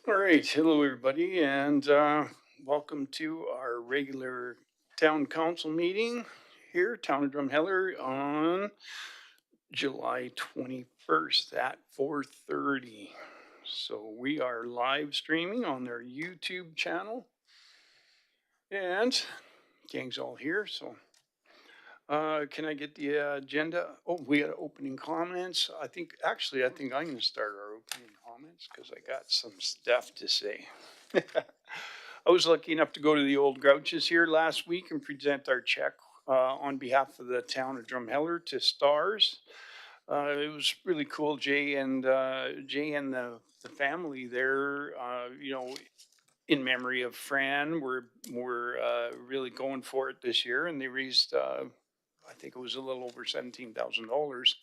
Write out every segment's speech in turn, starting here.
All right, hello everybody, and welcome to our regular town council meeting here, town of Drumheller, on July 21st at 4:30. So we are live streaming on their YouTube channel, and gang's all here. So can I get the agenda? Oh, we got opening comments. I think I'm going to start our opening comments because I got some stuff to say. I was lucky enough to go to the Old Grouches here last week and present our check on behalf of the town of Drumheller to Stars. It was really cool. Jay and the family there, in memory of Fran, were really going for it this year, and they raised I think it was a little over $17,000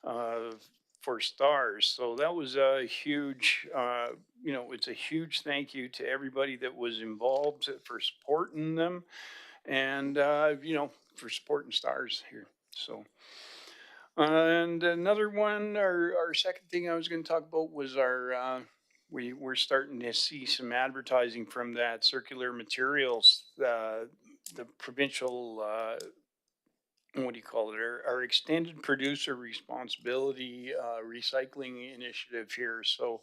uh, for Stars. So that was a huge, it's a huge thank you to everybody that was involved for supporting them and, for supporting Stars here. So, and another one, our second thing I was going to talk about was we're starting to see some advertising from that circular materials, the provincial what do you call it? Our extended producer responsibility recycling initiative here. So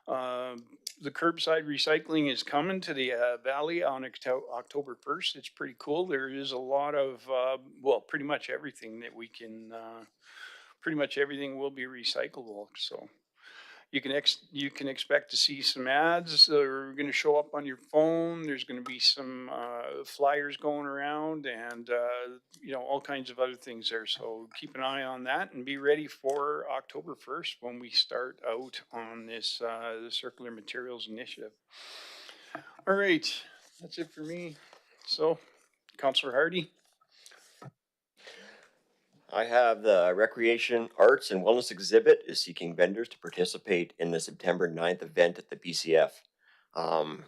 the curbside recycling is coming to the valley on October 1st. It's pretty cool. There is a lot of, pretty much everything that pretty much everything will be recyclable. So you can expect to see some ads that are going to show up on your phone. There's going to be some flyers going around, and all kinds of other things there. So keep an eye on that and be ready for October 1st when we start out on this the circular materials initiative. All right, that's it for me. So, Councillor Hardy. I have the Recreation, Arts, and Wellness exhibit is seeking vendors to participate in the September 9th event at the BCF.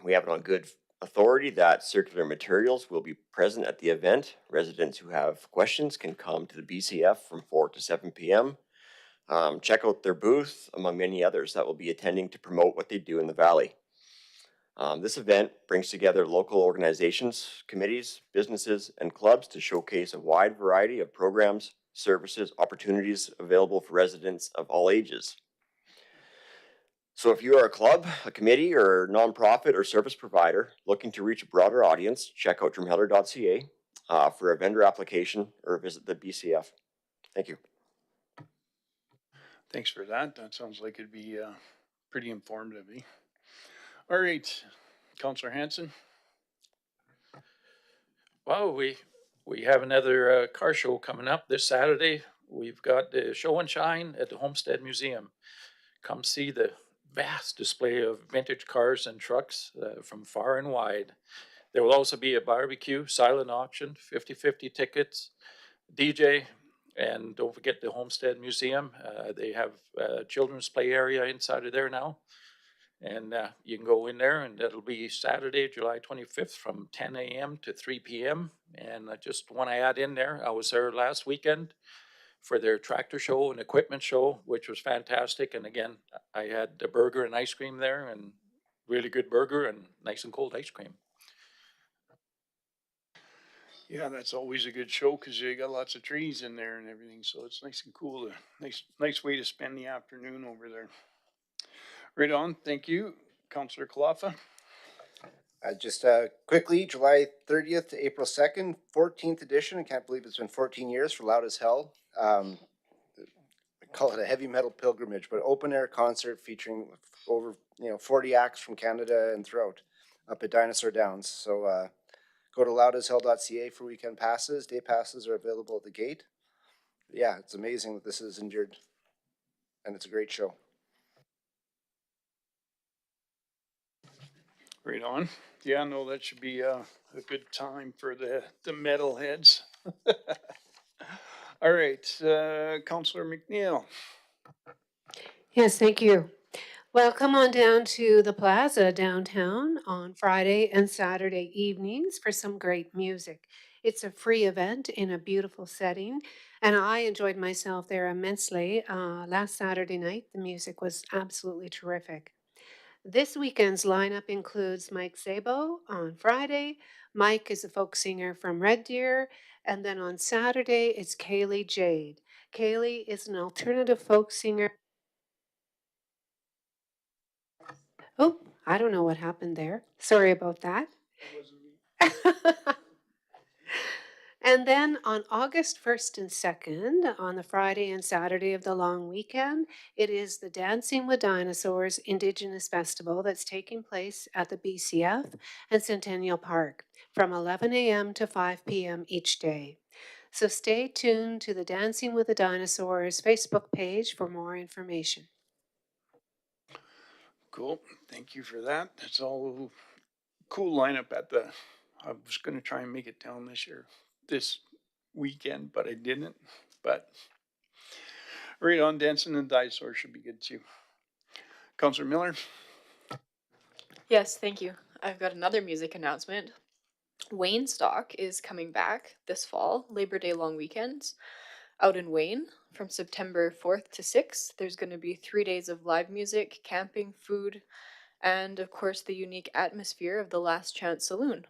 We have it on good authority that circular materials will be present at the event. Residents who have questions can come to the BCF from 4 to 7 p.m. Check out their booth, among many others that will be attending to promote what they do in the Valley. This event brings together local organizations, committees, businesses, and clubs to showcase a wide variety of programs, services, opportunities available for residents of all ages. So if you are a club, a committee, or nonprofit or service provider looking to reach a broader audience, check out drumheller.ca for a vendor application or visit the BCF. Thank you. Thanks for that. That sounds like it'd be pretty informative. Eh? All right, Councillor Hanson. Well, we have another car show coming up this Saturday. We've got the show and shine at the Homestead Museum. Come see the vast display of vintage cars and trucks from far and wide. There will also be a barbecue, silent auction, 50-50 tickets, DJ, and don't forget the Homestead Museum. They have a children's play area inside of there now. And you can go in there, and it'll be Saturday, July 25th from 10 a.m. to 3 p.m. And I just want to add in there, I was there last weekend for their tractor show and equipment show, which was fantastic. And again, I had a burger and ice cream there, and really good burger and nice and cold ice cream. Yeah, that's always a good show because you got lots of trees in there and everything, so it's nice and cool. Nice way to spend the afternoon over there. Right on. Thank you, Councillor Kalafa. Just quickly, July 30th to April 2nd, 14th edition. I can't believe it's been 14 years for Loud as Hell. We call it a heavy metal pilgrimage, but open air concert featuring over 40 acts from Canada and throughout up at Dinosaur Downs. So go to loudashell.ca for weekend passes. Day passes are available at the gate. Yeah, it's amazing that this has endured, and it's a great show. Right on. Yeah, no, that should be a good time for the metalheads. All right, Councillor McNeil. Yes, thank you. Well, come on down to the plaza downtown on Friday and Saturday evenings for some great music. It's a free event in a beautiful setting, and I enjoyed myself there immensely. Last Saturday night, the music was absolutely terrific. This weekend's lineup includes Mike Szabo on Friday. Mike is a folk singer from Red Deer. And then on Saturday, it's Kaylee Jade. Kaylee is an alternative folk singer. Oh, I don't know what happened there. Sorry about that. And then on August 1st and 2nd, on the Friday and Saturday of the long weekend, it is the Dancing with Dinosaurs Indigenous Festival that's taking place at the BCF and Centennial Park from 11 a.m. to 5 p.m. each day. So stay tuned to the Dancing with the Dinosaurs Facebook page for more information. Cool. Thank you for that. That's all cool lineup at the. I was going to try and make it down this weekend, but I didn't. But right on, Dancing and Dinosaur should be good too. Councillor Miller. Yes, thank you. I've got another music announcement. Wayne Stock is coming back this fall, Labor Day long weekends, out in Wayne from September 4th to 6th. There's going to be 3 days of live music, camping, food, and of course the unique atmosphere of the Last Chance Saloon.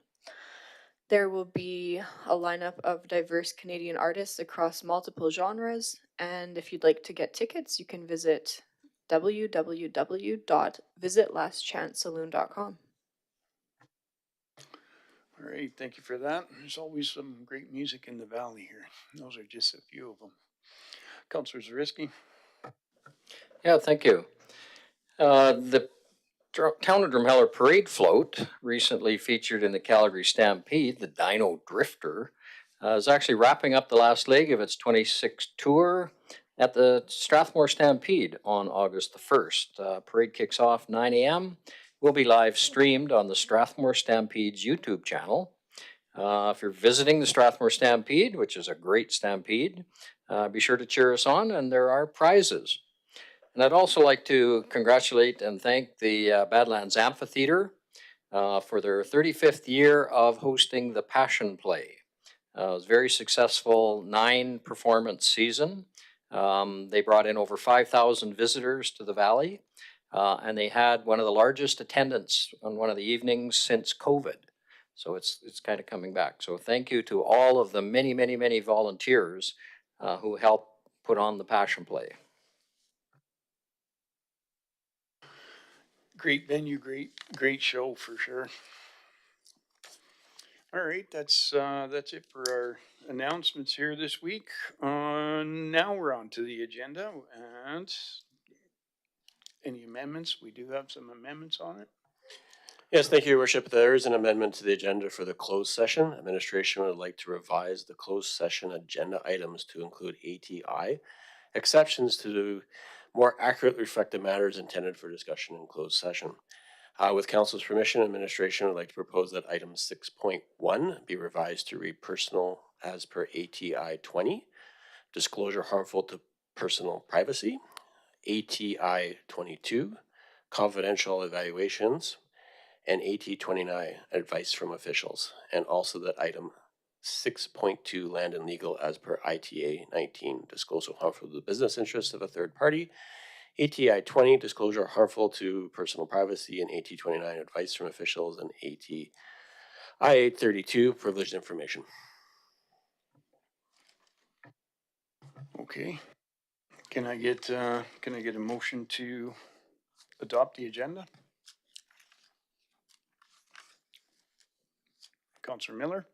There will be a lineup of diverse Canadian artists across multiple genres, and if you'd like to get tickets, you can visit www.visitlastchancesaloon.com. All right, thank you for that. There's always some great music in the valley here. Those are just a few of them. Councillor Zarisky. Yeah, thank you. The Town of Drumheller Parade Float, recently featured in the Calgary Stampede, the Dino Drifter, is actually wrapping up the last leg of its 26th tour at the Strathmore Stampede on August the 1st. Parade kicks off 9 a.m. Will be live streamed on the Strathmore Stampede's YouTube channel. If you're visiting the Strathmore Stampede, which is a great stampede, be sure to cheer us on, and there are prizes. And I'd also like to congratulate and thank the Badlands Amphitheater for their 35th year of hosting the Passion Play. It was a very successful 9-performance season. They brought in over 5,000 visitors to the valley, and they had one of the largest attendance on one of the evenings since COVID. So it's kind of coming back. So thank you to all of the many volunteers who helped put on the Passion Play. Great venue, great show for sure. All right, that's it for our announcements here this week. Now we're on to the agenda and any amendments. We do have some amendments on it. Yes, thank you, Your Worship. There is an amendment to the agenda for the closed session. Administration would like to revise the closed session agenda items to include ATI exceptions to more accurately reflect the matters intended for discussion in closed session. With Council's permission, administration would like to propose that item 6.1 be revised to read personal as per ATI 20, disclosure harmful to personal privacy, ATI 22, confidential evaluations, and AT 29, advice from officials, and also that item 6.2, land and legal as per ITA 19, disclosure harmful to the business interests of a third party, ATI 20, disclosure harmful to personal privacy, and AT 29, advice from officials, and ATI 32, privileged information. Okay. Can I get a motion to adopt the agenda? Councillor Miller.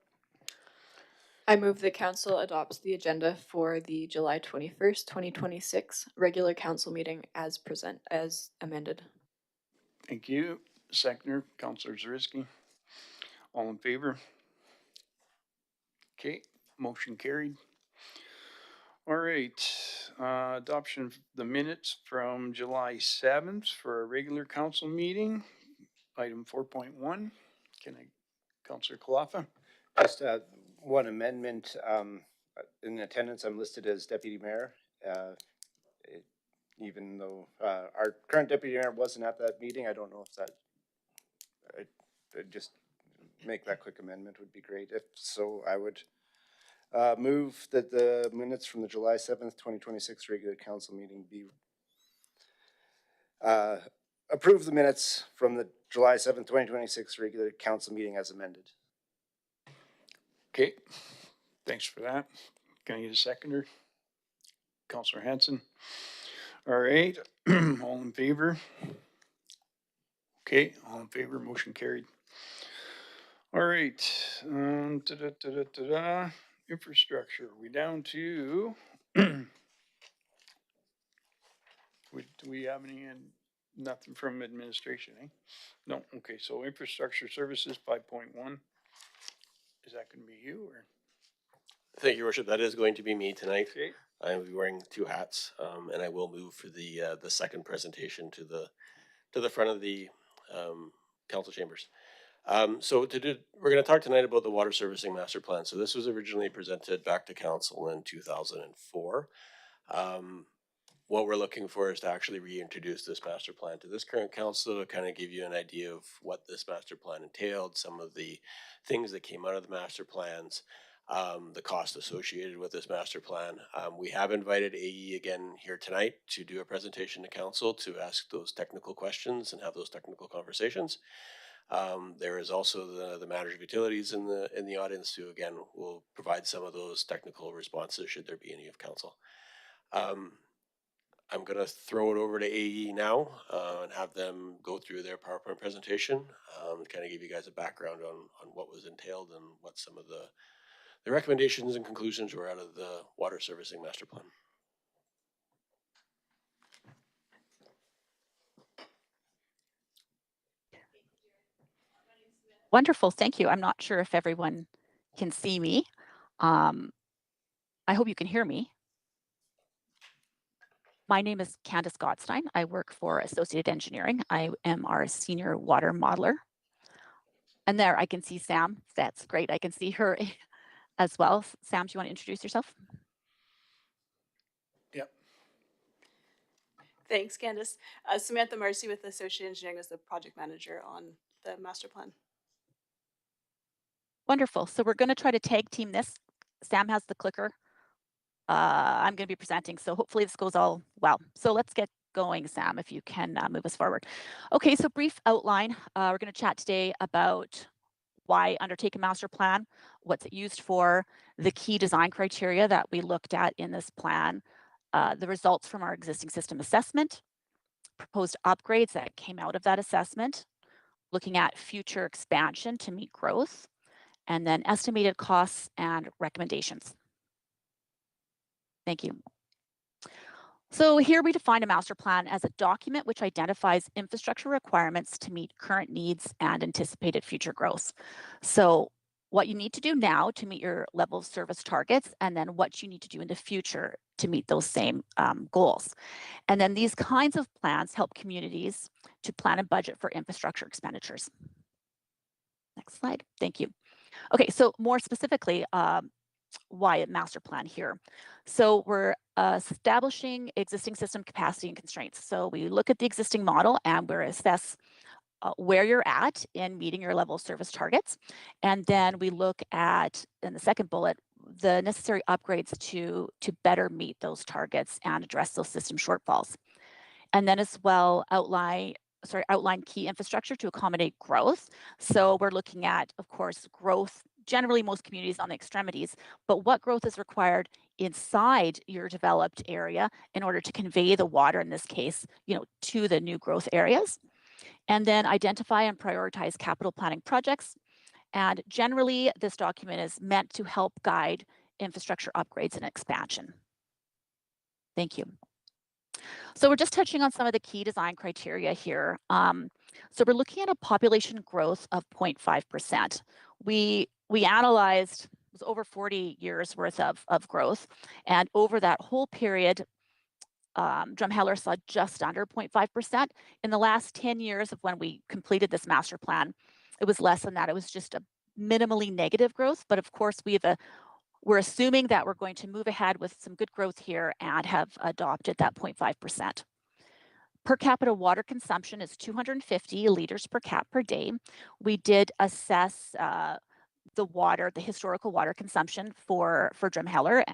I move that council adopts the agenda for the July 21st, 2026 regular council meeting as amended. Thank you. Seconder, Councillor Zarisky. All in favor? Okay, motion carried. All right, adoption of the minutes from July 7th for a regular council meeting. Item 4.1. Can I, Councillor Kalafa? Just one amendment. In attendance, I'm listed as deputy mayor. Even though our current deputy mayor wasn't at that meeting, I don't know if that. I'd just make that quick amendment would be great. If so, I would move that the minutes from the July 7th, 2026 regular council meeting be approve the minutes from the July 7th, 2026 regular council meeting as amended. Okay, thanks for that. Can I get a seconder? Counselor Hanson. All right, all in favor? Okay, all in favor, motion carried. All right, infrastructure, we down to, do we have any, nothing from administration, eh? No, okay, so infrastructure services 5.1. Is that gonna be you or? Thank you, Your Worship. That is going to be me tonight. Okay, I will be wearing two hats, and I will move for the second presentation to the front of the council chambers. We're going to talk tonight about the water servicing master plan. So this was originally presented back to council in 2004. What we're looking for is to actually reintroduce this master plan to this current council to kind of give you an idea of what this master plan entailed, some of the things that came out of the master plans, the cost associated with this master plan. We have invited AE again here tonight to do a presentation to council to ask those technical questions and have those technical conversations. There is also the manager of utilities in the audience who again will provide some of those technical responses should there be any of council. I'm going to throw it over to AE now and have them go through their PowerPoint presentation, kind of give you guys a background on what was entailed and what some of the recommendations and conclusions were out of the water servicing master plan. Wonderful, thank you. I'm not sure if everyone can see me. I hope you can hear me. My name is Candace Gottstein. I work for Associated Engineering. I am our senior water modeler. And there I can see Sam. That's great. I can see her as well. Sam, do you want to introduce yourself? yep. Thanks, Candace. Samantha Marcy with Associate Engineering as the project manager on the master plan. Wonderful. So we're going to try to tag team this. Sam has the clicker. I'm going to be presenting, so hopefully this goes all well. So let's get going, Sam, if you can move us forward. Okay, so brief outline. We're going to chat today about why undertake a master plan, what's it used for, the key design criteria that we looked at in this plan, the results from our existing system assessment, proposed upgrades that came out of that assessment, looking at future expansion to meet growth, and then estimated costs and recommendations. Thank you. So here we define a master plan as a document which identifies infrastructure requirements to meet current needs and anticipated future growth. So what you need to do now to meet your level of service targets, and then what you need to do in the future to meet those same goals. And then these kinds of plans help communities to plan and budget for infrastructure expenditures. Next slide. Thank you. Okay, so more specifically, why a master plan here? So we're establishing existing system capacity and constraints. So we look at the existing model and we assess where you're at in meeting your level of service targets. And then we look at, in the second bullet, the necessary upgrades to better meet those targets and address those system shortfalls. And then as well outline key infrastructure to accommodate growth. So we're looking at, of course, growth, generally most communities on the extremities, but what growth is required inside your developed area in order to convey the water, in this case, to the new growth areas. And then identify and prioritize capital planning projects. And generally, this document is meant to help guide infrastructure upgrades and expansion. Thank you. So we're just touching on some of the key design criteria here. So we're looking at a population growth of 0.5%. We analyzed, it was over 40 years worth of growth. And over that whole period, Drumheller saw just under 0.5%. In the last 10 years of when we completed this master plan, it was less than that. It was just a minimally negative growth. But of course, we're assuming that we're going to move ahead with some good growth here and have adopted that 0.5%. Per capita water consumption is 250 liters per cap per day. We did assess the historical water consumption for Drumheller,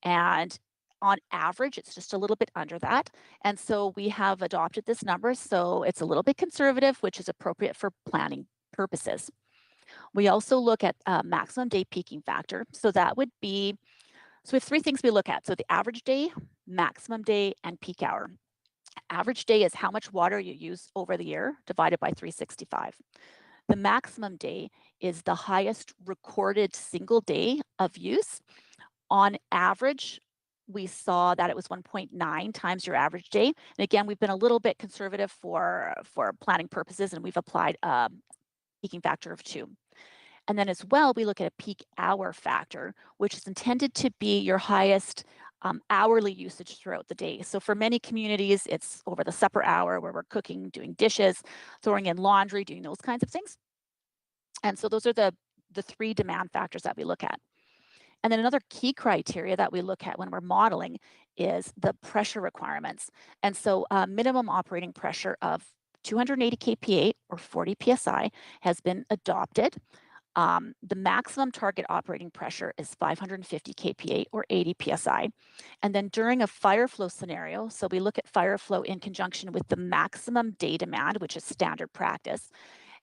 and On average, it's just a little bit under that. And so we have adopted this number. So it's a little bit conservative, which is appropriate for planning purposes. We also look at maximum day peaking factor. So that would be, so we have three things we look at. So the average day, maximum day, and peak hour. Average day is how much water you use over the year divided by 365. The maximum day is the highest recorded single day of use. On average, we saw that it was 1.9 times your average day. And again, we've been a little bit conservative for planning purposes, and we've applied a peaking factor of 2. And then as well, we look at a peak hour factor, which is intended to be your highest hourly usage throughout the day. So for many communities, it's over the supper hour where we're cooking, doing dishes, throwing in laundry, doing those kinds of things. And so those are the 3 demand factors that we look at. And then another key criteria that we look at when we're modeling is the pressure requirements. And so minimum operating pressure of 280 kPa or 40 psi has been adopted. The maximum target operating pressure is 550 kPa or 80 psi. And then during a fire flow scenario, so we look at fire flow in conjunction with the maximum day demand, which is standard practice.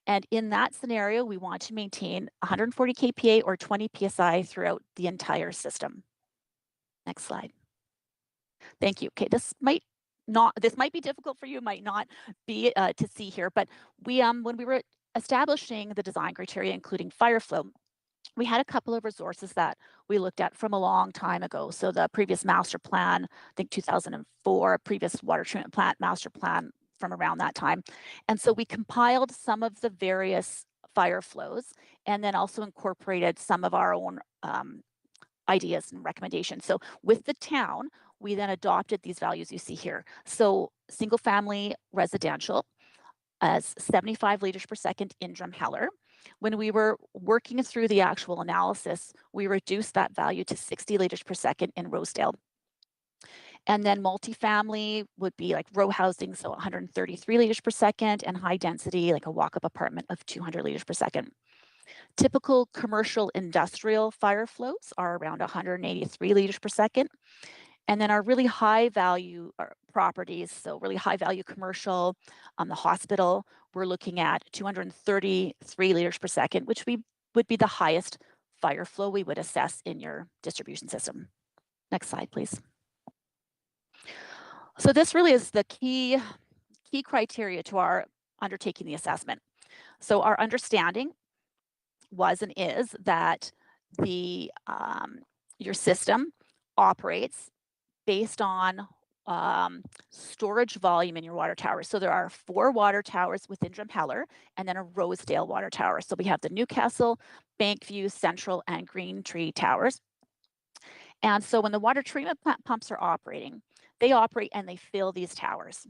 And in that scenario, we want to maintain 140 kPa or 20 psi throughout the entire system. Next slide. Thank you. Okay, this might be difficult for you, might not be to see here, but we when we were establishing the design criteria, including fire flow, we had a couple of resources that we looked at from a long time ago. So the previous master plan, I think 2004, previous water treatment plant master plan from around that time. And so we compiled some of the various fire flows and then also incorporated some of our own ideas and recommendations. So with the town, we then adopted these values you see here. So single family residential as 75 liters per second in Drumheller. When we were working through the actual analysis, we reduced that value to 60 liters per second in Rosedale. And then multifamily would be like row housing, so 133 liters per second, and high density, like a walk-up apartment of 200 liters per second. Typical commercial industrial fire flows are around 183 liters per second. And then our really high value properties, so really high value commercial, the hospital, we're looking at 233 liters per second, which would be the highest fire flow we would assess in your distribution system. Next slide, please. So this really is the key criteria to our undertaking the assessment. So our understanding was and is that the your system operates based on storage volume in your water towers. So there are 4 water towers within Drumheller and then a Rosedale water tower. So we have the Newcastle, Bankview, Central, and Green Tree towers. And so when the water treatment plant pumps are operating, they operate and they fill these towers.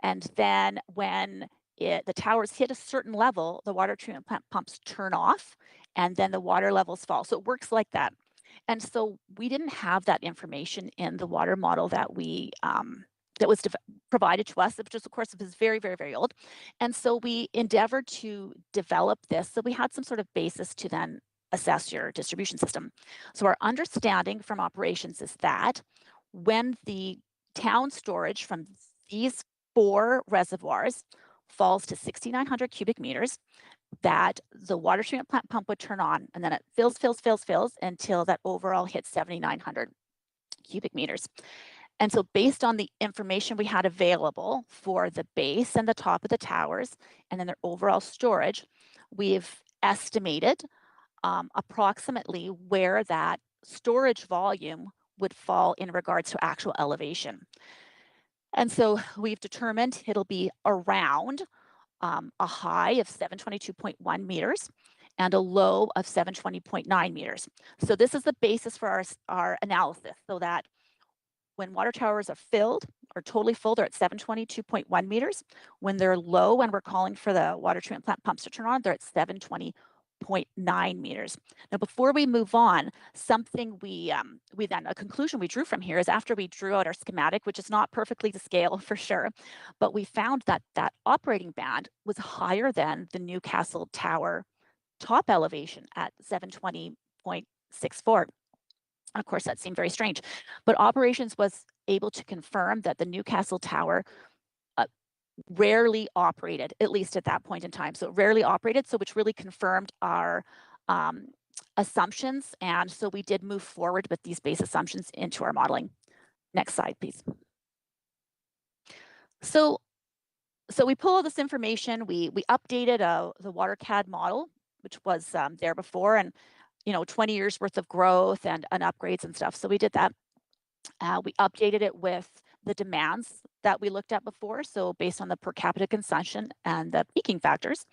And then when the towers hit a certain level, the water treatment plant pumps turn off and then the water levels fall. So it works like that. And so we didn't have that information in the water model that we that was provided to us, which is, of course, is very, very, very old. And so we endeavored to develop this so we had some sort of basis to then assess your distribution system. So our understanding from operations is that when the town storage from these 4 reservoirs falls to 6,900 cubic meters, that the water treatment plant pump would turn on and then it fills until that overall hits 7,900 cubic meters. And so based on the information we had available for the base and the top of the towers and then their overall storage, we've estimated approximately where that storage volume would fall in regards to actual elevation. And so we've determined it'll be around a high of 722.1 meters and a low of 720.9 meters. So this is the basis for our analysis, so that when water towers are filled or totally full, they're at 722.1 meters. When they're low and we're calling for the water treatment plant pumps to turn on, they're at 720.9 meters. Now, before we move on, something a conclusion we drew from here is after we drew out our schematic, which is not perfectly to scale for sure, but we found that that operating band was higher than the Newcastle Tower top elevation at 720.64. Of course, that seemed very strange. But operations was able to confirm that the Newcastle Tower rarely operated, at least at that point in time. So it rarely operated, so which really confirmed our assumptions. And so we did move forward with these base assumptions into our modeling. Next slide, please. So we pull all this information, we updated the WaterCAD model, which was there before, and 20 years worth of growth and upgrades and stuff. So we did that. We updated it with the demands that we looked at before, so based on the per capita consumption and the peaking factors.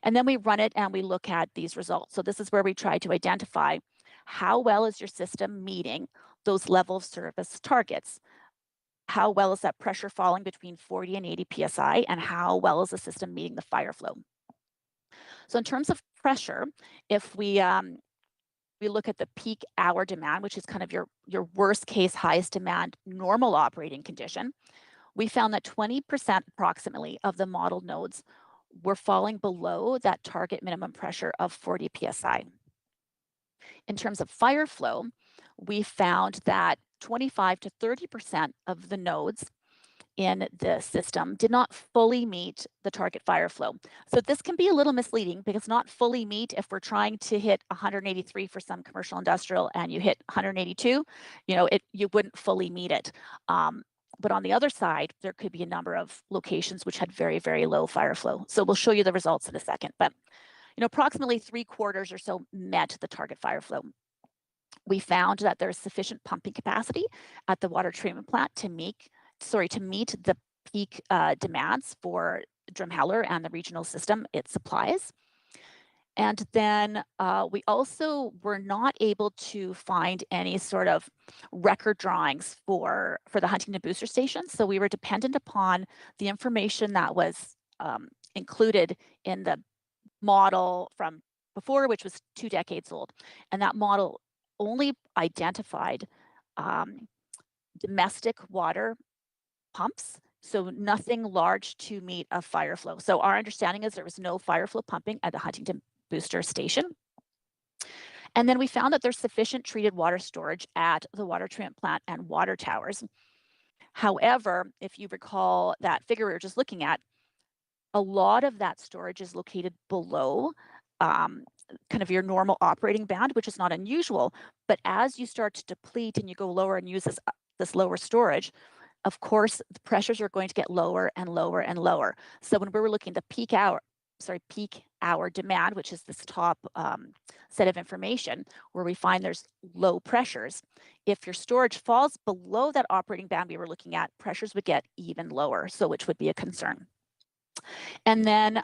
And then we run it and we look at these results. So this is where we try to identify how well is your system meeting those level of service targets. How well is that pressure falling between 40 and 80 psi, and how well is the system meeting the fire flow? So in terms of pressure, if we look at the peak hour demand, which is kind of your worst case, highest demand, normal operating condition, we found that 20% approximately of the model nodes were falling below that target minimum pressure of 40 psi. In terms of fire flow, we found that 25 to 30% of the nodes in the system did not fully meet the target fire flow. So this can be a little misleading because not fully meet, if we're trying to hit 183 for some commercial industrial and you hit 182, you wouldn't fully meet it. But on the other side, there could be a number of locations which had very, very low fire flow. So we'll show you the results in a second. But approximately 3/4 or so met the target fire flow. We found that there's sufficient pumping capacity at the water treatment plant to meet the peak demands for Drumheller and the regional system it supplies. And then we also were not able to find any sort of record drawings for the Huntington Booster Station. So we were dependent upon the information that was included in the model from before, which was 2 decades old. And that model only identified domestic water pumps, so nothing large to meet a fire flow. So our understanding is there was no fire flow pumping at the Huntington Booster Station. And then we found that there's sufficient treated water storage at the water treatment plant and water towers. However, if you recall that figure we were just looking at, a lot of that storage is located below kind of your normal operating band, which is not unusual. But as you start to deplete and you go lower and use this lower storage, of course, the pressures are going to get lower and lower and lower. So when we were looking at the peak hour demand, which is this top set of information where we find there's low pressures, if your storage falls below that operating band we were looking at, pressures would get even lower, so which would be a concern. And then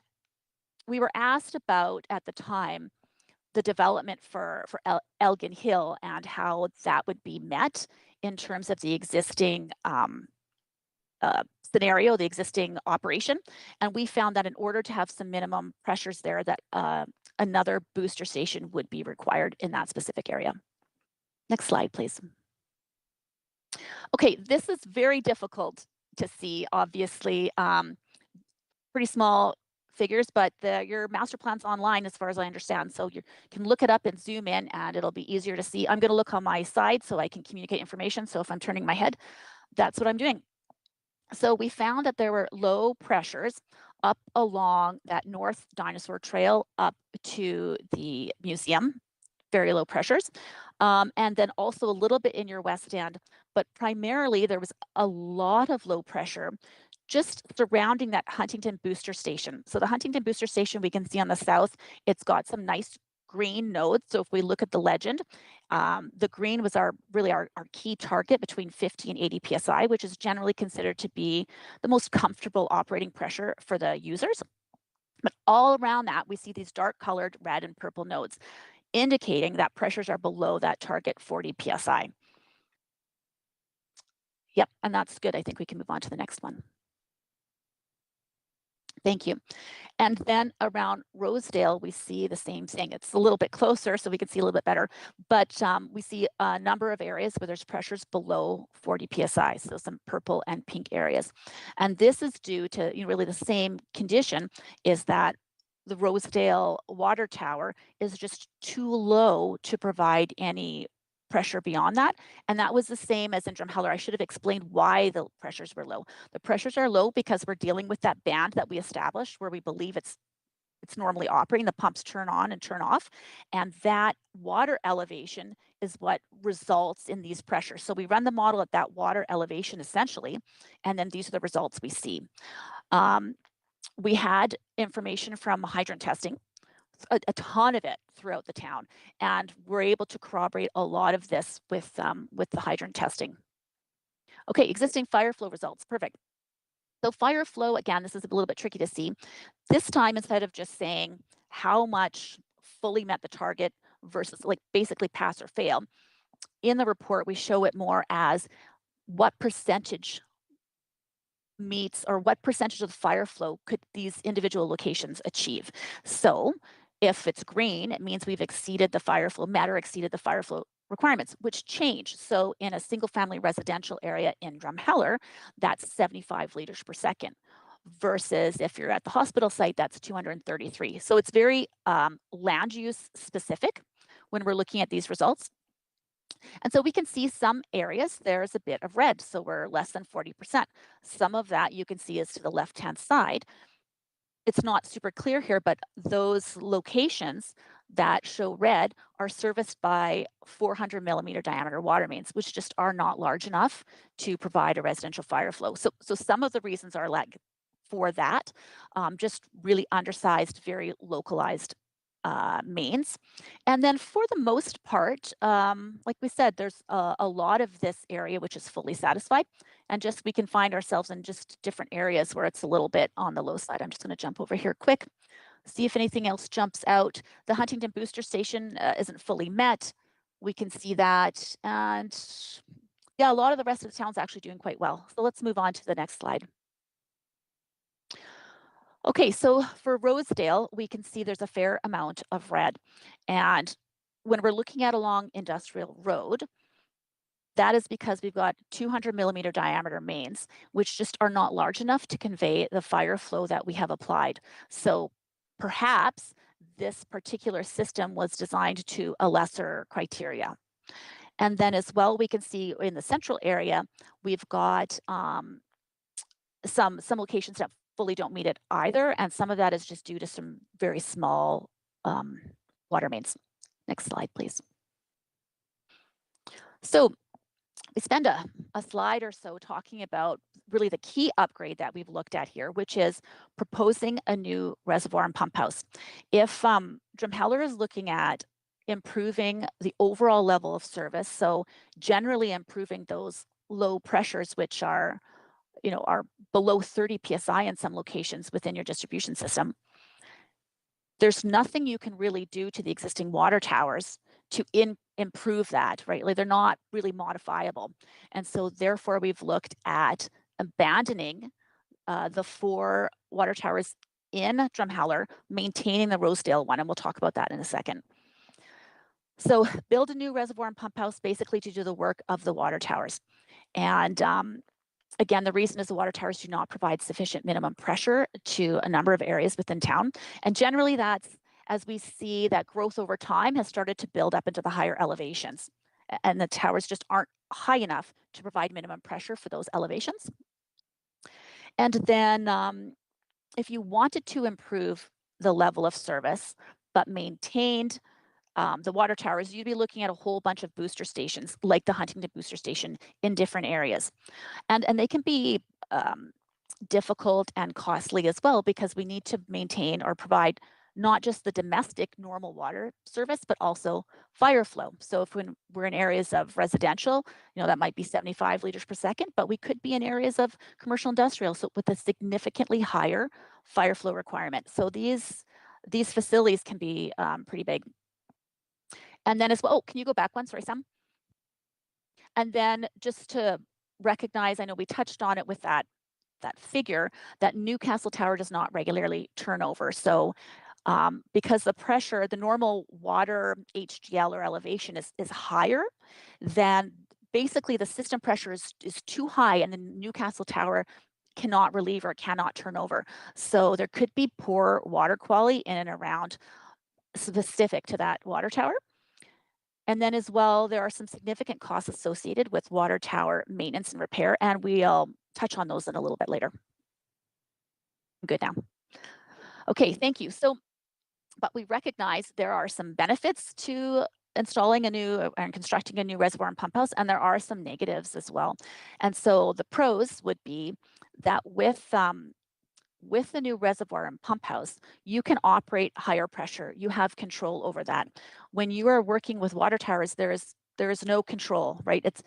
we were asked about, at the time, the development for Elgin Hill and how that would be met in terms of the existing scenario, the existing operation. And we found that in order to have some minimum pressures there, that another booster station would be required in that specific area. Next slide, please. Okay, this is very difficult to see, obviously. Pretty small figures, but your master plan's online as far as I understand. So you can look it up and zoom in and it'll be easier to see. I'm going to look on my side so I can communicate information. So if I'm turning my head, that's what I'm doing. So we found that there were low pressures up along that North Dinosaur Trail up to the museum, very low pressures. And then also a little bit in your west end, but primarily there was a lot of low pressure just surrounding that Huntington Booster Station. So the Huntington Booster Station, we can see on the south, it's got some nice green nodes. So if we look at the legend, the green was our key target between 50 and 80 psi, which is generally considered to be the most comfortable operating pressure for the users. But all around that, we see these dark colored red and purple nodes, indicating that pressures are below that target 40 psi. Yep, and that's good. I think we can move on to the next one. Thank you. And then around Rosedale, we see the same thing. It's a little bit closer, so we can see a little bit better. But we see a number of areas where there's pressures below 40 psi, so some purple and pink areas. And this is due to really the same condition, is that the Rosedale water tower is just too low to provide any pressure beyond that. And that was the same as in Drumheller. I should have explained why the pressures were low. The pressures are low because we're dealing with that band that we established where we believe it's normally operating. The pumps turn on and turn off. And that water elevation is what results in these pressures. So we run the model at that water elevation essentially, and then these are the results we see. We had information from hydrant testing, a ton of it throughout the town, and we're able to corroborate a lot of this with the hydrant testing. Okay, existing fire flow results, perfect. So fire flow, again, this is a little bit tricky to see. This time, instead of just saying how much fully met the target versus like basically pass or fail, in the report, we show it more as what percentage meets or what percentage of the fire flow could these individual locations achieve. So if it's green, it means we've exceeded the fire flow, met or exceeded the fire flow requirements, which change. So in a single family residential area in Drumheller, that's 75 liters per second. Versus if you're at the hospital site, that's 233. So it's very land use specific when we're looking at these results. And so we can see some areas there's a bit of red, so we're less than 40%. Some of that you can see is to the left-hand side. It's not super clear here, but those locations that show red are serviced by 400 millimeter diameter water mains, which just are not large enough to provide a residential fire flow. So some of the reasons are like for that, just really undersized, very localized mains. And then for the most part, like we said, there's a lot of this area which is fully satisfied, and just we can find ourselves in just different areas where it's a little bit on the low side. I'm just going to jump over here quick, see if anything else jumps out. The Huntington Booster Station isn't fully met. We can see that, and yeah, a lot of the rest of the town's actually doing quite well. So let's move on to the next slide. Okay, so for Rosedale, we can see there's a fair amount of red. And when we're looking at along Industrial Road, that is because we've got 200 millimeter diameter mains, which just are not large enough to convey the fire flow that we have applied. So perhaps this particular system was designed to a lesser criteria. And then as well, we can see in the central area, we've got some locations that fully don't meet it either, and some of that is just due to some very small water mains. Next slide, please. So we spend a slide or so talking about really the key upgrade that we've looked at here, which is proposing a new reservoir and pump house. If Drumheller is looking at improving the overall level of service, so generally improving those low pressures, which are below 30 psi in some locations within your distribution system, there's nothing you can really do to the existing water towers to improve that, right? Like they're not really modifiable. And so therefore we've looked at abandoning the 4 water towers in Drumheller, maintaining the Rosedale one, and we'll talk about that in a second. So build a new reservoir and pump house basically to do the work of the water towers. And again, the reason is the water towers do not provide sufficient minimum pressure to a number of areas within town. And generally that's as we see that growth over time has started to build up into the higher elevations. And the towers just aren't high enough to provide minimum pressure for those elevations. And then if you wanted to improve the level of service, but maintained the water towers, you'd be looking at a whole bunch of booster stations like the Huntington Booster Station in different areas. And they can be difficult and costly as well because we need to maintain or provide not just the domestic normal water service, but also fire flow. So if we're in areas of residential, that might be 75 liters per second, but we could be in areas of commercial industrial, so with a significantly higher fire flow requirement. So these facilities can be pretty big. And then as well, can you go back one? Sorry, Sam. And then just to recognize, I know we touched on it with that figure, that Newcastle Tower does not regularly turn over. So because the pressure, the normal water HGL or elevation is higher, then basically the system pressure is too high and the Newcastle Tower cannot relieve or cannot turn over. So there could be poor water quality in and around specific to that water tower. And then as well, there are some significant costs associated with water tower maintenance and repair, and we'll touch on those in a little bit later. I'm good now. Okay, thank you. So, but we recognize there are some benefits to installing a new and constructing a new reservoir and pump house, and there are some negatives as well. And so the pros would be that with the new reservoir and pump house, you can operate higher pressure. You have control over that. When you are working with water towers, there is no control, right? It's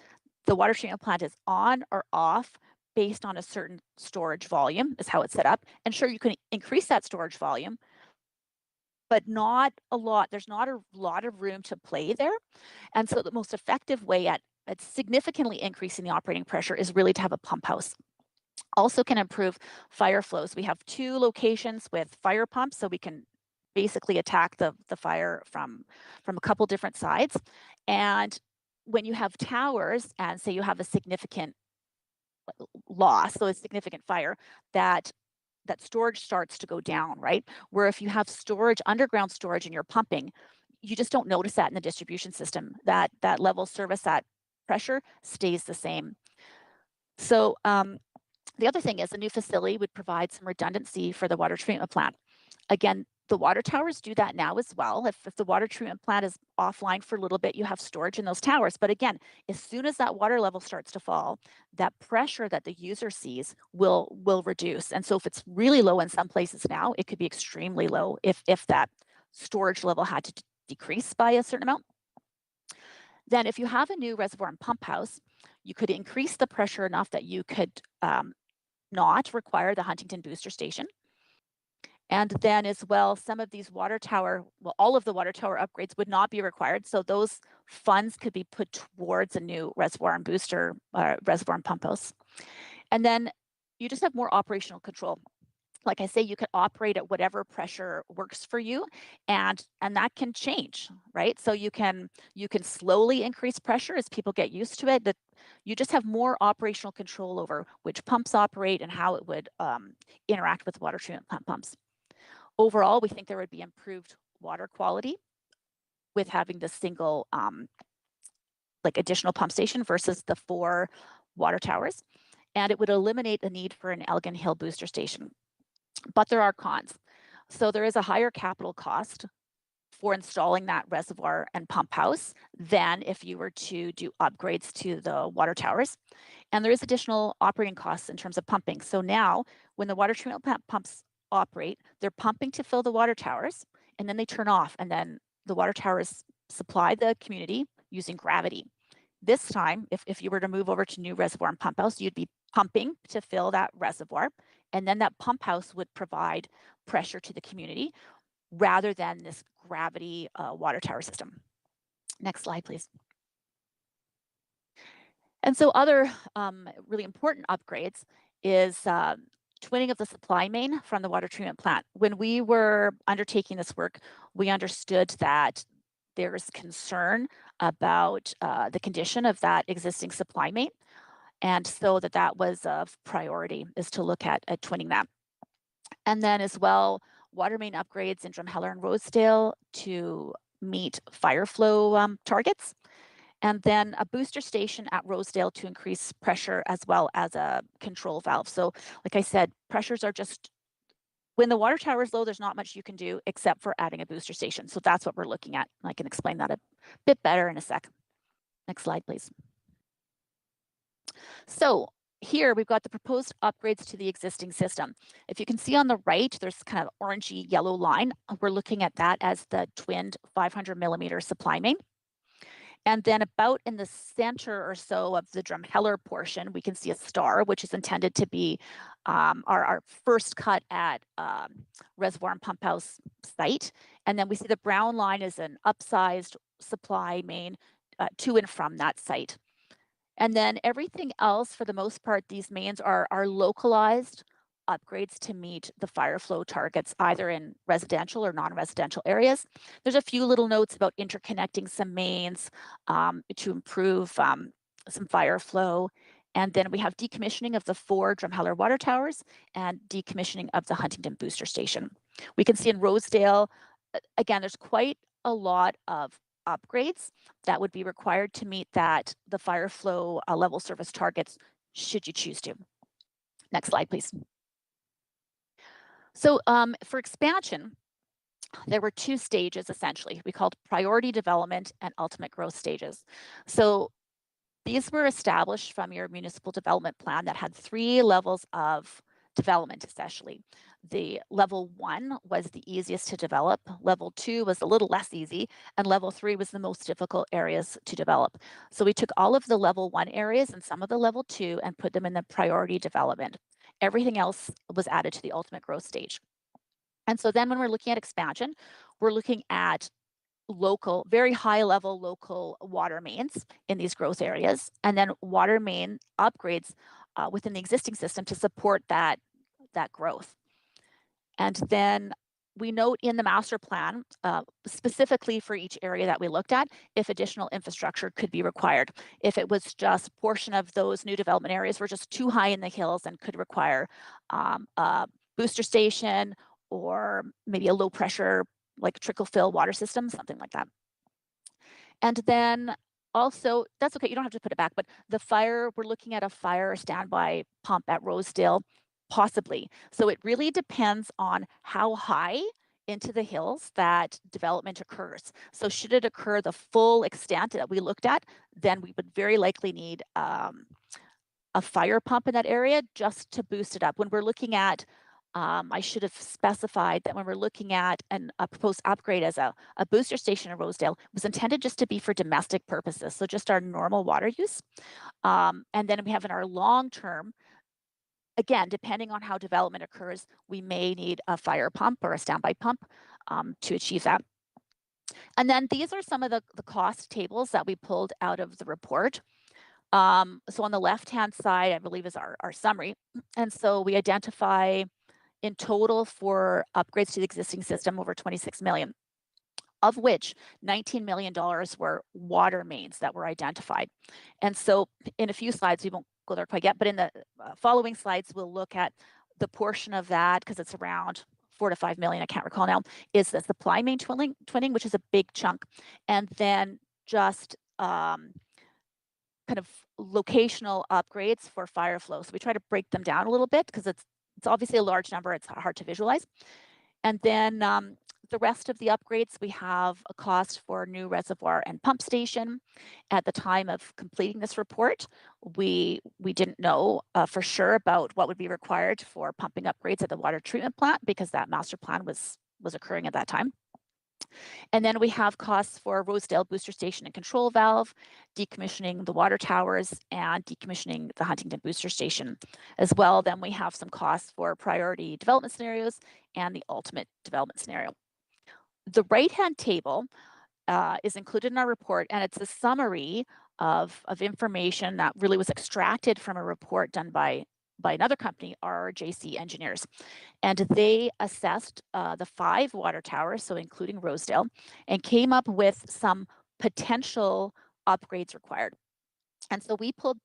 the water treatment plant is on or off based on a certain storage volume, is how it's set up. And sure, you can increase that storage volume, but not a lot. There's not a lot of room to play there. And so the most effective way at significantly increasing the operating pressure is really to have a pump house. Also can improve fire flows. We have 2 locations with fire pumps, so we can basically attack the fire from a couple different sides. And when you have towers and say you have a significant loss, so a significant fire, that storage starts to go down, right? Where if you have storage, underground storage, and you're pumping, you just don't notice that in the distribution system. That level of service, that pressure stays the same. So the other thing is a new facility would provide some redundancy for the water treatment plant. Again, the water towers do that now as well. If the water treatment plant is offline for a little bit, you have storage in those towers. But again, as soon as that water level starts to fall, that pressure that the user sees will reduce. And so if it's really low in some places now, it could be extremely low if that storage level had to decrease by a certain amount. Then if you have a new reservoir and pump house, you could increase the pressure enough that you could not require the Huntington booster station. And then as well, some of these water tower, well, all of the water tower upgrades would not be required. So those funds could be put towards a new reservoir and booster, reservoir and pump house. And then you just have more operational control. Like I say, you can operate at whatever pressure works for you, and that can change, right? So you can slowly increase pressure as people get used to it. That you just have more operational control over which pumps operate and how it would interact with water treatment plant pumps. Overall, we think there would be improved water quality with having the single like additional pump station versus the 4 water towers, and it would eliminate the need for an Elgin Hill booster station. But there are cons. So there is a higher capital cost for installing that reservoir and pump house than if you were to do upgrades to the water towers. And there is additional operating costs in terms of pumping. So now when the water treatment plant pumps operate, they're pumping to fill the water towers, and then they turn off, and then the water towers supply the community using gravity. This time, if you were to move over to new reservoir and pump house, you'd be pumping to fill that reservoir, and then that pump house would provide pressure to the community rather than this gravity water tower system. Next slide, please. And so other really important upgrades is twinning of the supply main from the water treatment plant. When we were undertaking this work, we understood that there's concern about the condition of that existing supply main. And so that was a priority, is to look at twinning that. And then as well, water main upgrades in Drumheller and Rosedale to meet fire flow targets. And then a booster station at Rosedale to increase pressure as well as a control valve. So like I said, pressures are just, when the water tower is low, there's not much you can do except for adding a booster station. So that's what we're looking at. I can explain that a bit better in a sec. Next slide, please. So here we've got the proposed upgrades to the existing system. If you can see on the right, there's kind of orangey yellow line. We're looking at that as the twinned 500 millimeter supply main. And then about in the center or so of the Drumheller portion, we can see a star, which is intended to be our first cut at reservoir and pump house site. And then we see the brown line is an upsized supply main to and from that site. And then everything else, for the most part, these mains are localized upgrades to meet the fire flow targets, either in residential or non-residential areas. There's a few little notes about interconnecting some mains to improve some fire flow. And then we have decommissioning of the 4 Drumheller water towers and decommissioning of the Huntington booster station. We can see in Rosedale, again, there's quite a lot of upgrades that would be required to meet the fire flow level service targets should you choose to. Next slide, please. So for expansion, there were 2 stages essentially. We called priority development and ultimate growth stages. So these were established from your municipal development plan that had 3 levels of development essentially. The level 1 was the easiest to develop, level 2 was a little less easy, and level 3 was the most difficult areas to develop. So we took all of the level 1 areas and some of the level 2 and put them in the priority development. Everything else was added to the ultimate growth stage. And so then when we're looking at expansion, we're looking at local, very high level local water mains in these growth areas, and then water main upgrades within the existing system to support that growth. And then we note in the master plan, specifically for each area that we looked at, if additional infrastructure could be required. If it was just a portion of those new development areas were just too high in the hills and could require a booster station or maybe a low pressure, like trickle fill water system, something like that. And then also, that's okay, you don't have to put it back, but the fire, we're looking at a fire standby pump at Rosedale, possibly. So it really depends on how high into the hills that development occurs. So should it occur the full extent that we looked at, then we would very likely need a fire pump in that area just to boost it up. When we're looking at I should have specified that when we're looking at a proposed upgrade as a booster station in Rosedale, it was intended just to be for domestic purposes, so just our normal water use. And then we have in our long term, again, depending on how development occurs, we may need a fire pump or a standby pump to achieve that. And then these are some of the cost tables that we pulled out of the report. So on the left-hand side, I believe is our summary. And so we identify in total for upgrades to the existing system over 26 million, of which $19 million were water mains that were identified. And so in a few slides, we won't go there quite yet, but in the following slides, we'll look at the portion of that, because it's around 4 to 5 million, I can't recall now, is the supply main twinning, which is a big chunk. And then just kind of locational upgrades for fire flow. So we try to break them down a little bit because it's obviously a large number. It's hard to visualize. And then the rest of the upgrades, we have a cost for new reservoir and pump station. At the time of completing this report, we didn't know for sure about what would be required for pumping upgrades at the water treatment plant because that master plan was occurring at that time. And then we have costs for Rosedale booster station and control valve, decommissioning the water towers, and decommissioning the Huntington booster station as well. Then we have some costs for priority development scenarios and the ultimate development scenario. The right-hand table is included in our report, and it's a summary of information that really was extracted from a report done by another company, RJC Engineers. And they assessed the 5 water towers, so including Rosedale, and came up with some potential upgrades required. And so we pulled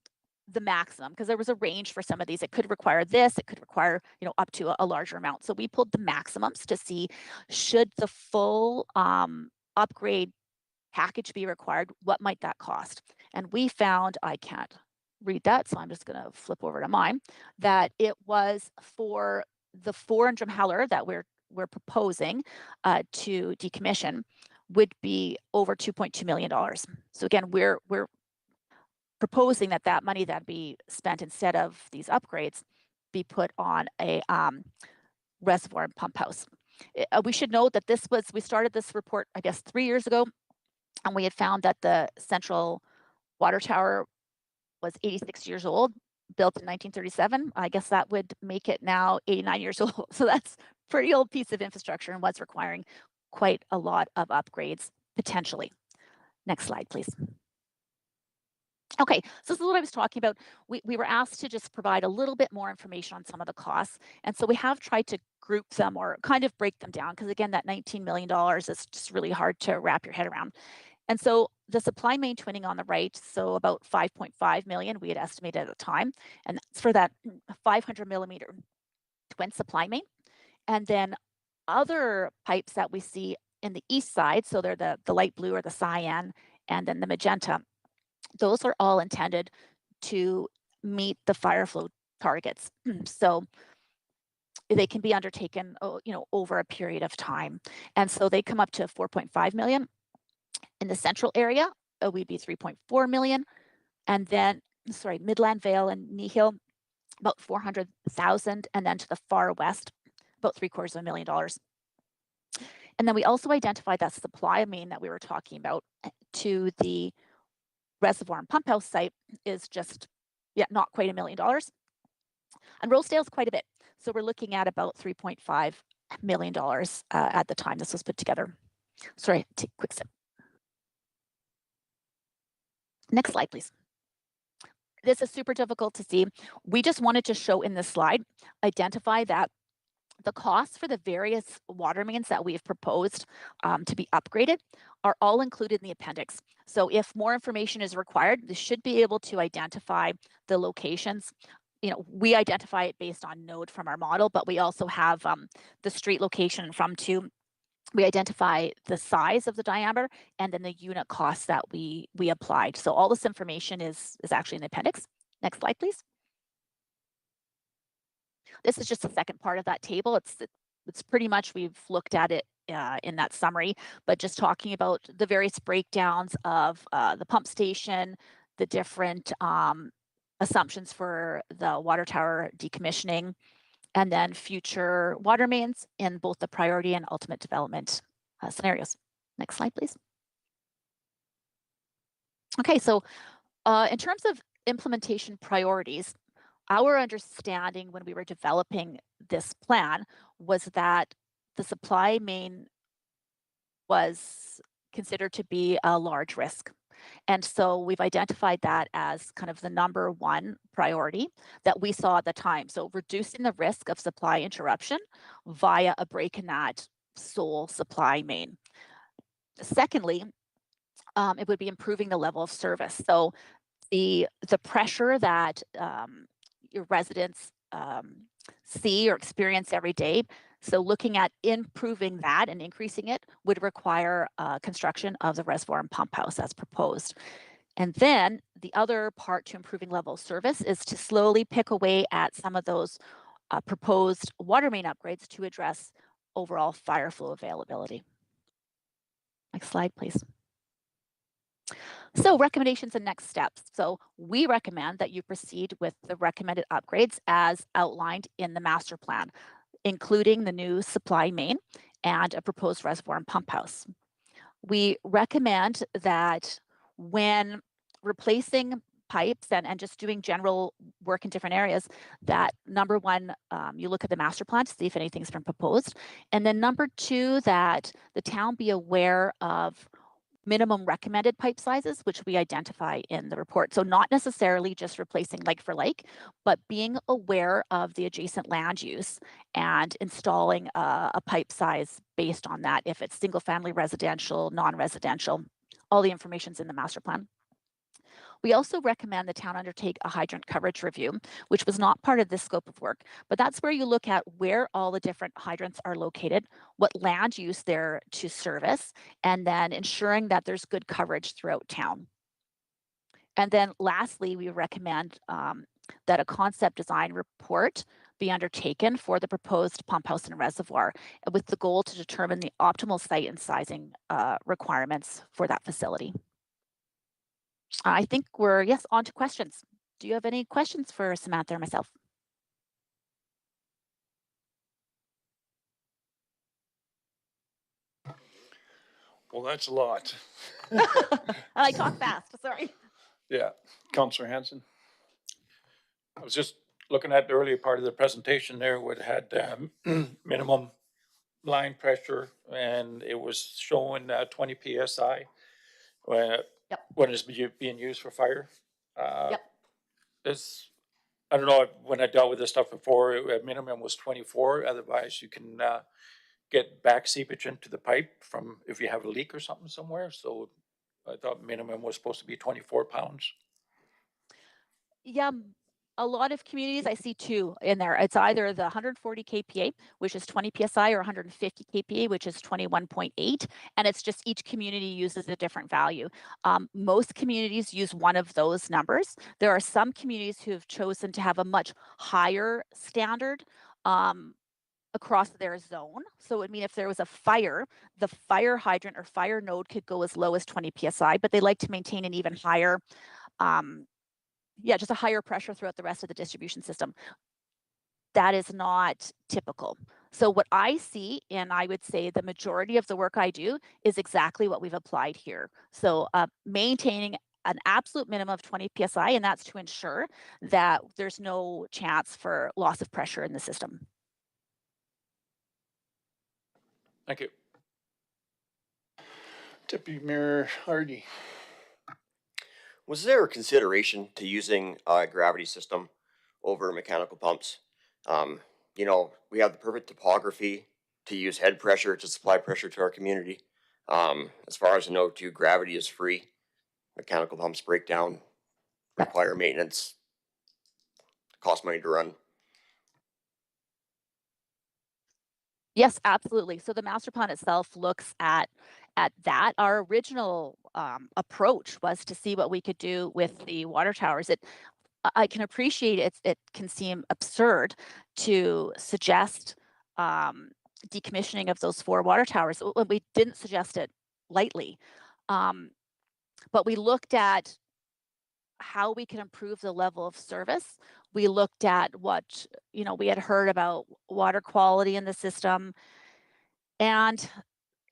the maximum because there was a range for some of these. It could require this, it could require, up to a larger amount. So we pulled the maximums to see should the full upgrade package be required, what might that cost? And we found, I can't read that, so I'm just going to flip over to mine, that it was for the 4 in Drumheller that we're proposing to decommission would be over $2.2 million. So again, we're proposing that money that be spent instead of these upgrades be put on a reservoir and pump house. We should note that we started this report, I guess, 3 years ago, and we had found that the central water tower was 86 years old, built in 1937. I guess that would make it now 89 years old. So that's a pretty old piece of infrastructure and was requiring quite a lot of upgrades potentially. Next slide, please. Okay, so this is what I was talking about. We were asked to just provide a little bit more information on some of the costs. And so we have tried to group them or kind of break them down because again, that $19 million is just really hard to wrap your head around. And so the supply main twinning on the right, so about 5.5 million we had estimated at the time, and that's for that 500 millimeter twin supply main. And then other pipes that we see in the east side, so they're the light blue or the cyan, and then the magenta. Those are all intended to meet the fire flow targets. So they can be undertaken, over a period of time. And so they come up to 4.5 million. In the central area, we'd be 3.4 million. And then, Midland Vale and Nehill, about 400,000. And then to the far west, about $750,000. And then we also identified that supply main that we were talking about to the reservoir and pump house site is just, not quite $1 million. And Rosedale's quite a bit. So we're looking at about $3.5 million at the time this was put together. Sorry, take a quick sip. Next slide, please. This is super difficult to see. We just wanted to show in this slide, identify that the costs for the various water mains that we've proposed to be upgraded are all included in the appendix. So if more information is required, this should be able to identify the locations. We identify it based on node from our model, but we also have the street location from to. We identify the size of the diameter and then the unit cost that we applied. So all this information is actually in the appendix. Next slide, please. This is just the second part of that table. It's pretty much, we've looked at it in that summary, but just talking about the various breakdowns of the pump station, the different assumptions for the water tower decommissioning, and then future water mains in both the priority and ultimate development scenarios. Next slide, please. Okay, so in terms of implementation priorities, our understanding when we were developing this plan was that the supply main was considered to be a large risk. And so we've identified that as kind of the number one priority that we saw at the time. So reducing the risk of supply interruption via a break in that sole supply main. Secondly, it would be improving the level of service. So the pressure that your residents see or experience every day. So looking at improving that and increasing it would require construction of the reservoir and pump house as proposed. And then the other part to improving level of service is to slowly pick away at some of those proposed water main upgrades to address overall fire flow availability. Next slide, please. So recommendations and next steps. So we recommend that you proceed with the recommended upgrades as outlined in the master plan, including the new supply main and a proposed reservoir and pump house. We recommend that when replacing pipes and just doing general work in different areas, that number one, you look at the master plan to see if anything's been proposed. And then number two, that the town be aware of minimum recommended pipe sizes, which we identify in the report. So not necessarily just replacing like for like, but being aware of the adjacent land use and installing a pipe size based on that, if it's single family residential, non-residential, all the information's in the master plan. We also recommend the town undertake a hydrant coverage review, which was not part of this scope of work, but that's where you look at where all the different hydrants are located, what land use they're to service, and then ensuring that there's good coverage throughout town. And then lastly, we recommend that a concept design report be undertaken for the proposed pump house and reservoir with the goal to determine the optimal site and sizing requirements for that facility. I think we're, on to questions. Do you have any questions for Samantha or myself? Well, that's a lot. I talk fast, sorry. Yeah, Councillor Hanson. I was just looking at the earlier part of the presentation there, where it had minimum line pressure, and it was showing 20 psi when it's being used for fire. This, I don't know, when I dealt with this stuff before, minimum was 24. Otherwise, you can get back seepage into the pipe from if you have a leak or something somewhere. So I thought minimum was supposed to be 24 pounds. Yeah, a lot of communities, I see two in there. It's either the 140 kPa, which is 20 psi, or 150 kPa, which is 21.8. And it's just each community uses a different value. Most communities use one of those numbers. There are some communities who have chosen to have a much higher standard across their zone. So it would mean if there was a fire, the fire hydrant or fire node could go as low as 20 psi, but they like to maintain an even higher just a higher pressure throughout the rest of the distribution system. That is not typical. So what I see, and I would say the majority of the work I do, is exactly what we've applied here. So maintaining an absolute minimum of 20 psi, and that's to ensure that there's no chance for loss of pressure in the system. Thank you. Deputy Mayor Hardy. Was there a consideration to using a gravity system over mechanical pumps? You know, we have the perfect topography to use head pressure to supply pressure to our community. As far as I know, too, gravity is free. Mechanical pumps break down, require maintenance, cost money to run. Yes, absolutely. So the master plan itself looks at that. Our original approach was to see what we could do with the water towers. I can appreciate it can seem absurd to suggest decommissioning of those 4 water towers. We didn't suggest it lightly, but we looked at how we can improve the level of service. We looked at what, we had heard about water quality in the system, and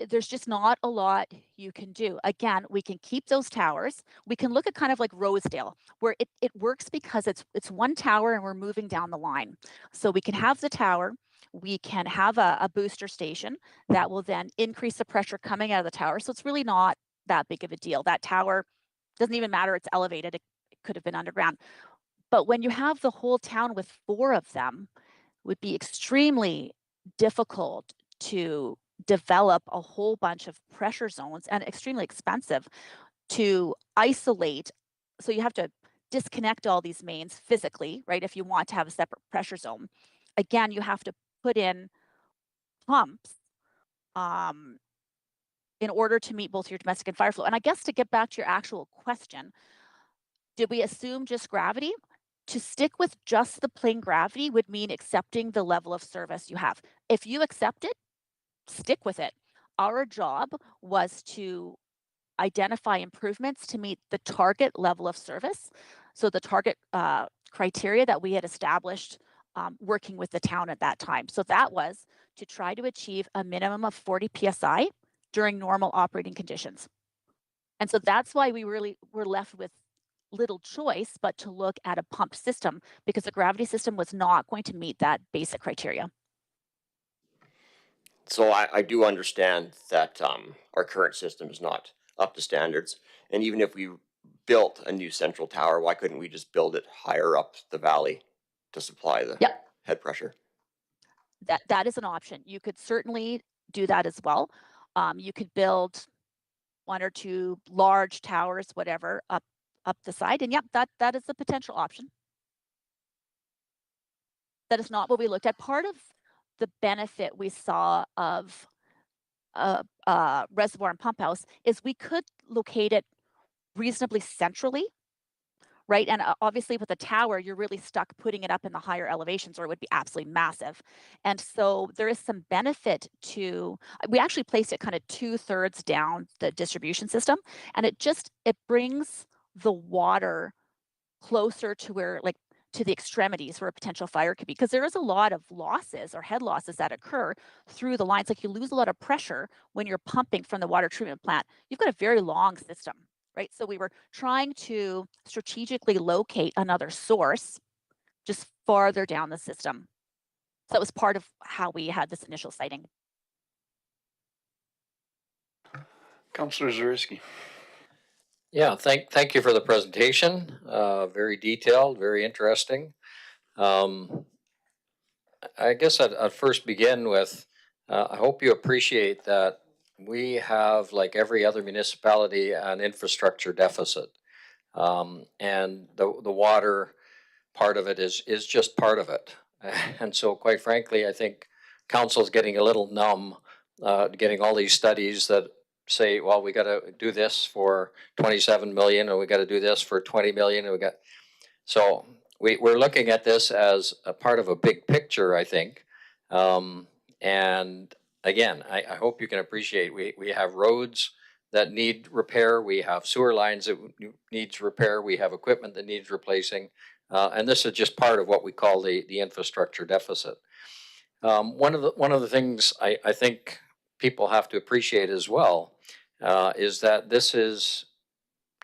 there's just not a lot you can do. Again, we can keep those towers. We can look at kind of like Rosedale, where it works because it's one tower and we're moving down the line. So we can have the tower, we can have a booster station that will then increase the pressure coming out of the tower. So it's really not that big of a deal. That tower doesn't even matter, it's elevated, it could have been underground. But when you have the whole town with 4 of them, it would be extremely difficult to develop a whole bunch of pressure zones and extremely expensive to isolate. So you have to disconnect all these mains physically, right? If you want to have a separate pressure zone. Again, you have to put in pumps in order to meet both your domestic and fire flow. And I guess to get back to your actual question, did we assume just gravity? To stick with just the plain gravity would mean accepting the level of service you have. If you accept it, stick with it. Our job was to identify improvements to meet the target level of service. So the target criteria that we had established working with the town at that time. So that was to try to achieve a minimum of 40 psi during normal operating conditions. And so that's why we really were left with little choice but to look at a pump system, because the gravity system was not going to meet that basic criteria. So I do understand that our current system is not up to standards. And even if we built a new central tower, why couldn't we just build it higher up the valley to supply the head pressure? That is an option. You could certainly do that as well. You could build 1 or 2 large towers, whatever, up the side. And yep, that is a potential option. That is not what we looked at. Part of the benefit we saw of a reservoir and pump house is we could locate it reasonably centrally, right? And obviously with a tower, you're really stuck putting it up in the higher elevations, or it would be absolutely massive. And so there is some benefit to, we actually placed it kind of 2/3 down the distribution system, and it brings the water closer to where, like, to the extremities where a potential fire could be, because there is a lot of losses or head losses that occur through the lines. Like, you lose a lot of pressure when you're pumping from the water treatment plant. You've got a very long system, right? So we were trying to strategically locate another source just farther down the system. So that was part of how we had this initial siting. Councillor Zarisky. Yeah, thank you for the presentation. Very detailed, very interesting. I guess I'd first begin with, I hope you appreciate that we have, like every other municipality, an infrastructure deficit. And the water part of it is just part of it. And so quite frankly, I think council's getting a little numb, getting all these studies that say, well, we got to do this for 27 million, or we got to do this for 20 million, and so we're looking at this as a part of a big picture, I think. And again, I hope you can appreciate, we have roads that need repair, we have sewer lines that needs repair, we have equipment that needs replacing, and this is just part of what we call the infrastructure deficit. One of the things I think people have to appreciate as well is that this is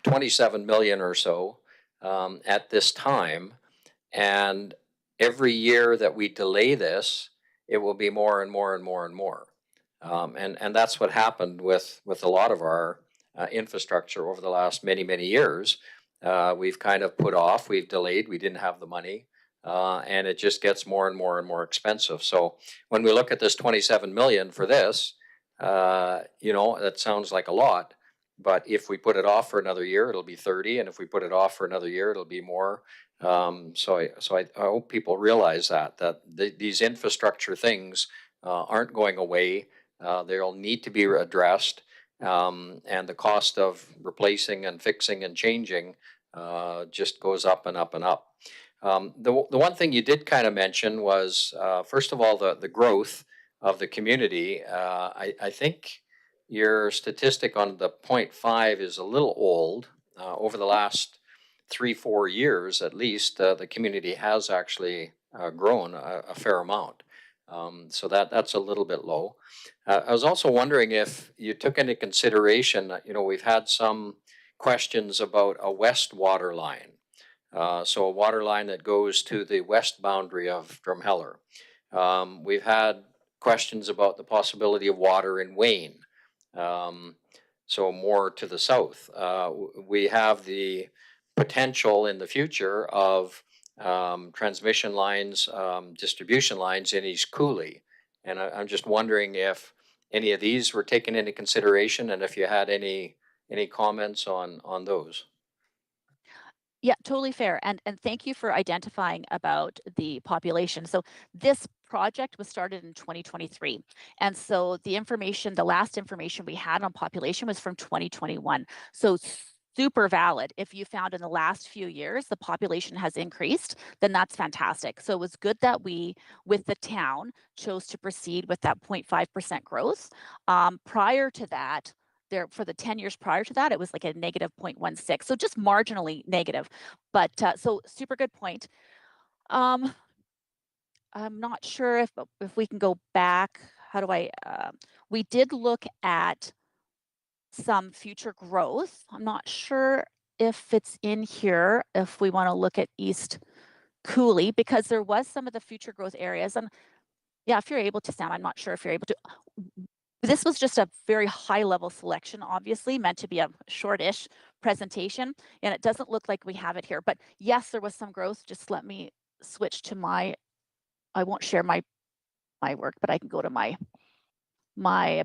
27 million or so at this time, and every year that we delay this, it will be more and more and more and more. And that's what happened with a lot of our infrastructure over the last many years. We've kind of put off, we've delayed, we didn't have the money, and it just gets more and more and more expensive. So when we look at this 27 million for this, that sounds like a lot. But if we put it off for another year, it'll be 30, and if we put it off for another year, it'll be more. So I hope people realize that these infrastructure things aren't going away. They'll need to be addressed, and the cost of replacing and fixing and changing just goes up and up and up. The one thing you did kind of mention was, first of all, the growth of the community. I think your statistic on the 0.5 is a little old. Over the last 3-4 years, at least, the community has actually grown a fair amount. So that's a little bit low. I was also wondering if you took into consideration, we've had some questions about a west water line. So a water line that goes to the west boundary of Drumheller. We've had questions about the possibility of water in Wayne, so more to the south. We have the potential in the future of transmission lines, distribution lines in East Cooley. And I'm just wondering if any of these were taken into consideration, and if you had any comments on those. Yeah, totally fair. And thank you for identifying about the population. So this project was started in 2023. And so the last information we had on population was from 2021. So super valid. If you found in the last few years the population has increased, then that's fantastic. So it was good that we, with the town, chose to proceed with that 0.5% growth. Prior to that, for the 10 years prior to that, it was like a negative 0.16, so just marginally negative. But so super good point. I'm not sure if we can go back. How do I? We did look at some future growth. I'm not sure if it's in here, if we want to look at East Cooley, because there was some of the future growth areas. And yeah, if you're able to, Sam, I'm not sure if you're able to. This was just a very high level selection, obviously meant to be a shortish presentation, and it doesn't look like we have it here. But yes, there was some growth. Just let me switch to I won't share my work, but I can go to my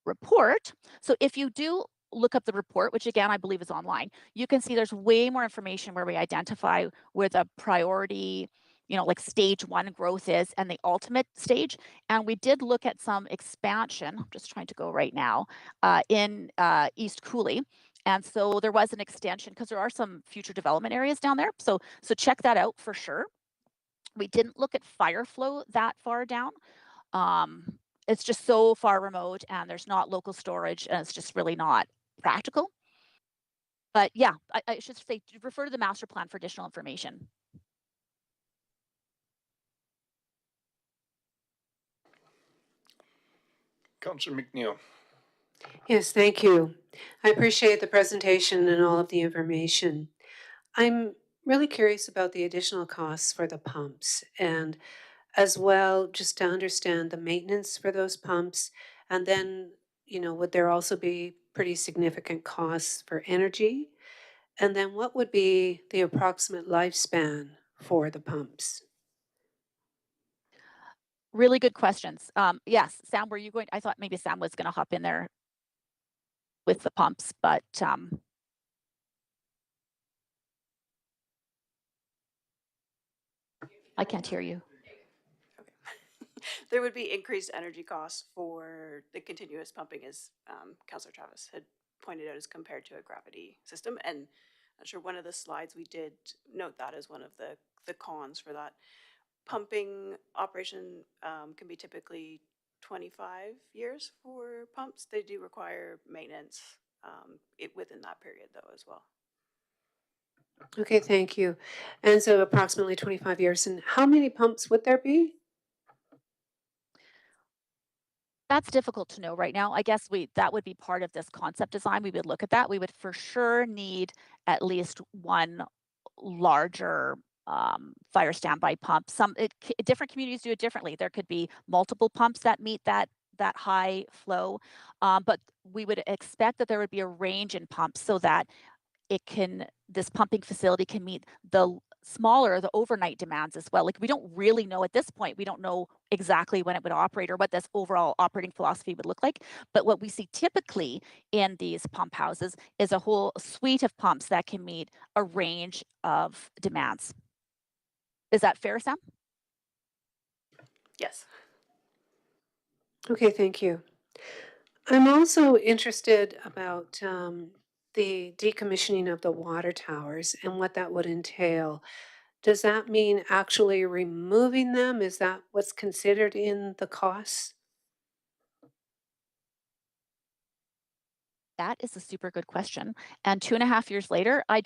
report. So if you do look up the report, which again, I believe is online, you can see there's way more information where we identify where the priority, like stage 1 growth is and the ultimate stage. And we did look at some expansion. I'm just trying to go right now in East Cooley. And so there was an extension because there are some future development areas down there. So check that out for sure. We didn't look at fire flow that far down. It's just so far remote and there's not local storage and it's just really not practical. But yeah, I should say refer to the master plan for additional information. Councillor McNeil. Yes, thank you. I appreciate the presentation and all of the information. I'm really curious about the additional costs for the pumps, and as well, just to understand the maintenance for those pumps. And then, would there also be pretty significant costs for energy? And then what would be the approximate lifespan for the pumps? Really good questions. Yes, Sam, were you going? I thought maybe Sam was going to hop in there with the pumps, but I can't hear you. There would be increased energy costs for the continuous pumping, as Councillor Travis had pointed out, as compared to a gravity system. And I'm sure one of the slides we did note that as one of the cons for that. Pumping operation can be typically 25 years for pumps. They do require maintenance within that period, though, as well. Okay, thank you. And so approximately 25 years. And how many pumps would there be? That's difficult to know right now. I guess that would be part of this concept design. We would look at that. We would for sure need at least one larger fire standby pump. Different communities do it differently. There could be multiple pumps that meet that high flow, but we would expect that there would be a range in pumps so that this pumping facility can meet the overnight demands as well. Like, we don't really know at this point, we don't know exactly when it would operate or what this overall operating philosophy would look like. But what we see typically in these pump houses is a whole suite of pumps that can meet a range of demands. Is that fair, Sam? Yes. Okay, thank you. I'm also interested about the decommissioning of the water towers and what that would entail. Does that mean actually removing them? Is that what's considered in the costs? That is a super good question. And 2.5 years later, I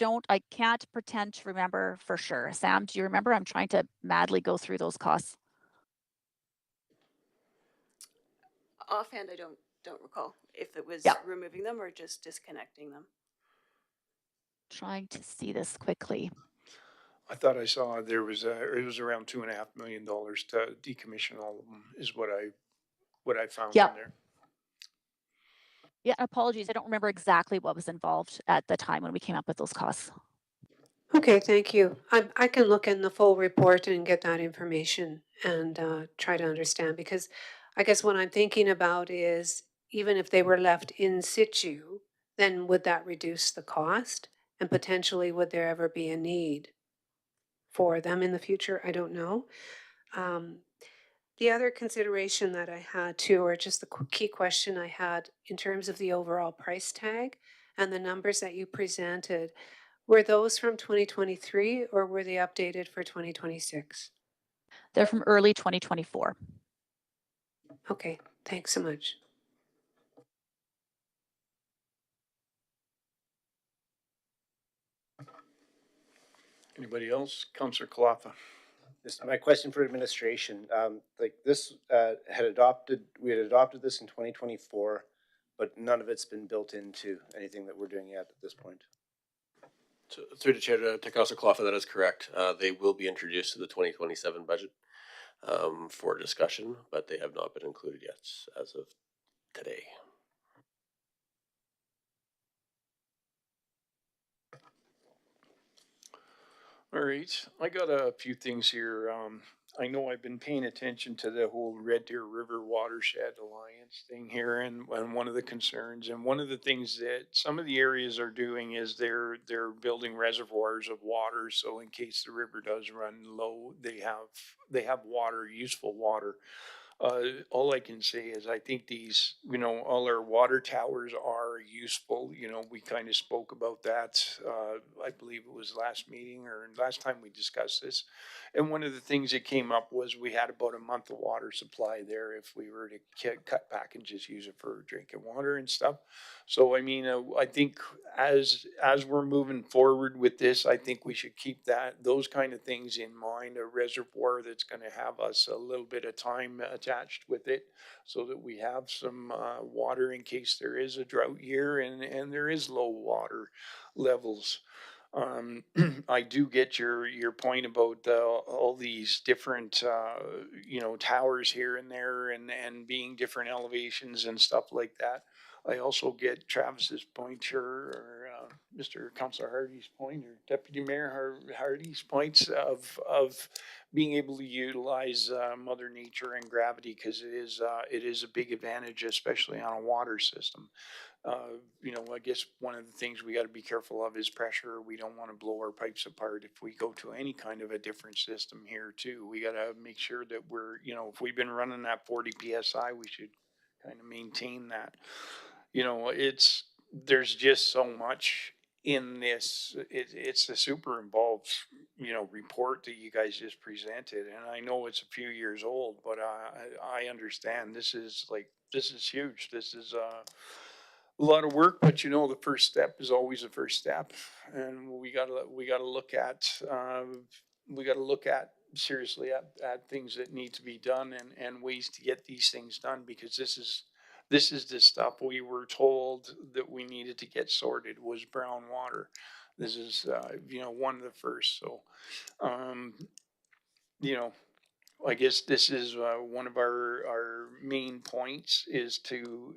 can't pretend to remember for sure. Sam, do you remember? I'm trying to madly go through those costs. Offhand, I don't recall if it was removing them or just disconnecting them. Trying to see this quickly. I thought I saw there was it was around $2.5 million to decommission all of them, is what I found in there. Yeah, apologies. I don't remember exactly what was involved at the time when we came up with those costs. Okay, thank you. I can look in the full report and get that information and try to understand, because I guess what I'm thinking about is, even if they were left in situ, then would that reduce the cost? And potentially, would there ever be a need for them in the future? I don't know. Um, the other consideration that I had too, or just the key question I had in terms of the overall price tag and the numbers that you presented, were those from 2023 or were they updated for 2026? They're from early 2024. Okay, thanks so much. Anybody else? Councillor Kalafa. This my question for administration. Like this we had adopted this in 2024, but none of it's been built into anything that we're doing yet at this point. So, through the chair to Councillor Cloffa, that is correct. They will be introduced to the 2027 budget for discussion, but they have not been included yet as of today. All right, I got a few things here. I know I've been paying attention to the whole Red Deer River Watershed Alliance thing here, and one of the concerns, and one of the things that some of the areas are doing is they're building reservoirs of water, so in case the river does run low, they have water, useful water. All I can say is I think these, all our water towers are useful. We kind of spoke about that. I believe it was last meeting or last time we discussed this. And one of the things that came up was we had about a month of water supply there if we were to cut back and just use it for drinking water and stuff. So, I mean, I think as we're moving forward with this, I think we should keep those kind of things in mind. A reservoir that's going to have us a little bit of time attached with it, so that we have some water in case there is a drought year and there is low water levels. I do get your point about all these different towers here and there and being different elevations and stuff like that. I also get Travis's point or Mr. Councilor Hardy's point or Deputy Mayor Hardy's points of being able to utilize Mother Nature and gravity, because it is a big advantage, especially on a water system. I guess one of the things we got to be careful of is pressure. We don't want to blow our pipes apart if we go to any kind of a different system here too. We got to make sure that we're, if we've been running that 40 psi, we should kind of maintain that. There's just so much in this. It's a super involved, report that you guys just presented, and I know it's a few years old, but I understand this is huge. This is a lot of work, but the first step is always the first step, and we gotta look at seriously at things that need to be done, and ways to get these things done, because this is the stuff we were told that we needed to get sorted was brown water. This is one of the first. So um, you know I guess this is one of our main points is to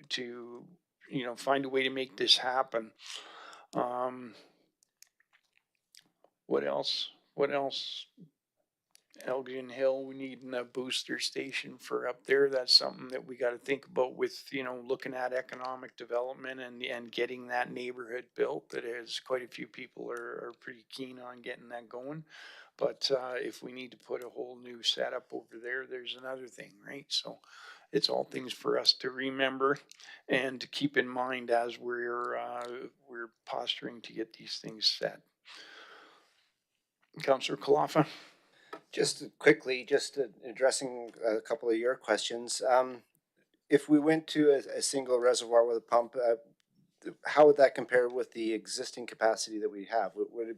find a way to make this happen. Um, what else? What else? Elgin Hill, we need a booster station for up there. That's something that we got to think about with, looking at economic development and getting that neighborhood built. That is quite a few people are pretty keen on getting that going. But if we need to put a whole new setup over there, there's another thing, right? So it's all things for us to remember and to keep in mind as we're posturing to get these things set. Councillor Kalafa. Just quickly, addressing a couple of your questions. If we went to a single reservoir with a pump, how would that compare with the existing capacity that we have? Would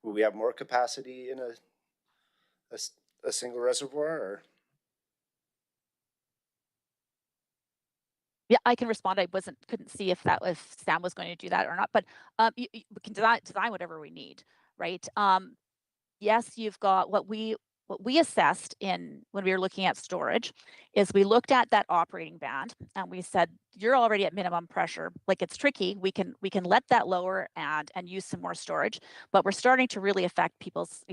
we have more capacity in a single reservoir, or? Yeah, I can respond. I couldn't see if Sam was going to do that or not, but we can design whatever we need, right? Yes, you've got what we assessed in when we were looking at storage is we looked at that operating band and we said you're already at minimum pressure. Like, it's tricky. We can let that lower and use some more storage, but we're starting to really affect people's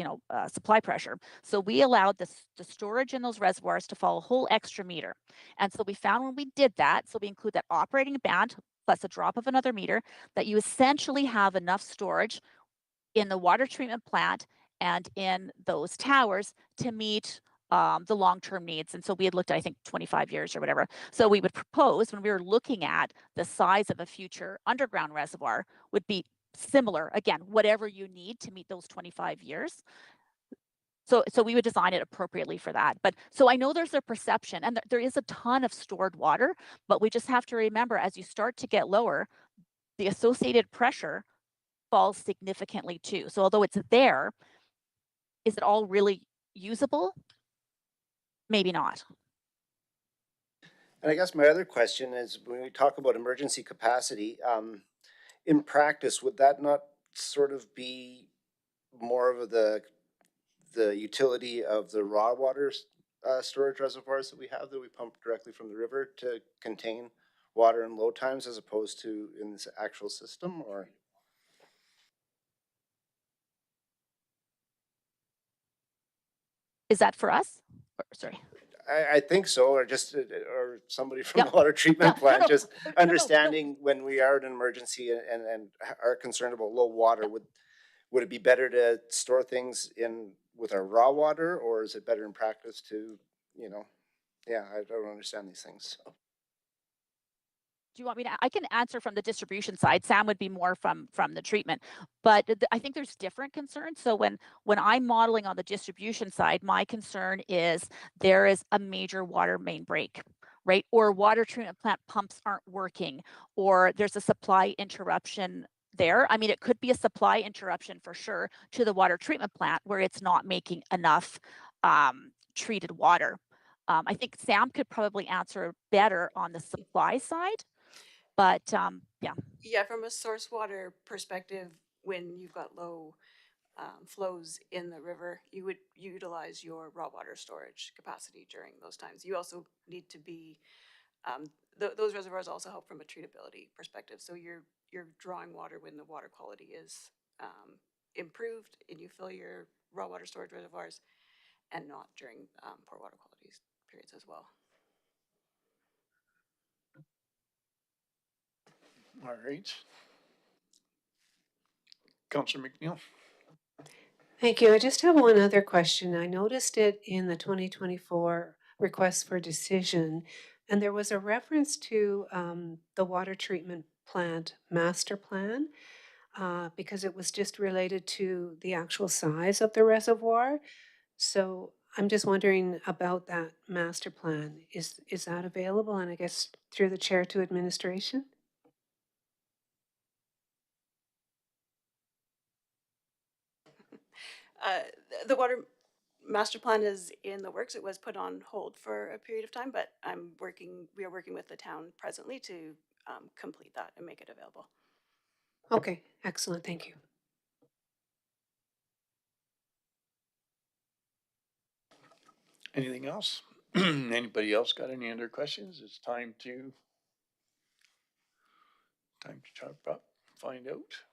supply pressure. So we allowed the storage in those reservoirs to fall a whole extra meter. And so we found when we did that, so we include that operating band plus a drop of another meter, that you essentially have enough storage in the water treatment plant and in those towers to meet the long-term needs. And so we had looked at, I think, 25 years or whatever. So we would propose, when we were looking at the size of a future underground reservoir, would be similar, again, whatever you need to meet those 25 years. So we would design it appropriately for that. But so I know there's a perception, and there is a ton of stored water, but we just have to remember, as you start to get lower, the associated pressure falls significantly too. So although it's there, is it all really usable? Maybe not. And I guess my other question is, when we talk about emergency capacity, in practice, would that not sort of be more of the utility of the raw water storage reservoirs that we pump directly from the river to contain water in low times, as opposed to in this actual system, or? Is that for us? Sorry. I think so, or just or somebody from Yeah. the water treatment Yeah. plant, No. just No. understanding when we are in an emergency and are concerned about low water, would it be better to store things in with our raw water, or is it better in practice to, yeah, I don't understand these things. So. Do you want me to? I can answer from the distribution side. Sam would be more from the treatment, but I think there's different concerns. So when I'm modeling on the distribution side, my concern is there is a major water main break, right? Or water treatment plant pumps aren't working, or there's a supply interruption there. I mean, it could be a supply interruption for sure to the water treatment plant where it's not making enough treated water. I think Sam could probably answer better on the supply side. But yeah. Yeah, from a source water perspective, when you've got low flows in the river, you would utilize your raw water storage capacity during those times. You also need to be, those reservoirs also help from a treatability perspective. So you're drawing water when the water quality is improved, and you fill your raw water storage reservoirs, and not during poor water quality periods as well. All right. Councillor McNeil? Thank you. I just have one other question. I noticed it in the 2024 request for decision, and there was a reference to the water treatment plant master plan because it was just related to the actual size of the reservoir. So I'm just wondering about that master plan. Is that available? And I guess through the chair to administration? The water master plan is in the works. It was put on hold for a period of time, but we are working with the town presently to complete that and make it available. Okay, excellent. Thank you. Anything else? Anybody else got any other questions? It's time to chop up, find out.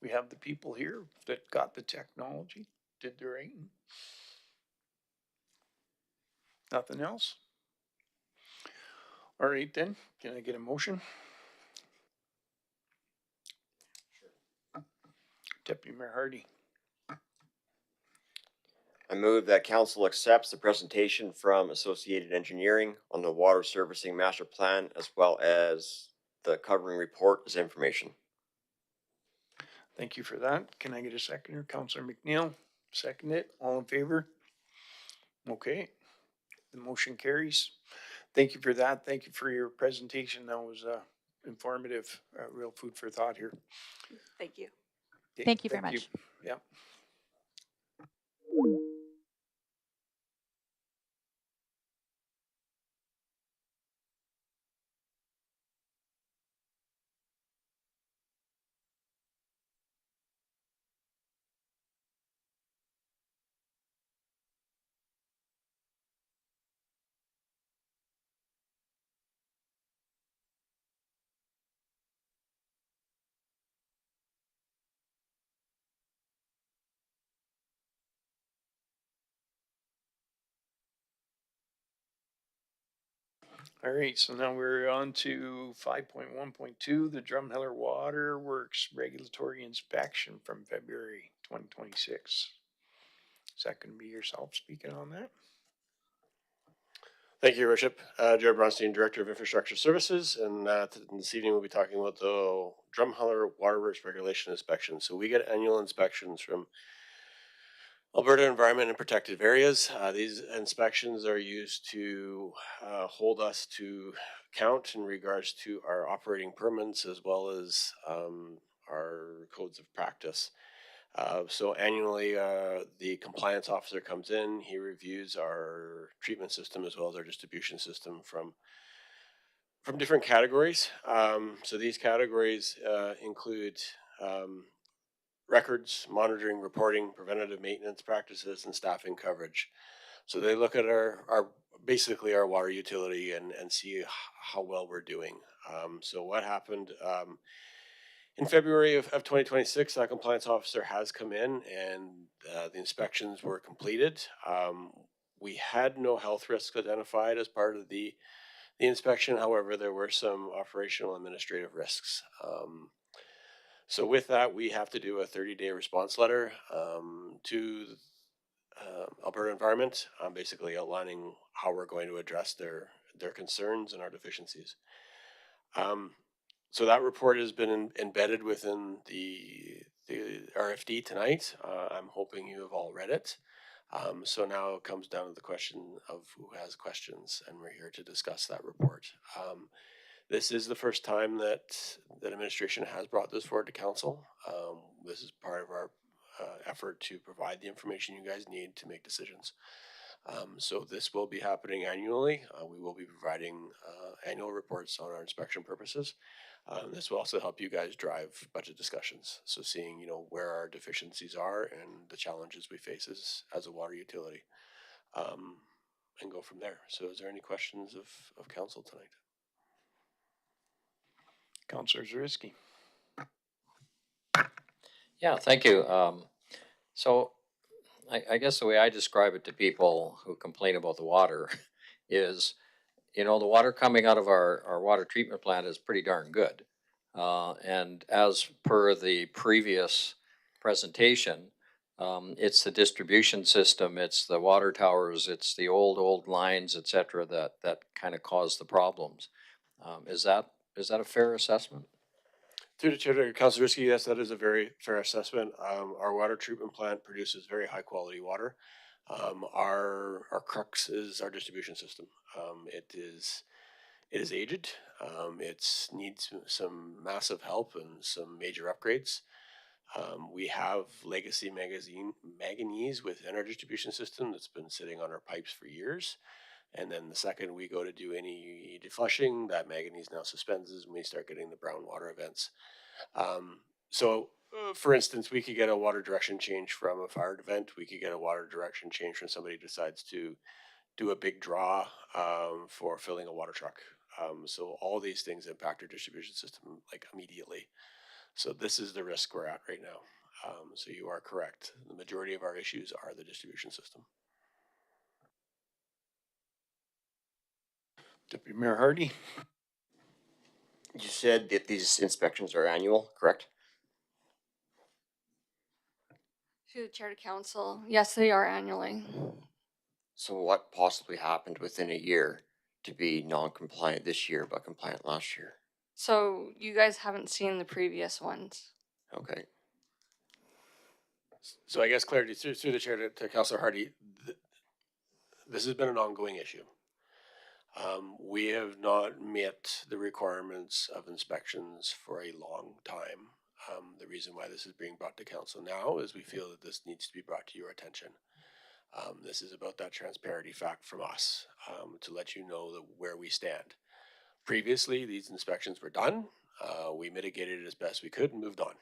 We have the people here that got the technology, did the writing. Nothing else? All right then, can I get a motion? Deputy Mayor Hardy. I move that council accepts the presentation from Associated Engineering on the water servicing master plan as well as the covering report as information. Thank you for that. Can I get a seconder? Councillor McNeil, second it. All in favor? Okay, the motion carries. Thank you for that. Thank you for your presentation. That was informative, real food for thought here. Thank you. Okay, Thank you very much. Yeah. All right, so now we're on to 5.1.2, the Drumheller Water Works regulatory inspection from February 2026. Is that going to be yourself speaking on that? Thank you, Your Worship. Jared Bronstein, Director of Infrastructure Services, and this evening we'll be talking about the Drumheller Waterworks Regulation Inspection. So we get annual inspections from Alberta Environment and Protected Areas. These inspections are used to hold us to account in regards to our operating permits as well as our codes of practice. So annually, the compliance officer comes in, he reviews our treatment system as well as our distribution system from different categories. So these categories include records, monitoring, reporting, preventative maintenance practices, and staffing coverage. So they look at our basically our water utility and see how well we're doing. So what happened in February of 2026, our compliance officer has come in and the inspections were completed. We had no health risks identified as part of the inspection. However, there were some operational administrative risks. So with that, we have to do a 30-day response letter to Alberta Environment, basically outlining how we're going to address their concerns and our deficiencies. So that report has been embedded within the RFD tonight. I'm hoping you have all read it. So now it comes down to the question of who has questions, and we're here to discuss that report. This is the first time that administration has brought this forward to council. This is part of our effort to provide the information you guys need to make decisions. So this will be happening annually. We will be providing annual reports on our inspection purposes. This will also help you guys drive budget discussions. So seeing, where our deficiencies are and the challenges we face as a water utility, and go from there. So is there any questions of council tonight? Councillor Zarisky. Yeah, thank you. So I guess the way I describe it to people who complain about the water is, the water coming out of our water treatment plant is pretty darn good. And as per the previous presentation, it's the distribution system, it's the water towers, it's the old lines, et cetera, that kind of cause the problems. Is that a fair assessment? Through the chair to Councilor Risky, yes, that is a very fair assessment. Our water treatment plant produces very high quality water. Our crux is our distribution system. It is aged. It needs some massive help and some major upgrades. We have legacy manganese within our distribution system that's been sitting on our pipes for years. And then the second we go to do any deflushing, that manganese now suspends and we start getting the brown water events. For instance, we could get a water direction change from a fire event. We could get a water direction change from somebody who decides to do a big draw for filling a water truck. So all these things impact our distribution system like immediately. So this is the risk we're at right now. So you are correct. The majority of our issues are the distribution system. Deputy Mayor Hardy. You said that these inspections are annual, correct? Through the chair to council, yes, they are annually. So what possibly happened within a year to be non-compliant this year but compliant last year? So you guys haven't seen the previous ones. Okay. So I guess clarity through the chair to Councilor Hardy, this has been an ongoing issue. We have not met the requirements of inspections for a long time. The reason why this is being brought to council now is we feel that this needs to be brought to your attention. This is about that transparency fact from us to let you know where we stand. Previously, these inspections were done. We mitigated it as best we could and moved on.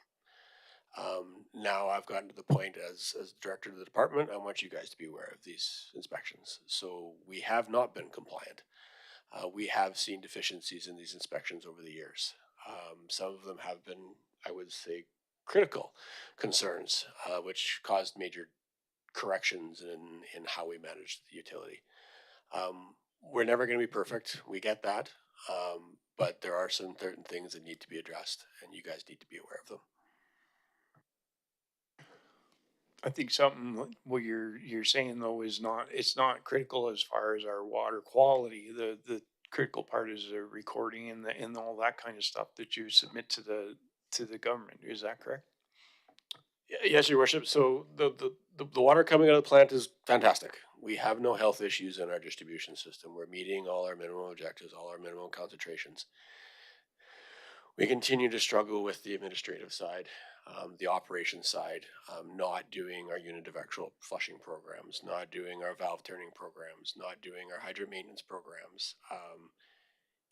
Now I've gotten to the point as director of the department, I want you guys to be aware of these inspections. So we have not been compliant. We have seen deficiencies in these inspections over the years. Some of them have been, I would say, critical concerns, which caused major corrections in how we manage the utility. We're never going to be perfect. We get that. But there are some certain things that need to be addressed, and you guys need to be aware of them. I think something what you're saying though is it's not critical as far as our water quality. The critical part is the recording and all that kind of stuff that you submit to the government. Is that correct? Yes, Your Worship. So the water coming out of the plant is fantastic. We have no health issues in our distribution system. We're meeting all our minimum objectives, all our minimum concentrations. We continue to struggle with the administrative side, the operations side, not doing our unit of actual flushing programs, not doing our valve turning programs, not doing our hydrant maintenance programs.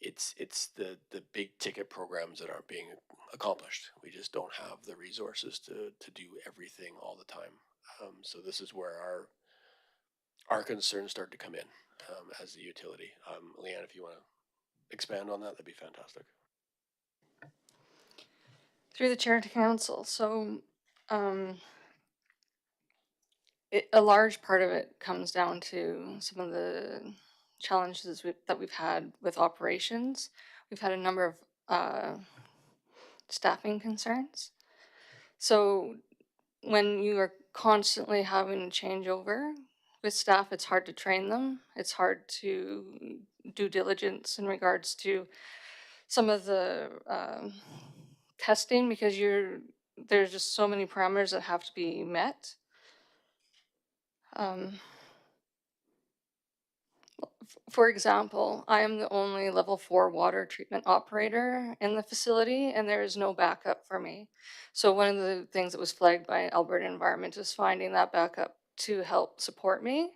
It's the big ticket programs that aren't being accomplished. We just don't have the resources to do everything all the time. So this is where our concerns start to come in as the utility. Leanne, if you want to expand on that, that'd be fantastic. Through the chair to council. So a large part of it comes down to some of the challenges that we've had with operations. We've had a number of staffing concerns. So when you are constantly having to change over with staff, it's hard to train them. It's hard to do diligence in regards to some of the testing because there's just so many parameters that have to be met. For example, I am the only level 4 water treatment operator in the facility, and there is no backup for me. So one of the things that was flagged by Alberta Environment is finding that backup to help support me.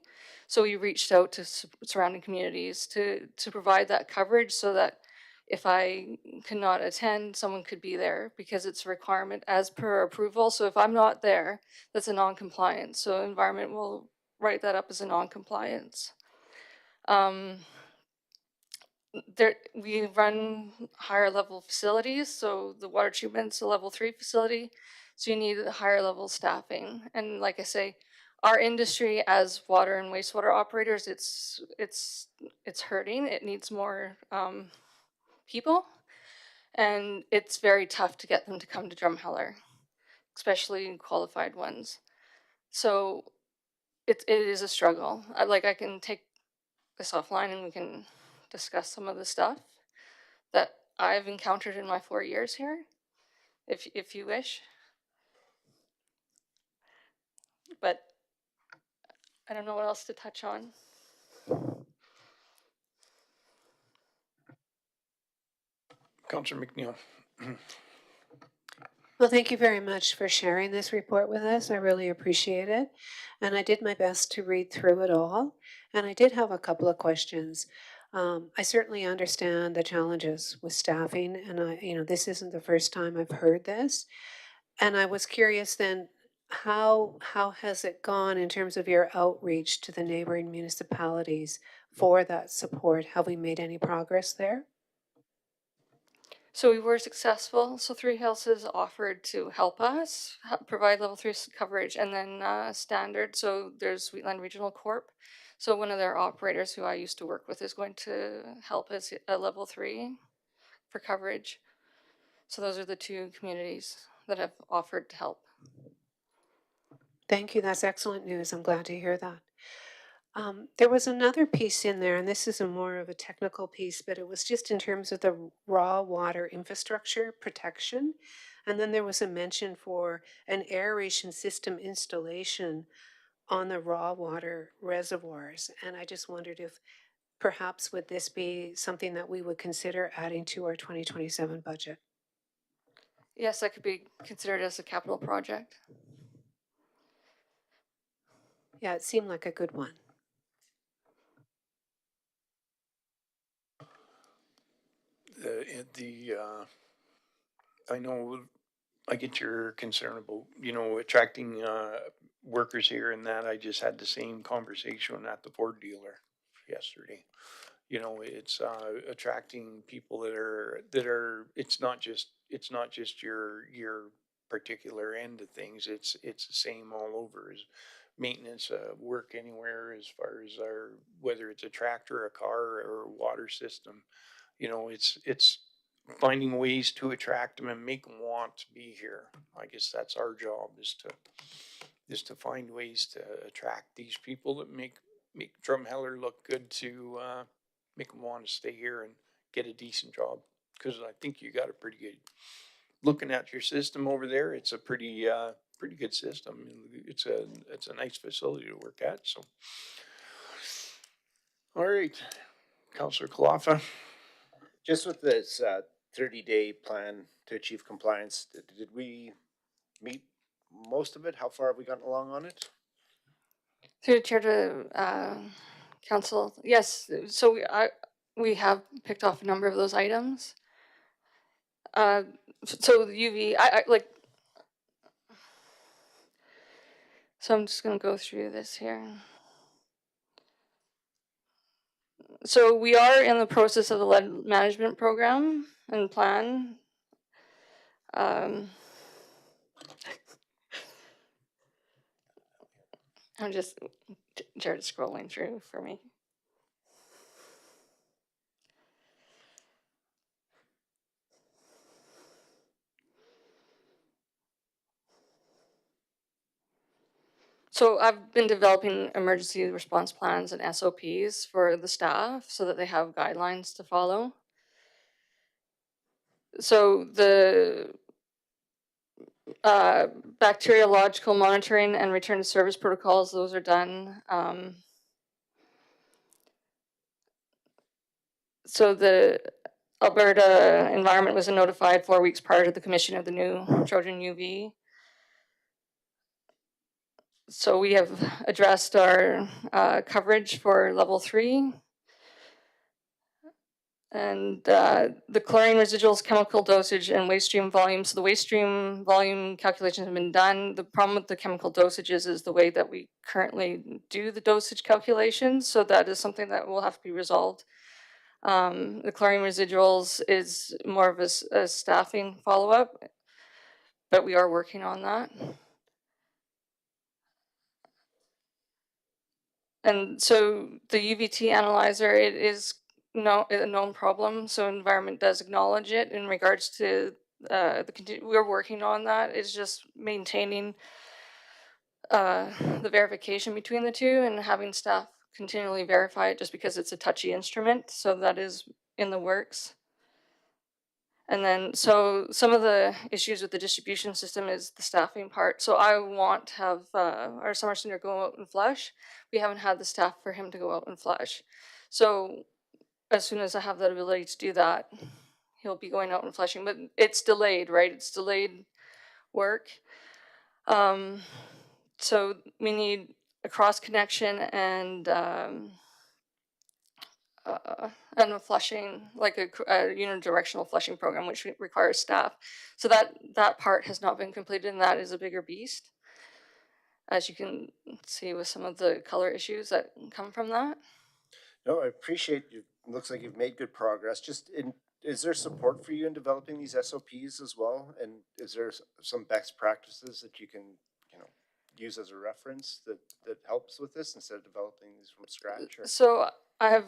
So we reached out to surrounding communities to provide that coverage so that if I cannot attend, someone could be there because it's a requirement as per approval. So if I'm not there, that's a non-compliance. So environment will write that up as a non-compliance. We run higher level facilities, so the water treatment's a level 3 facility, so you need higher level staffing. And like I say, our industry as water and wastewater operators, it's hurting. It needs more people. and it's very tough to get them to come to Drumheller, especially qualified ones. So it is a struggle. I can take this offline and we can discuss some of the stuff that I've encountered in my 4 years here, if you wish. But I don't know what else to touch on. Councillor McNeil. Well, thank you very much for sharing this report with us. I really appreciate it. And I did my best to read through it all. And I did have a couple of questions. I certainly understand the challenges with staffing, and this isn't the first time I've heard this. And I was curious then, how has it gone in terms of your outreach to the neighboring municipalities for that support? Have we made any progress there? So we were successful. So Three Hills has offered to help us provide level 3 coverage, and then standard. So there's Wheatland Regional Corp. So one of their operators who I used to work with is going to help us at level 3 for coverage. So those are the two communities that have offered to help. Thank you. That's excellent news. I'm glad to hear that. There was another piece in there, and this is a more of a technical piece, but it was just in terms of the raw water infrastructure protection. And then there was a mention for an aeration system installation on the raw water reservoirs. And I just wondered if perhaps would this be something that we would consider adding to our 2027 budget? Yes, that could be considered as a capital project. Yeah, it seemed like a good one. I know I get your concern about, attracting workers here and that. I just had the same conversation at the Ford dealer yesterday. It's attracting people it's not just your particular end of things. It's the same all over. As maintenance work anywhere, as far as whether it's a tractor, a car, or a water system. It's finding ways to attract them and make them want to be here. I guess that's our job, is to find ways to attract these people that make Drumheller look good, to make them want to stay here and get a decent job. Because I think you got a pretty good, looking at your system over there, it's a pretty good system. It's a nice facility to work at. So, all right, Councillor Kalafa. Just with this 30-day plan to achieve compliance, did we meet most of it? How far have we gotten along on it? Through the chair to council, yes. So we have picked off a number of those items. So the UV, I like. So I'm just gonna go through this here. So we are in the process of the lead management program and plan. I'm just Jared scrolling through for me. So I've been developing emergency response plans and SOPs for the staff so that they have guidelines to follow. So the bacteriological monitoring and return to service protocols, those are done. So the Alberta environment was notified 4 weeks prior to the commission of the new Trojan UV. So we have addressed our coverage for level 3. And the chlorine residuals, chemical dosage, and waste stream volume. So the waste stream volume calculations have been done. The problem with the chemical dosages is the way that we currently do the dosage calculations. So that is something that will have to be resolved. The chlorine residuals is more of a staffing follow-up, but we are working on that. And so the UVT analyzer, it is a known problem, so environment does acknowledge it in regards to we're working on that. It's just maintaining the verification between the two and having staff continually verify it, just because it's a touchy instrument. So that is in the works. And then, so some of the issues with the distribution system is the staffing part. So I want to have our summer senior go out and flush. We haven't had the staff for him to go out and flush. So as soon as I have that ability to do that, he'll be going out and flushing. But it's delayed, right? It's delayed work. So we need a cross connection and a flushing, like a unidirectional flushing program, which requires staff. So that part has not been completed, and that is a bigger beast, as you can see with some of the color issues that come from that. No, I appreciate you. Looks like you've made good progress. Is there support for you in developing these SOPs as well? And is there some best practices that you can, use as a reference that helps with this instead of developing these from scratch? Or? So I have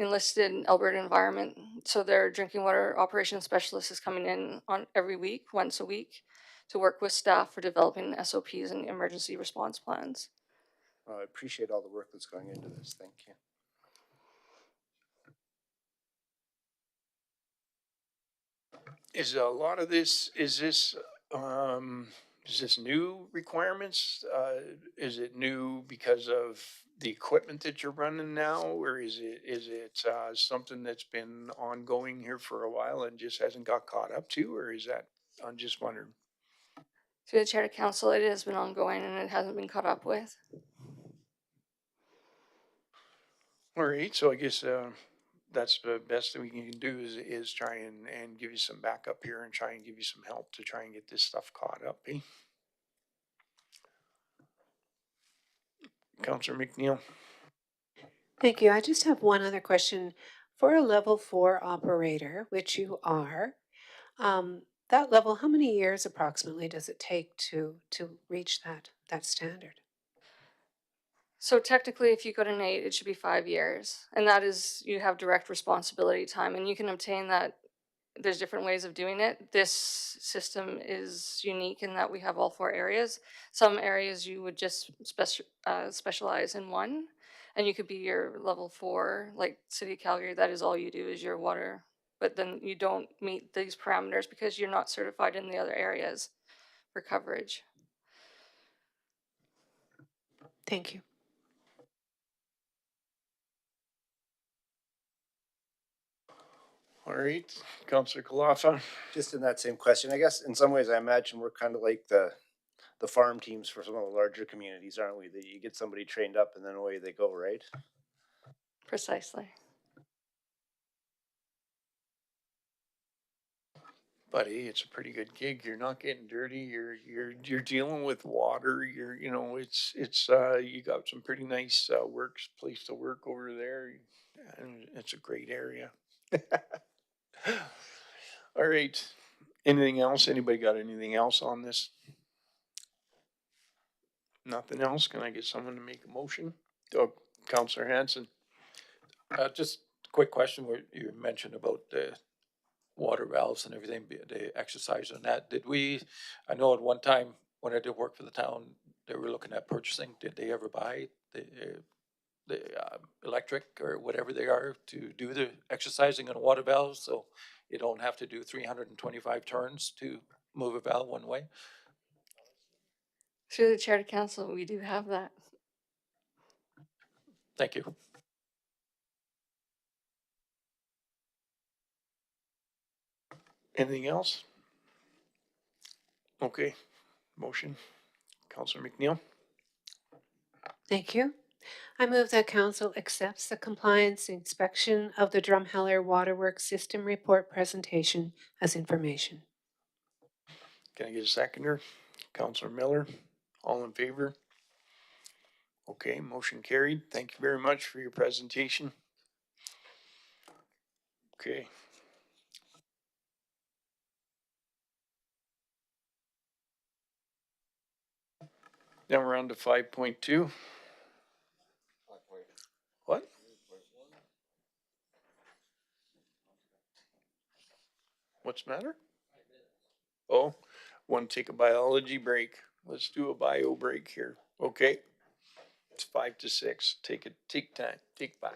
enlisted Alberta Environment. So their drinking water operations specialist is coming in on every week, once a week, to work with staff for developing SOPs and emergency response plans. I appreciate all the work that's going into this. Thank you. Is a lot of this, is this new requirements? Is it new because of the equipment that you're running now? Or is it something that's been ongoing here for a while and just hasn't got caught up to? Or is that, I'm just wondering. Through the chair to council, it has been ongoing and it hasn't been caught up with. All right, so I guess that's the best that we can do is try and give you some backup here and try and give you some help to try and get this stuff caught up, eh? Councillor McNeil. Thank you. I just have one other question. For a level 4 operator, which you are, that level, how many years approximately does it take to reach that standard? So technically, if you go to NATE, it should be 5 years. And that is, you have direct responsibility time, and you can obtain that. There's different ways of doing it. This system is unique in that we have all 4 areas. Some areas you would just specialize in one, and you could be your level 4, like City of Calgary, that is all you do is your water. But then you don't meet these parameters because you're not certified in the other areas for coverage. Thank you. All right, Councillor Kalafa. Just in that same question, I guess in some ways I imagine we're kind of like the farm teams for some of the larger communities, aren't we? That you get somebody trained up and then away they go, right? Precisely. Buddy, it's a pretty good gig. You're not getting dirty. You're dealing with water. It's you got some pretty nice place to work over there, and it's a great area. All right. Anything else? Anybody got anything else on this? Nothing else? Can I get someone to make a motion? Oh, Councillor Hanson. Just a quick question where you mentioned about the water valves and everything, the exercise on that. I know at one time when I did work for the town, they were looking at purchasing. Did they ever buy the electric or whatever they are to do the exercising on a water valve? So you don't have to do 325 turns to move a valve one way? Through the chair to council, we do have that. Thank you. Anything else? Okay. Motion. Councillor McNeil. Thank you. I move that council accepts the compliance inspection of the Drumheller Waterworks System Report presentation as information. Can I get a seconder? Councillor Miller. All in favor? Okay, motion carried. Thank you very much for your presentation. Okay. Now we're on to 5.2. What? What's the matter? Oh, want to take a biology break? Let's do a bio break here. Okay. It's 5 to 6. Take time. Take 5.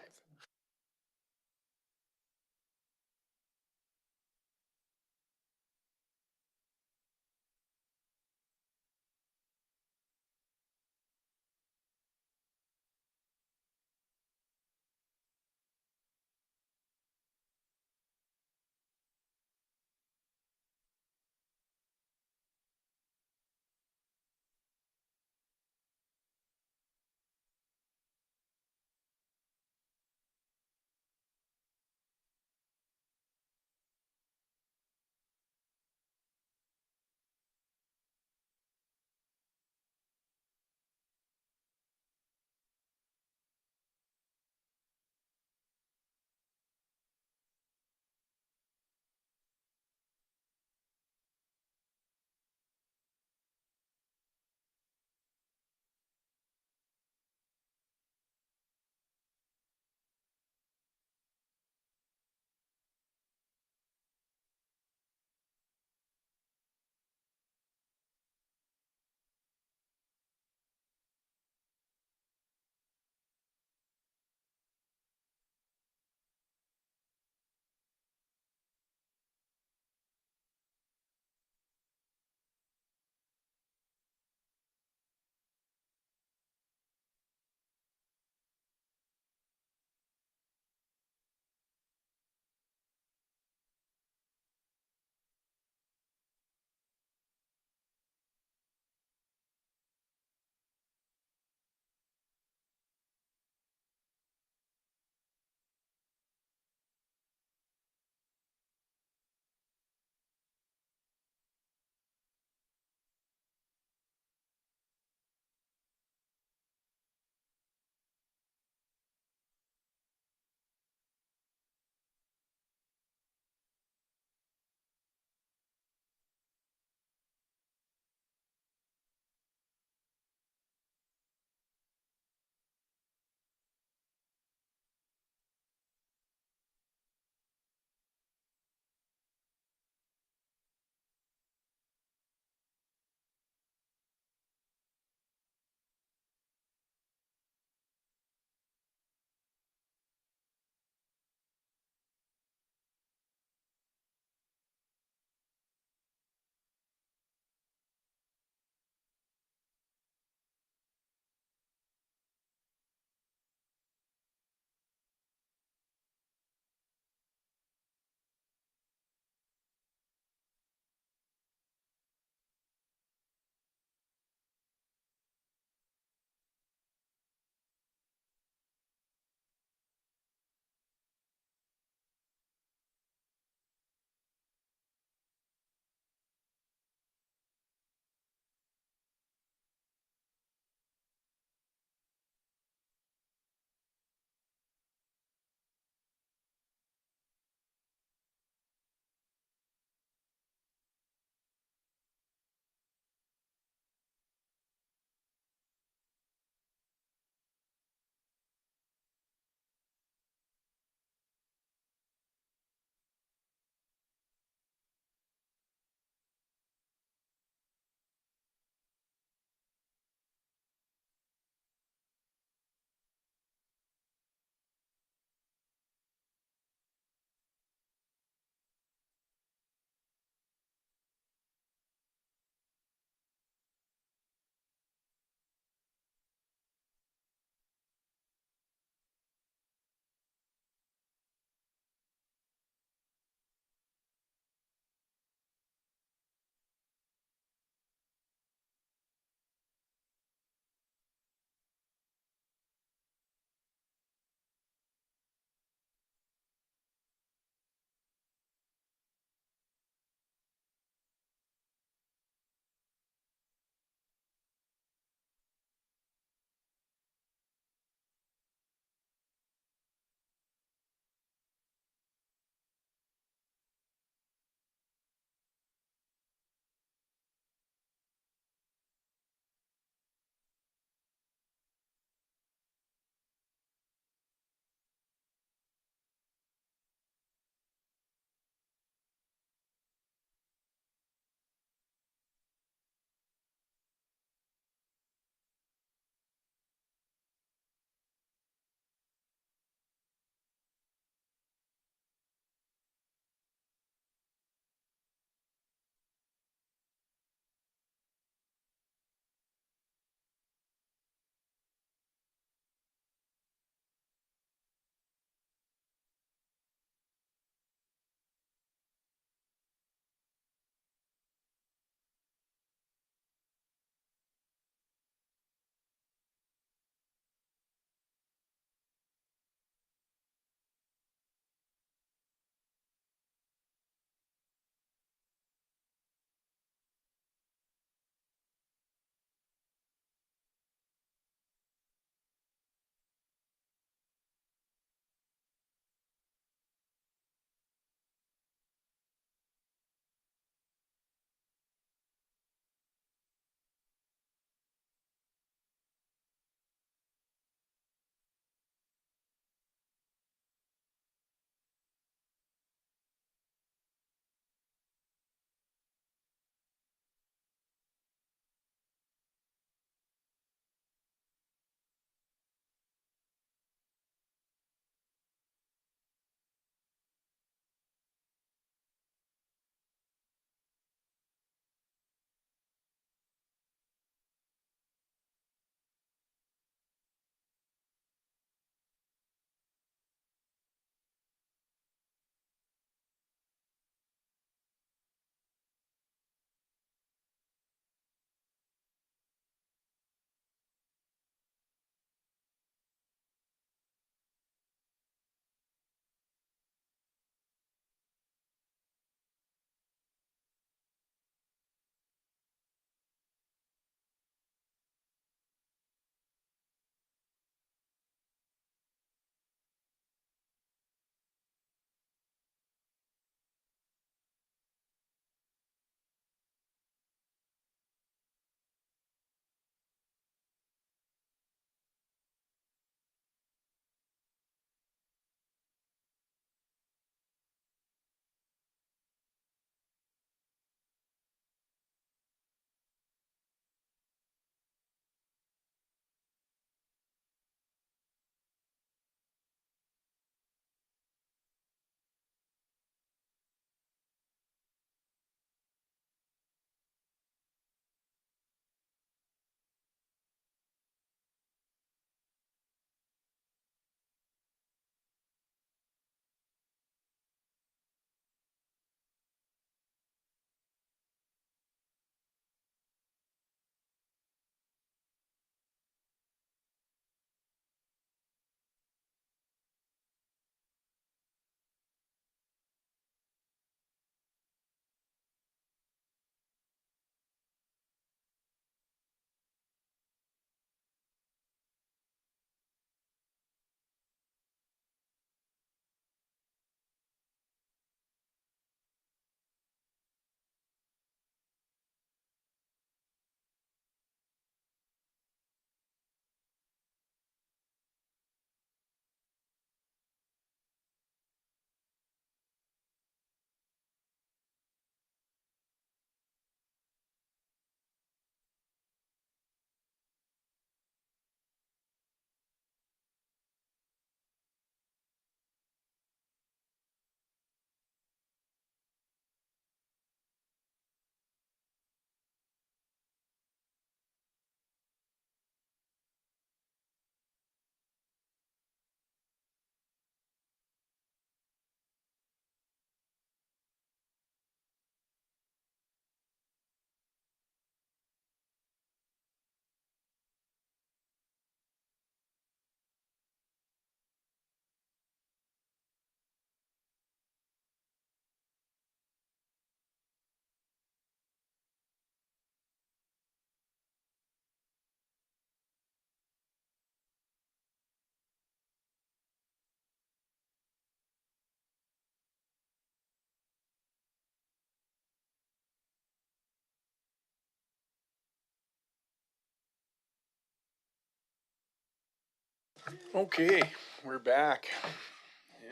Okay, we're back.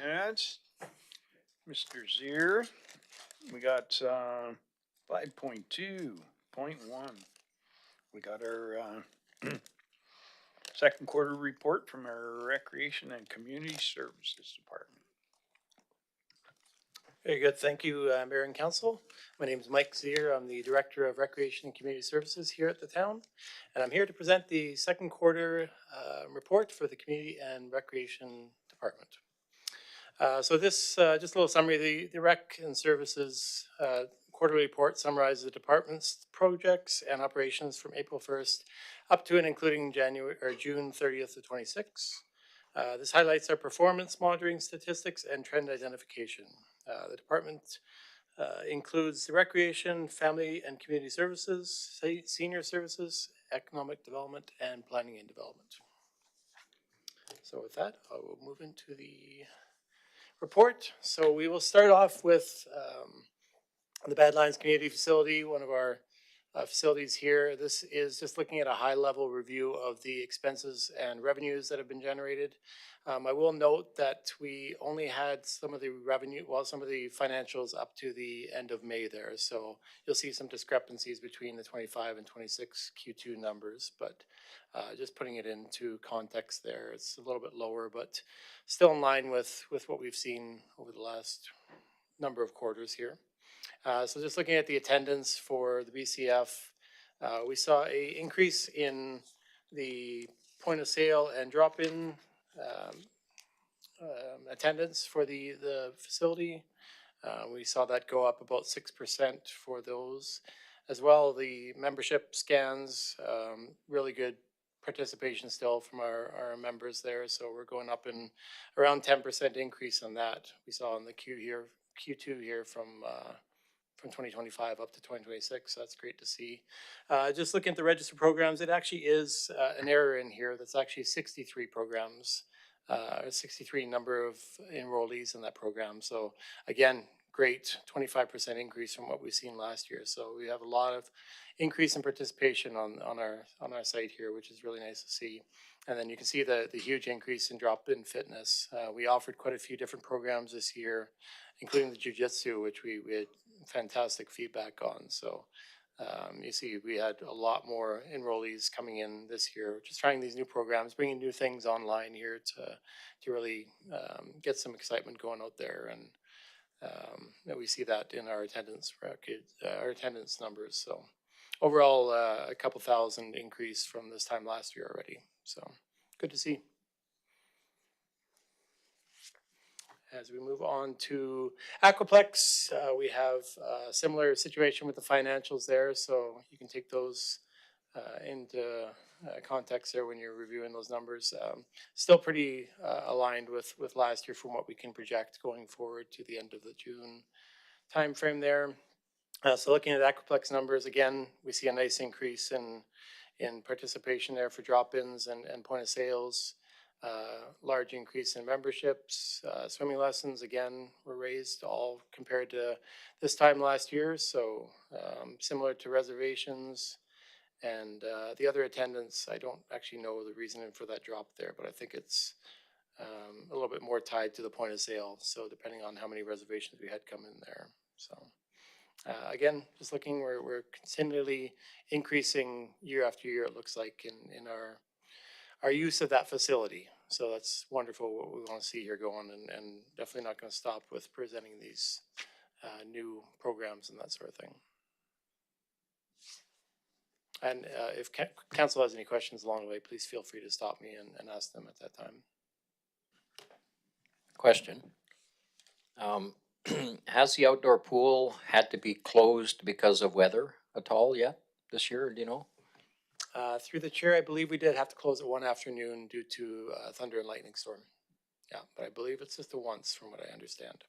That's Mr. Zier. We got 5.2.1. We got our second quarter report from our Recreation and Community Services Department. Very good. Thank you, Mayor and Council. My name is Mike Zier. I'm the Director of Recreation and Community Services here at the town. And I'm here to present the second quarter report for the Community and Recreation Department. So this, just a little summary, the Rec and Services quarterly report summarizes the department's projects and operations from April 1st up to and including June 30th of 26. This highlights our performance monitoring statistics and trend identification. The department includes the recreation, family and community services, senior services, economic development, and planning and development. So with that, I will move into the report. So we will start off with the Badlands Community Facility, one of our facilities here. This is just looking at a high level review of the expenses and revenues that have been generated. I will note that we only had some of the revenue, some of the financials up to the end of May there. So you'll see some discrepancies between the 25 and 26 Q2 numbers, but just putting it into context there, it's a little bit lower, but still in line with what we've seen over the last number of quarters here. So just looking at the attendance for the BCF, we saw an increase in the point of sale and drop-in attendance for the facility. We saw that go up about 6% for those. As well, the membership scans, really good participation still from our members there. So we're going up in around 10% increase on that. We saw in the Q2 here from 2025 up to 2026. So that's great to see. Just looking at the register programs, it actually is an error in here. That's actually 63 programs, 63 number of enrollees in that program. So again, great 25% increase from what we've seen last year. So we have a lot of increase in participation on our site here, which is really nice to see. And then you can see the huge increase in drop-in fitness. We offered quite a few different programs this year, including the jiu-jitsu, which we had fantastic feedback on. So you see we had a lot more enrollees coming in this year, just trying these new programs, bringing new things online here to really get some excitement going out there. And we see that in our attendance numbers. So overall, a couple thousand increase from this time last year already. So good to see. As we move on to Aquaplex, we have a similar situation with the financials there. So you can take those into context there when you're reviewing those numbers. Still pretty aligned with last year from what we can project going forward to the end of the June timeframe there. So looking at Aquaplex numbers, again, we see a nice increase in participation there for drop-ins and point of sales. Large increase in memberships. Swimming lessons, again, were raised all compared to this time last year. So similar to reservations. And the other attendance, I don't actually know the reasoning for that drop there, but I think it's a little bit more tied to the point of sale. So depending on how many reservations we had come in there. So again, just looking, we're continually increasing year after year, it looks like, in our use of that facility. So that's wonderful what we want to see here going, and definitely not going to stop with presenting these new programs and that sort of thing. And if council has any questions along the way, please feel free to stop me and ask them at that time. Question. Has the outdoor pool had to be closed because of weather at all yet this year? Do you know? Through the chair, I believe we did have to close it one afternoon due to thunder and lightning storm. Yeah, but I believe it's just the once from what I understand.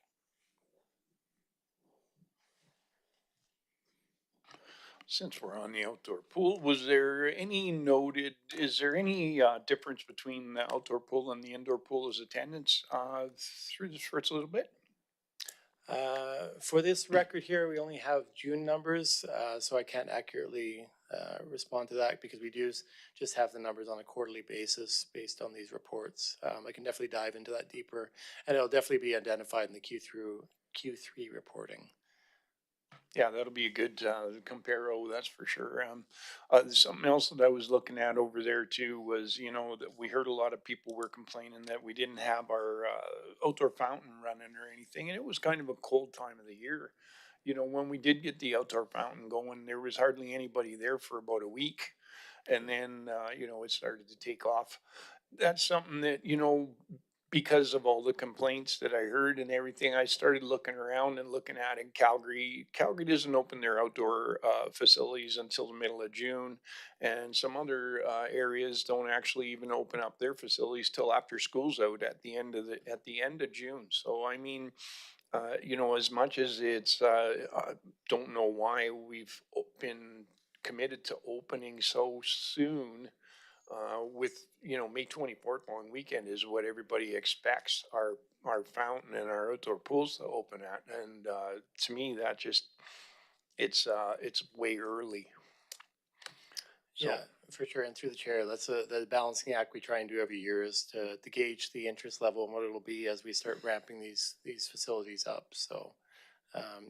Since we're on the outdoor pool, is there any difference between the outdoor pool and the indoor pool as attendance through this first little bit? For this record here, we only have June numbers, so I can't accurately respond to that, because we do just have the numbers on a quarterly basis based on these reports. I can definitely dive into that deeper, and it'll definitely be identified in the Q3 reporting. Yeah, that'll be a good comparo, that's for sure. Something else that I was looking at over there too was, that we heard a lot of people were complaining that we didn't have our outdoor fountain running or anything, and it was kind of a cold time of the year. When we did get the outdoor fountain going, there was hardly anybody there for about a week, and then it started to take off. That's something that, because of all the complaints that I heard and everything, I started looking around and looking at in Calgary. Calgary doesn't open their outdoor facilities until the middle of June, and some other areas don't actually even open up their facilities till after school's out at the end of June. So I mean, as much as it's, don't know why we've been committed to opening so soon, with May 24th long weekend is what everybody expects our fountain and our outdoor pools to open at, and to me that just it's way early. So, Yeah, for sure. And through the chair, that's the balancing act we try and do every year, is to gauge the interest level and what it'll be as we start ramping these facilities up. So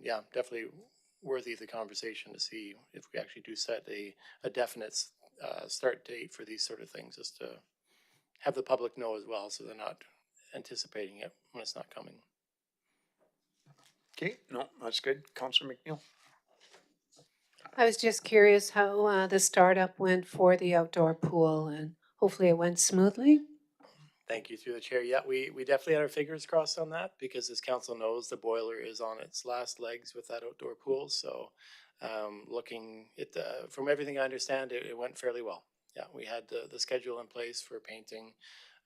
yeah, definitely worthy of the conversation to see if we actually do set a definite start date for these sort of things, just to have the public know as well, so they're not anticipating it when it's not coming. okay, no, that's good. Councillor McNeil. I was just curious how the startup went for the outdoor pool, and hopefully it went smoothly. Thank you, through the chair. Yeah, we definitely had our fingers crossed on that, because as council knows, the boiler is on its last legs with that outdoor pool. So looking at from everything I understand, it went fairly well. Yeah, we had the schedule in place for painting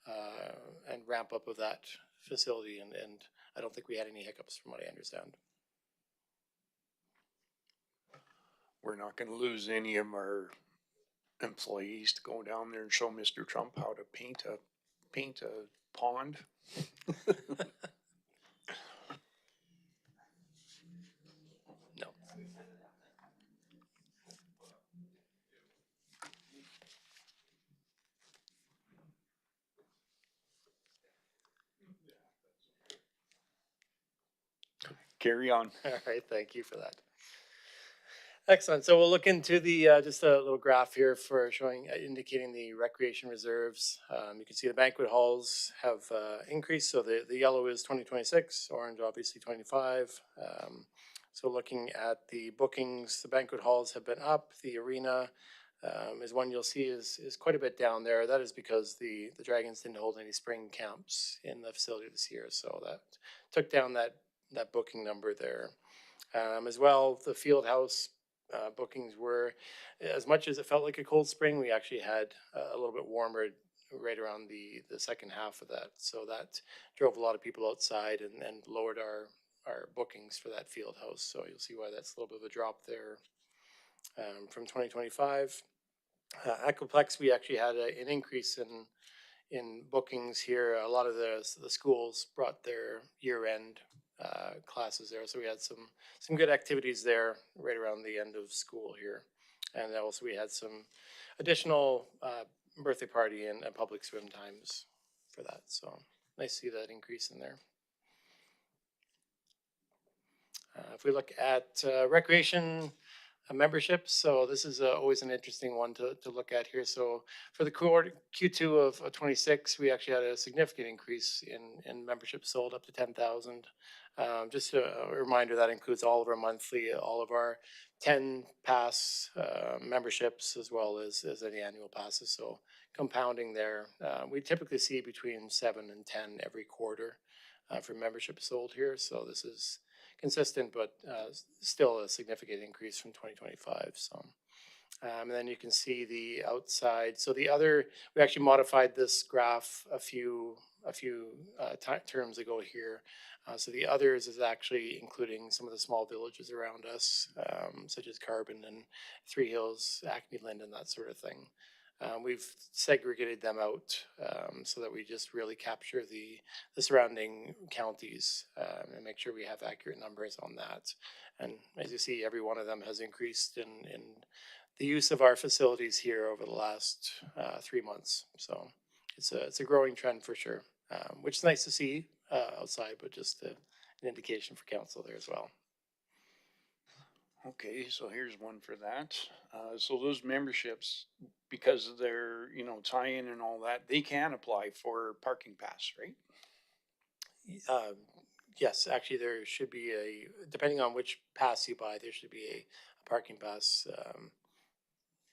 and ramp up of that facility, and I don't think we had any hiccups from what I understand. We're not going to lose any of our employees to go down there and show Mr. Trump how to paint a pond. No. Carry on. All right, thank you for that. Excellent. So we'll look into the just a little graph here for showing indicating the recreation reserves. You can see the banquet halls have increased. So the yellow is 2026, orange obviously 25. So looking at the bookings, the banquet halls have been up. The arena is one you'll see is quite a bit down there. That is because the Dragons didn't hold any spring camps in the facility this year, so that took down that booking number there. As well, the field house bookings were, as much as it felt like a cold spring, we actually had a little bit warmer right around the second half of that. So that drove a lot of people outside and lowered our bookings for that field house. So you'll see why that's a little bit of a drop there from 2025. Aquaplex, we actually had an increase in bookings here. A lot of the schools brought their year-end classes there, so we had some good activities there right around the end of school here, and also we had some additional birthday party and public swim times for that. So nice to see that increase in there. If we look at recreation memberships, so this is always an interesting one to look at here. So for the Q2 of 26, we actually had a significant increase in memberships sold, up to 10,000. Just a reminder, that includes all of our monthly, all of our 10 pass memberships, as well as any annual passes. So compounding there, we typically see between 7 and 10 every quarter for memberships sold here. So this is consistent, but still a significant increase from 2025. So, and then you can see the outside. So the other, we actually modified this graph a few terms ago here. So the others is actually including some of the small villages around us, such as Carbon and Three Hills, Acme, Linden, that sort of thing. We've segregated them out so that we just really capture the surrounding counties and make sure we have accurate numbers on that. And as you see, every one of them has increased in the use of our facilities here over the last 3 months. So it's a growing trend for sure, which is nice to see outside, but just an indication for council there as well. Okay, so here's one for that. So those memberships, because of their, tie-in and all that, they can apply for parking pass, right? Yes, actually, there should be depending on which pass you buy, there should be a parking pass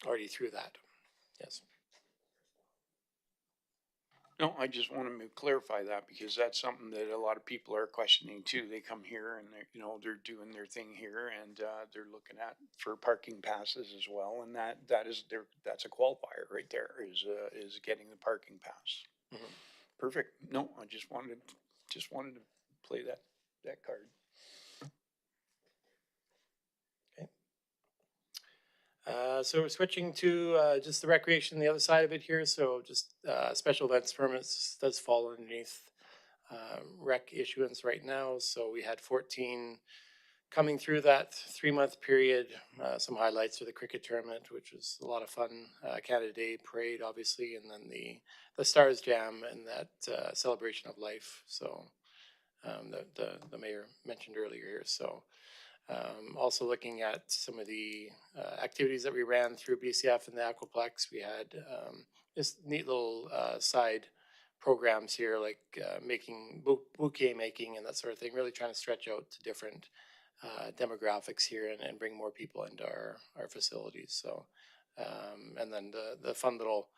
already through that. Yes. No, I just want to clarify that because that's something that a lot of people are questioning too. They come here and they're doing their thing here and they're looking at for parking passes as well, and that's a qualifier right there is getting the parking pass. Mhm. Perfect. No, I just wanted to play that card. So we're switching to just the recreation, the other side of it here. So just special events permits does fall underneath rec issuance right now. So we had 14 coming through that 3-month period. Some highlights are the cricket tournament, which was a lot of fun. Canada Day parade, obviously, and then the Stars Jam and that celebration of life. So the mayor mentioned earlier here. So also looking at some of the activities that we ran through BCF and the Aquaplex, we had just neat little side programs here, like making bouquet making and that sort of thing, really trying to stretch out to different demographics here and bring more people into our facilities. So, and then the fun little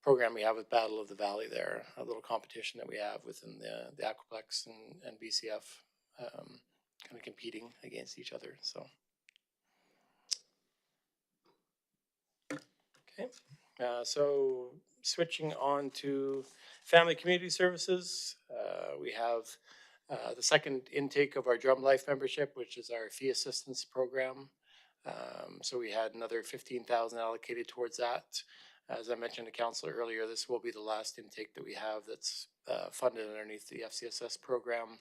program we have with Battle of the Valley there, a little competition that we have within the Aquaplex and BCF. Kind of competing against each other. So, okay. So switching on to family community services, we have the second intake of our Drum Life membership, which is our fee assistance program. So we had another 15,000 allocated towards that. As I mentioned to council earlier, this will be the last intake that we have that's funded underneath the FCSS program.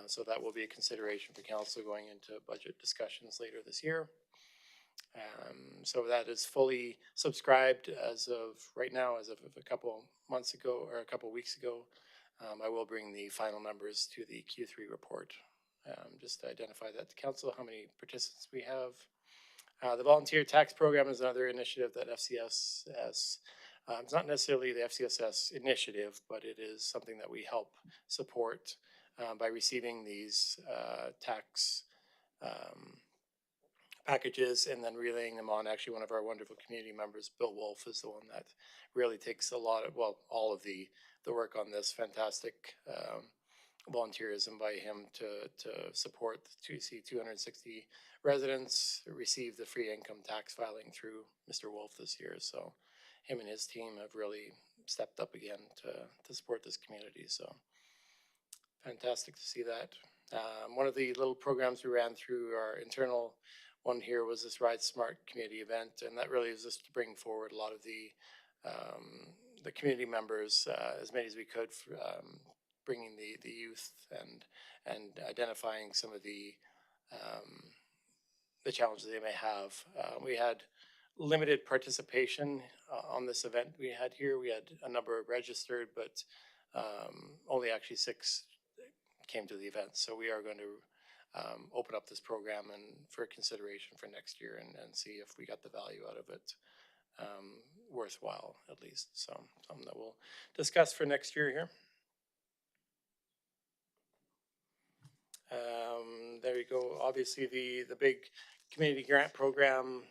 So that will be a consideration for council going into budget discussions later this year. So that is fully subscribed as of right now, as of a couple months ago or a couple weeks ago. I will bring the final numbers to the Q3 report, just to identify that to council, how many participants we have. The volunteer tax program is another initiative that FCS has. It's not necessarily the FCSS initiative, but it is something that we help support by receiving these tax packages and then relaying them on. Actually, one of our wonderful community members, Bill Wolf, is the one that really takes a lot of, well, all of the work on this. Fantastic volunteerism by him to support to see 260 residents receive the free income tax filing through Mr. Wolf this year. So him and his team have really stepped up again to support this community. So fantastic to see that. One of the little programs we ran through our internal one here was this Ride Smart community event, and that really was just to bring forward a lot of the community members, as many as we could, for, bringing the youth and identifying some of the challenges they may have. We had limited participation on this event we had here. We had a number registered, but only actually 6 came to the event. So we are going to open up this program and for consideration for next year and see if we got the value out of it worthwhile, at least. So something that we'll discuss for next year here. There you go. Obviously, the big community grant program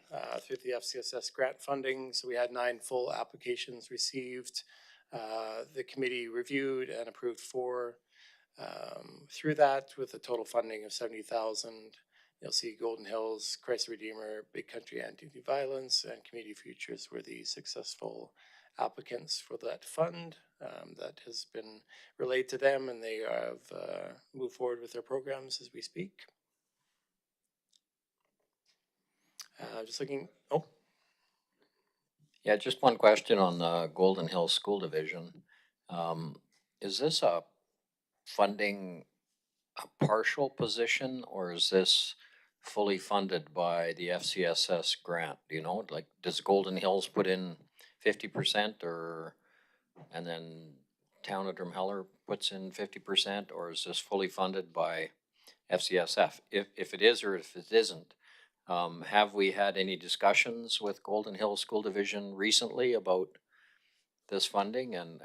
through the FCSS grant funding. So we had 9 full applications received. The committee reviewed and approved 4 through that, with a total funding of 70,000. You'll see Golden Hills, Christ Redeemer, Big Country Anti-Violence, and Community Futures were the successful applicants for that fund. That has been relayed to them, and they have moved forward with their programs as we speak. Just looking. Oh, Yeah, just one question on the Golden Hills School Division. Is this funding a partial position, or is this fully funded by the FCSS grant? Do you know, like, does Golden Hills put in 50% or, and then Town of Drumheller puts in 50%, or is this fully funded by FCSF? If it is or if it isn't, have we had any discussions with Golden Hills School Division recently about this funding and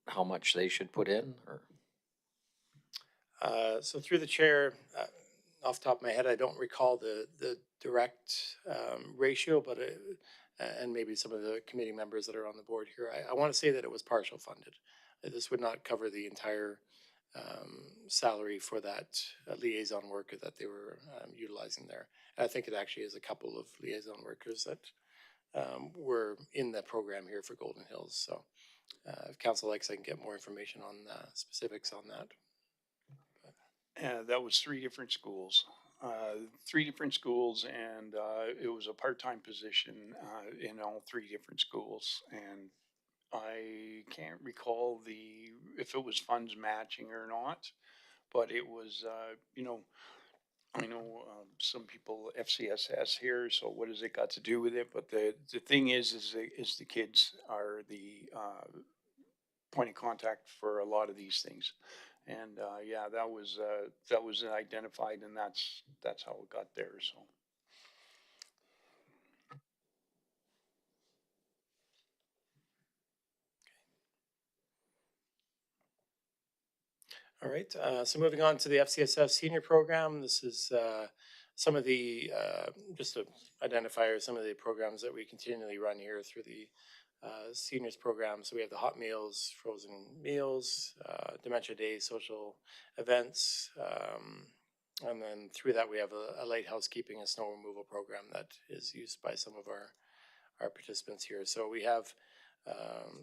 how much they should put in, or? So through the chair, off the top of my head, I don't recall the direct ratio, but and maybe some of the committee members that are on the board here, I want to say that it was partial funded. This would not cover the entire salary for that liaison worker that they were utilizing there. And I think it actually is a couple of liaison workers that were in the program here for Golden Hills. So if council likes, I can get more information on the specifics on that. That was three different schools, and it was a part-time position in all three different schools. And I can't recall if it was funds matching or not, but it was, I know some people FCSS here, so what has it got to do with it? But the thing is the kids are the point of contact for a lot of these things. And yeah, that was identified, and that's how it got there. So. All right, so moving on to the FCSF senior program. This is some of the, just to identify some of the programs that we continually run here through the seniors program. So we have the hot meals, frozen meals, dementia days, social events. And then through that, we have a light housekeeping and snow removal program that is used by some of our participants here. So we have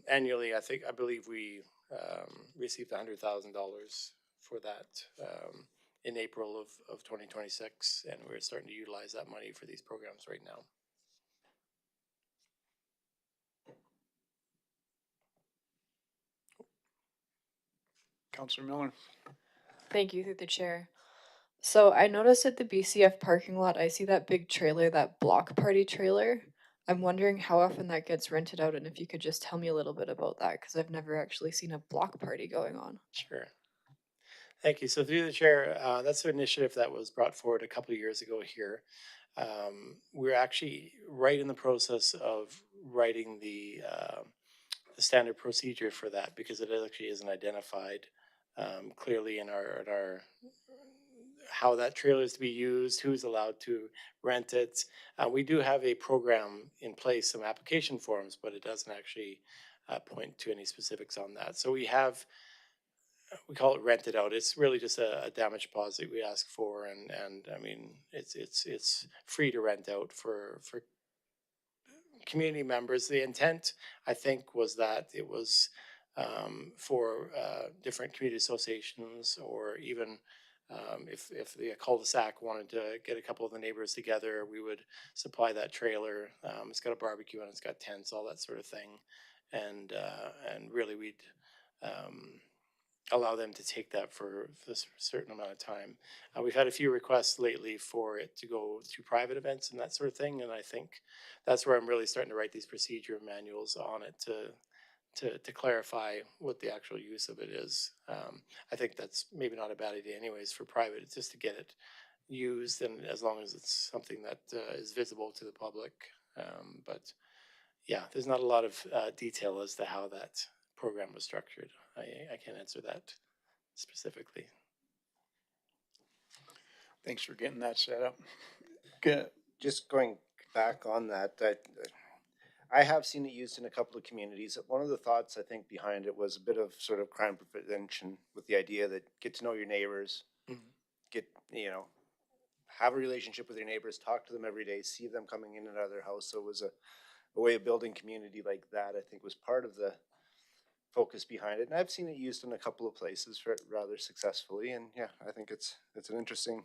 annually, I believe we received $100,000 for that in April of 2026, and we're starting to utilize that money for these programs right now. Councillor Miller. Thank you, through the chair. So I noticed at the BCF parking lot, I see that big trailer, that block party trailer. I'm wondering how often that gets rented out, and if you could just tell me a little bit about that, because I've never actually seen a block party going on. Sure. Thank you. So through the chair, that's an initiative that was brought forward a couple of years ago here. We're actually right in the process of writing the standard procedure for that, because it actually isn't identified clearly in our how that trailer is to be used, who's allowed to rent it. We do have a program in place, some application forms, but it doesn't actually point to any specifics on that. So we call it rented out. It's really just a damage deposit we ask for, and I mean it's free to rent out for community members. The intent, I think, was that it was for different community associations, or even if the cul-de-sac wanted to get a couple of the neighbors together, we would supply that trailer. It's got a barbecue and it's got tents, all that sort of thing, and really we'd allow them to take that for this certain amount of time. We've had a few requests lately for it to go to private events and that sort of thing, and I think that's where I'm really starting to write these procedure manuals on it to clarify what the actual use of it is. I think that's maybe not a bad idea anyways for private. It's just to get it used, and as long as it's something that is visible to the public. But yeah, there's not a lot of detail as to how that program was structured. I can't answer that specifically. Thanks for getting that set up. Good. Just going back on that, I have seen it used in a couple of communities. One of the thoughts I think behind it was a bit of sort of crime prevention, with the idea that get to know your neighbors, have a relationship with your neighbors, talk to them every day, see them coming in and out of their house. So it was a way of building community like that, I think, was part of the focus behind it. And I've seen it used in a couple of places rather successfully. And yeah, I think it's an interesting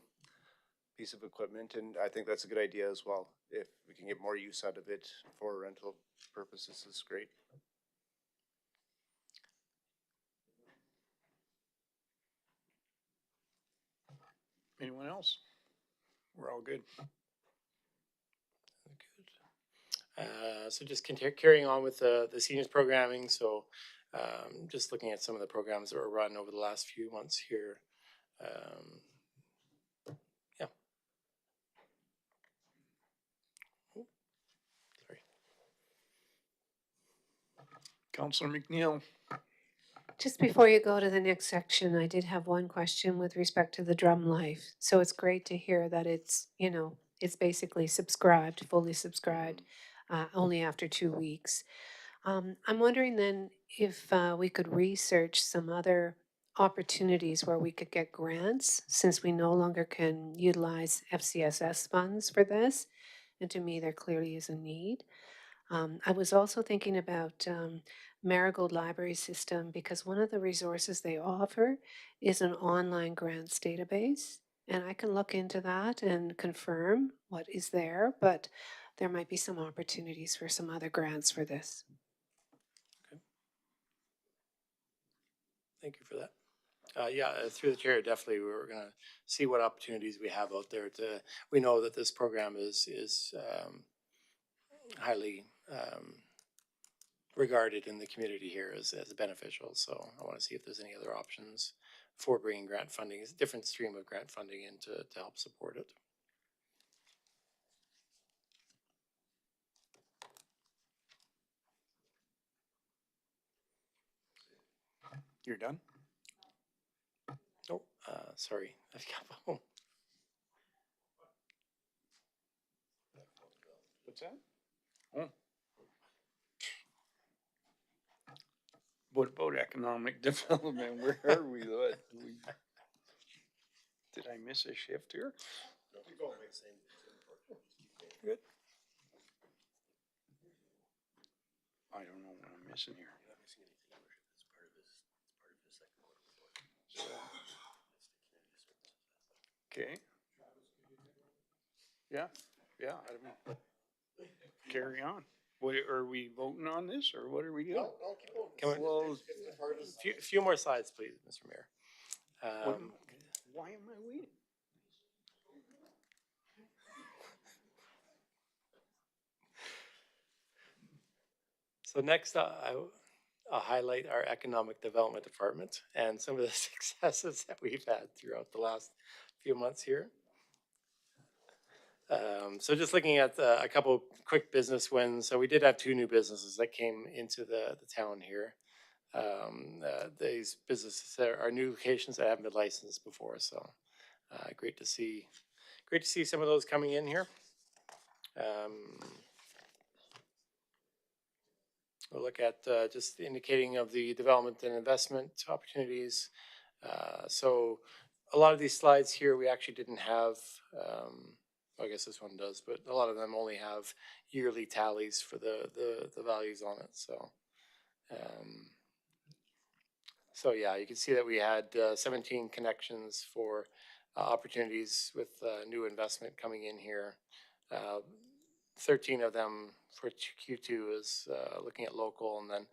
piece of equipment, and I think that's a good idea as well. If we can get more use out of it for rental purposes, is great. Anyone else? We're all good. So just carrying on with the seniors programming. So just looking at some of the programs that were run over the last few months here. Yeah. Oh, sorry. Councillor McNeil. Just before you go to the next section, I did have one question with respect to the Drum Life. So it's great to hear that it's, you know, it's basically subscribed, fully subscribed, only after 2 weeks. I'm wondering then if we could research some other opportunities where we could get grants, since we no longer can utilize FCSS funds for this. And to me, there clearly is a need. I was also thinking about Marigold Library System, because one of the resources they offer is an online grants database. And I can look into that and confirm what is there, but there might be some opportunities for some other grants for this. Thank you for that. Through the chair, definitely we're going to see what opportunities we have out there. We know that this program is highly regarded in the community here as beneficial. So I want to see if there's any other options for bringing grant funding, a different stream of grant funding in to help support it. You're done? Oh, sorry. I've got home. What's that? Oh. What about economic development? Where are we? Did I miss a shift here? Good. I don't know what I'm missing here. Okay. Yeah, I don't carry on. What, are we voting on this or what are we doing? No, keep going. Well, a few more slides, please, Mr. Mayor. Why am I waiting? So next, I'll highlight our economic development department and some of the successes that we've had throughout the last few months here. So just looking at a couple quick business wins. So we did have 2 new businesses that came into the town here. These businesses are new locations that haven't been licensed before. So great to see some of those coming in here. We'll look at just indicating of the development and investment opportunities. So a lot of these slides here we actually didn't have, I guess this one does, but a lot of them only have yearly tallies for the values on it. So yeah, you can see that we had 17 connections for opportunities with new investment coming in here. 13 of them for Q2 is looking at local, and then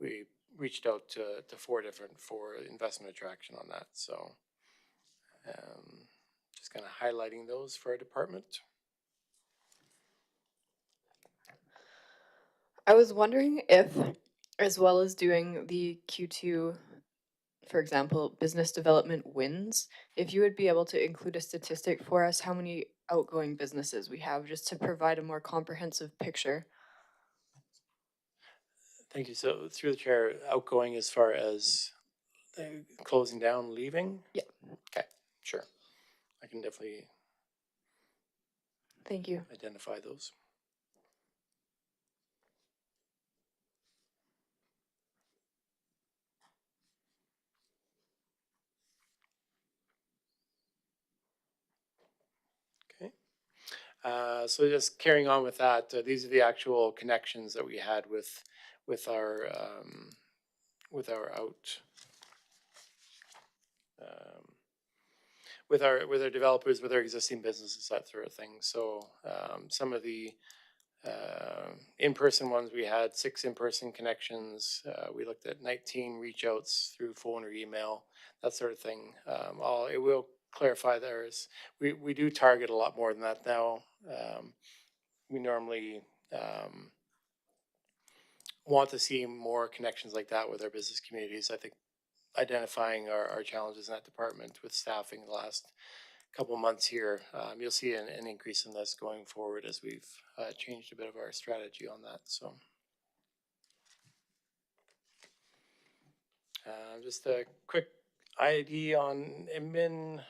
we reached out to 4 different for investment attraction on that. So just kind of highlighting those for our department. I was wondering if, as well as doing the Q2, for example, business development wins, if you would be able to include a statistic for us how many outgoing businesses we have, just to provide a more comprehensive picture. Thank you. So through the chair, outgoing as far as closing down, leaving? Yeah. Okay, sure. I can definitely Thank you. identify those. Okay. So just carrying on with that, these are the actual connections that we had with our out with our developers, with our existing businesses, that sort of thing. So some of the in-person ones, we had 6 in-person connections. We looked at 19 reach outs through phone or email, that sort of thing. It will clarify there is we do target a lot more than that now. We normally want to see more connections like that with our business communities. I think identifying our challenges in that department with staffing the last couple of months here, you'll see an increase in this going forward as we've changed a bit of our strategy on that. So just a quick ID on admin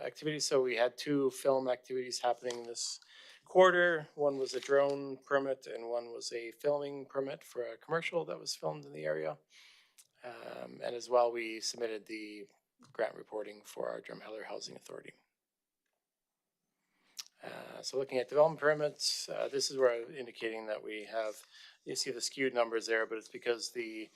activities. So we had 2 film activities happening this quarter. One was a drone permit and one was a filming permit for a commercial that was filmed in the area. And as well, we submitted the grant reporting for our Drumheller Housing Authority. So looking at development permits, this is where I'm indicating that we have, you see the skewed numbers there, but it's because the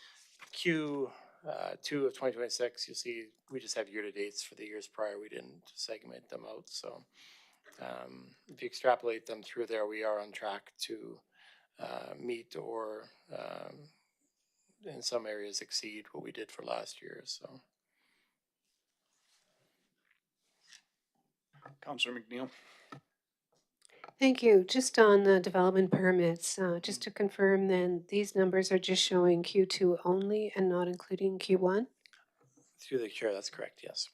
Q2 of 2026, you'll see we just have year-to-dates for the years prior. We didn't segment them out. So if you extrapolate them through there, we are on track to meet or in some areas exceed what we did for last year. So. Councillor McNeil. Thank you. Just on the development permits, just to confirm then, these numbers are just showing Q2 only and not including Q1? Through the chair, that's correct, yes.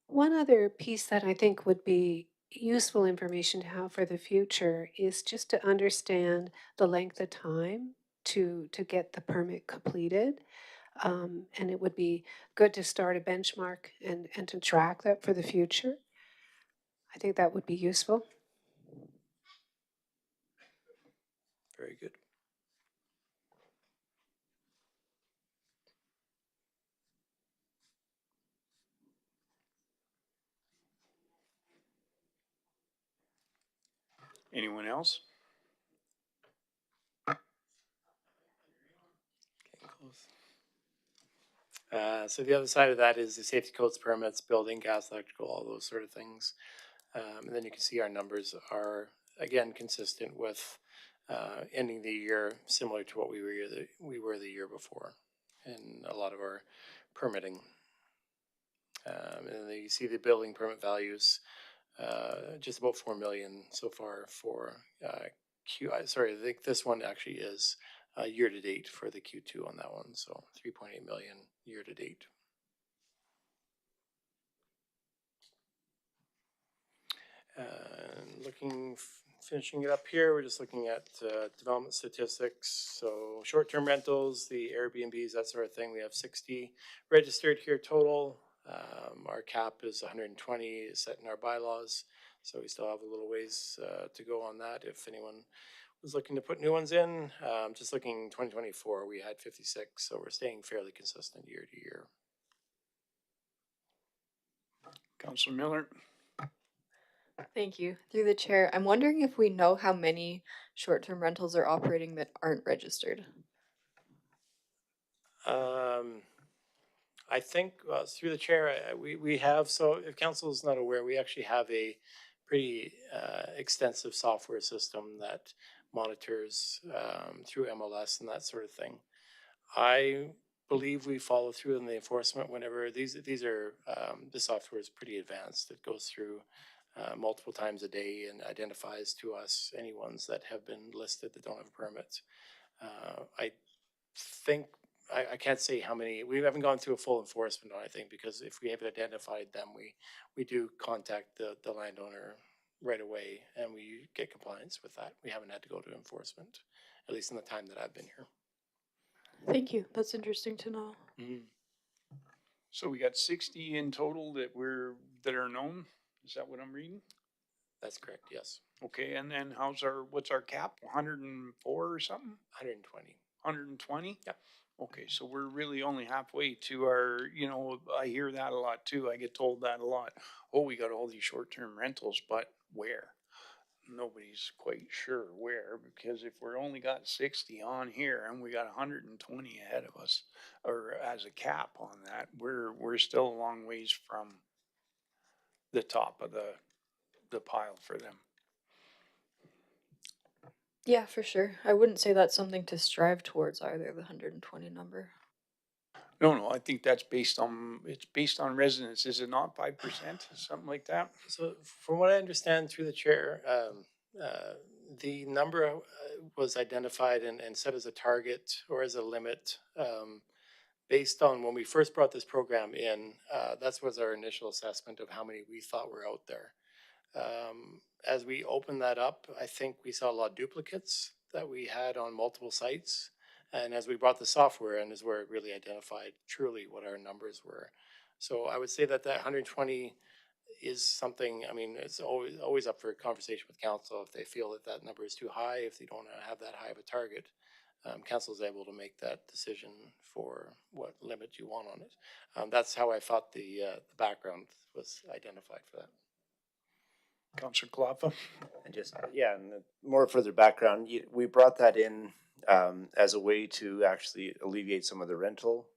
One other piece that I think would be useful information to have for the future is just to understand the length of time to get the permit completed. And it would be good to start a benchmark and to track that for the future. I think that would be useful. Very good. Anyone else? So the other side of that is the safety codes, permits, building, gas, electrical, all those sort of things. And then you can see our numbers are, again, consistent with ending the year similar to what we were the year before in a lot of our permitting. And then you see the building permit values, just about 4 million so far for sorry, I think this one actually is year to date for the Q2 on that one. So 3.8 million year to date. Finishing it up here, we're just looking at development statistics. So short-term rentals, the Airbnbs, that sort of thing. We have 60 registered here total. Our cap is 120 set in our bylaws. So we still have a little ways to go on that. If anyone was looking to put new ones in, just looking 2024, we had 56. So we're staying fairly consistent year to year. Councillor Miller. Thank you. Through the chair, I'm wondering if we know how many short-term rentals are operating that aren't registered. I think through the chair, we have, so if council is not aware, we actually have a pretty extensive software system that monitors through MLS and that sort of thing. I believe we follow through in the enforcement whenever these are, the software is pretty advanced. It goes through multiple times a day and identifies to us any ones that have been listed that don't have permits. I think I can't say how many. We haven't gone through a full enforcement on, I think, because if we have identified them, we do contact the landowner right away and we get compliance with that. We haven't had to go to enforcement, at least in the time that I've been here. Thank you. That's interesting to know. Mm-hmm. So we got 60 in total that are known. Is that what I'm reading? That's correct. Yes. Okay, and then what's our cap? 104 or something? 120. 120? Yep. Okay, so we're really only halfway to our, I hear that a lot too. I get told that a lot. Oh, we got all these short-term rentals, but where? Nobody's quite sure where, because if we're only got 60 on here and we got 120 ahead of us, or as a cap on that, we're still a long ways from the top of the pile for them. Yeah, for sure. I wouldn't say that's something to strive towards either, the 120 number. No, I think that's it's based on residents, is it not 5%, something like that? So from what I understand through the chair, the number was identified and set as a target or as a limit based on when we first brought this program in. That was our initial assessment of how many we thought were out there. As we opened that up, I think we saw a lot of duplicates that we had on multiple sites. And as we brought the software in is where it really identified truly what our numbers were. So I would say that 120 is something, I mean, it's always up for conversation with council. If they feel that that number is too high, if they don't have that high of a target, council is able to make that decision for what limit you want on it. That's how I thought the background was identified for that. Councillor Kalapa? And just, yeah, and more further background, we brought that in as a way to actually alleviate some of the rental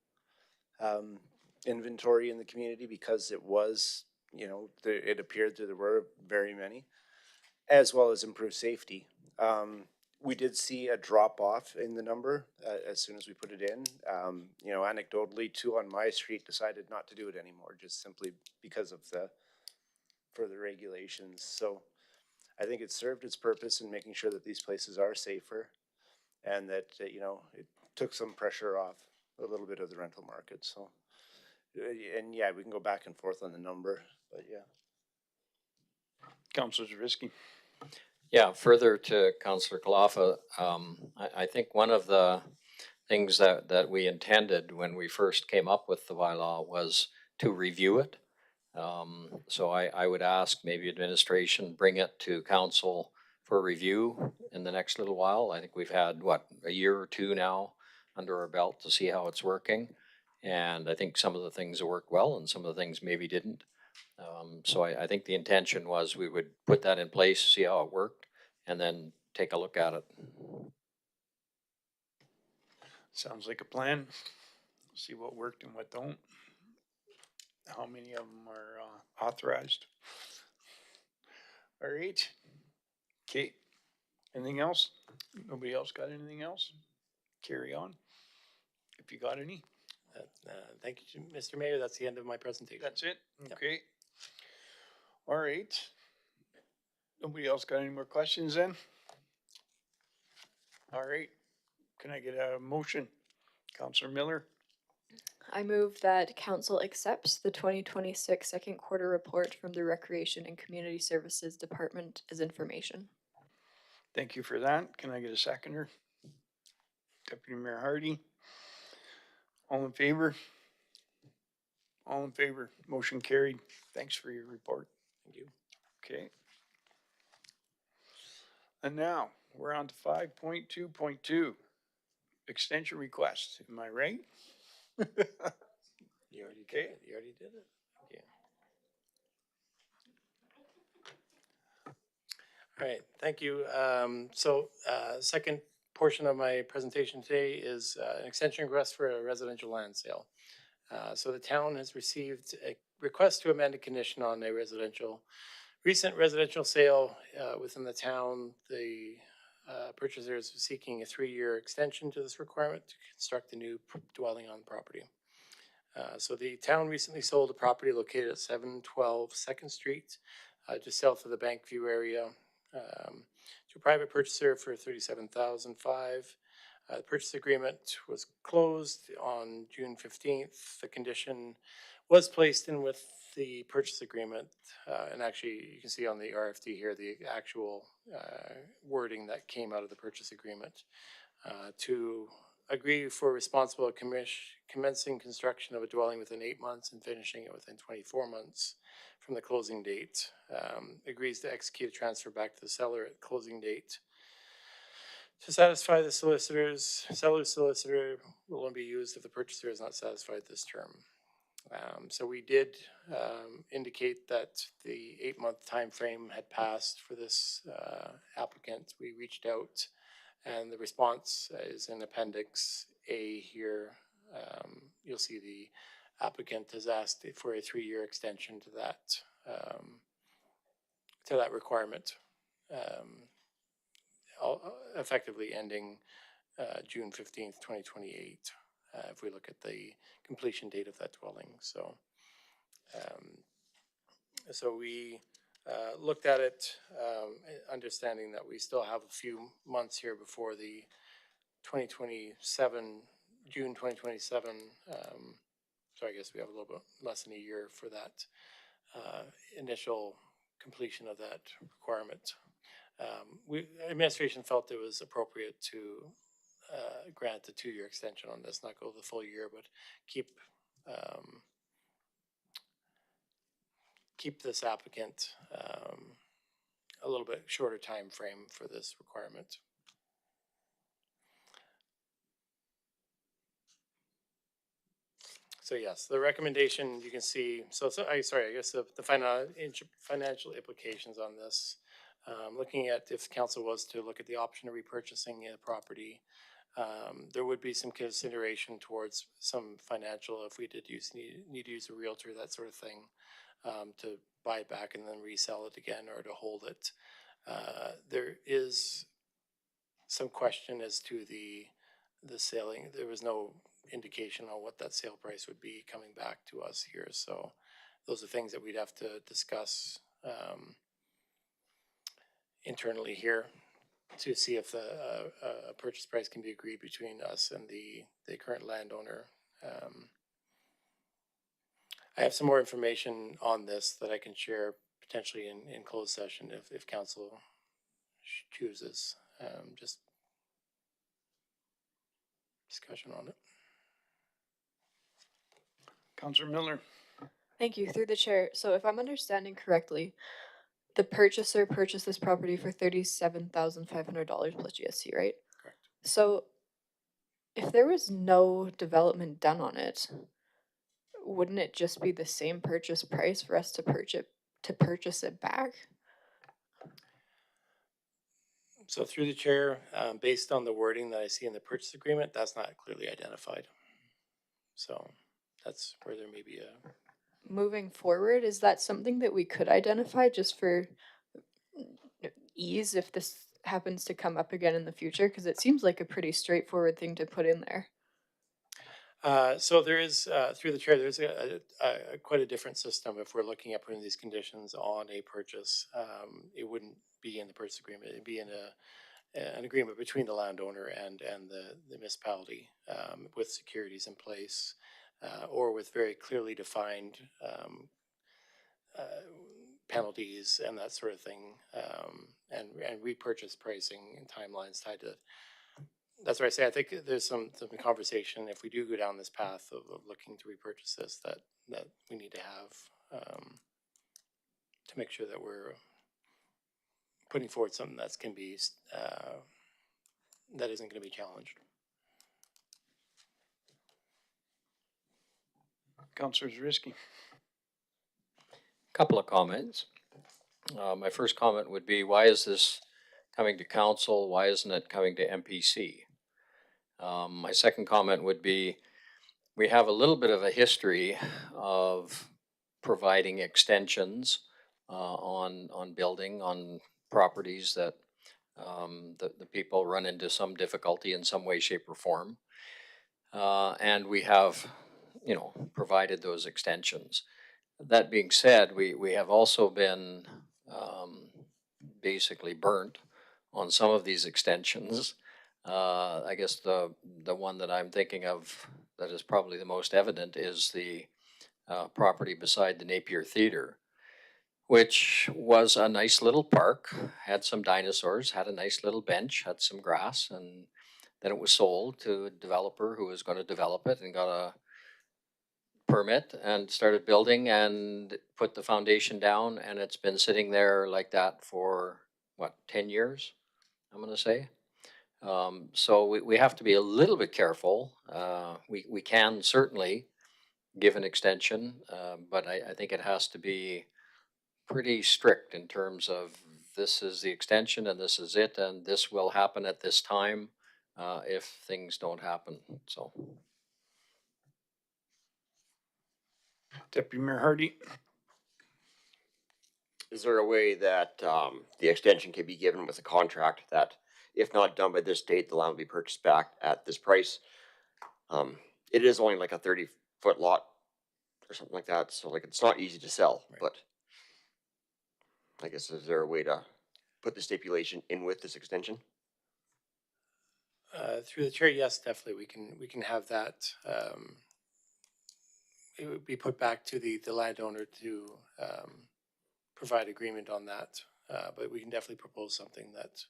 inventory in the community, because it was, you know, it appeared that there were very many, as well as improve safety. We did see a drop off in the number as soon as we put it in. You know, anecdotally, 2 on my street decided not to do it anymore, just simply because of the further regulations. So I think it served its purpose in making sure that these places are safer, and that, you know, it took some pressure off a little bit of the rental market. So, and yeah, we can go back and forth on the number, but yeah. Councillor Zarisky? Yeah, further to Councillor Kalafa, I think one of the things that we intended when we first came up with the bylaw was to review it. So I would ask maybe administration bring it to council for review in the next little while. I think we've had, what, a year or 2 now under our belt to see how it's working. And I think some of the things have worked well and some of the things maybe didn't. So I think the intention was we would put that in place, see how it worked, and then take a look at it. Sounds like a plan. See what worked and what don't. How many of them are authorized? All right. Okay. Anything else? Nobody else got anything else? Carry on. If you got any. Thank you, Mr. Mayor. That's the end of my presentation. That's it? Okay. All right. Nobody else got any more questions then? All right. Can I get a motion? Councillor Miller? I move that council accepts the 2026 second quarter report from the Recreation and Community Services Department as information. Thank you for that. Can I get a seconder? Deputy Mayor Hardy? All in favor? All in favor. Motion carried. Thanks for your report. Thank you. Okay. And now we're on to 5.2.2. Extension request. Am I right? You already did Okay. it. You already did it. Yeah. All right. Thank you. Second portion of my presentation today is an extension request for a residential land sale. So the town has received a request to amend a condition on a recent residential sale within the town. The purchaser is seeking a 3-year extension to this requirement to construct a new dwelling on the property. So the town recently sold a property located at 712 2nd Street, just south of the Bankview area, to a private purchaser for $37,500. The purchase agreement was closed on June 15th. The condition was placed in with the purchase agreement, and actually you can see on the RFD here the actual wording that came out of the purchase agreement, to agree for responsible commencing construction of a dwelling within 8 months and finishing it within 24 months from the closing date. Agrees to execute a transfer back to the seller at closing date. To satisfy the seller's solicitor will only be used if the purchaser is not satisfied this term. So we did indicate that the 8-month time frame had passed for this applicant. We reached out, and the response is in Appendix A here. You'll see the applicant has asked for a 3-year extension to that requirement, effectively ending June 15th, 2028. if we look at the completion date of that dwelling. So, so we looked at it, understanding that we still have a few months here before the 2027, June 2027. So I guess we have a little bit less than a year for that initial completion of that requirement. Administration felt it was appropriate to grant a 2-year extension on this, not go the full year, but keep this applicant a little bit shorter time frame for this requirement. So yes, the recommendation you can see. So I guess the financial implications on this. Looking at if council was to look at the option of repurchasing a property, there would be some consideration towards some financial if we did need to use a realtor, that sort of thing, to buy it back and then resell it again or to hold it. There is some question as to the selling. There was no indication on what that sale price would be coming back to us here. So those are things that we'd have to discuss internally here to see if a purchase price can be agreed between us and the current landowner. I have some more information on this that I can share potentially in closed session if council chooses. Just discussion on it. Councillor Miller. Thank you, through the chair. So if I'm understanding correctly, the purchaser purchased this property for $37,500 plus GST, right? Correct. So if there was no development done on it, wouldn't it just be the same purchase price for us to purchase it back? So through the chair, based on the wording that I see in the purchase agreement, that's not clearly identified. So that's where there may be a... Moving forward, is that something that we could identify just for ease if this happens to come up again in the future? Because it seems like a pretty straightforward thing to put in there. So there is, through the chair, there's quite a different system if we're looking at putting these conditions on a purchase. It wouldn't be in the purchase agreement. It'd be in an agreement between the landowner and the municipality with securities in place or with very clearly defined penalties and that sort of thing, and repurchase pricing and timelines tied to it. That's what I say. I think there's some conversation if we do go down this path of looking to repurchase this that we need to have to make sure that we're putting forward something that's can be that isn't going to be challenged. Councillor Zarisky. Couple of comments. My first comment would be, why is this coming to council? Why isn't it coming to MPC? My second comment would be, we have a little bit of a history of providing extensions on building on properties that the people run into some difficulty in some way, shape, or form. And we have, provided those extensions. That being said, we have also been basically burnt on some of these extensions. I guess the one that I'm thinking of that is probably the most evident is the property beside the Napier Theatre, which was a nice little park, had some dinosaurs, had a nice little bench, had some grass, and then it was sold to a developer who was going to develop it and got a permit and started building and put the foundation down, and it's been sitting there like that for, 10 years, I'm going to say. So we have to be a little bit careful. We can certainly give an extension, but I think it has to be pretty strict in terms of this is the extension and this is it, and this will happen at this time if things don't happen. So. Deputy Mayor Hardy. Is there a way that the extension can be given with a contract that if not done by this date, the land will be purchased back at this price? it is only like a 30-foot lot or something like that. So like, it's not easy to sell, Right. but I guess, is there a way to put the stipulation in with this extension? Through the chair, yes, definitely, we can have that. It would be put back to the landowner to provide agreement on that. But we can definitely propose something that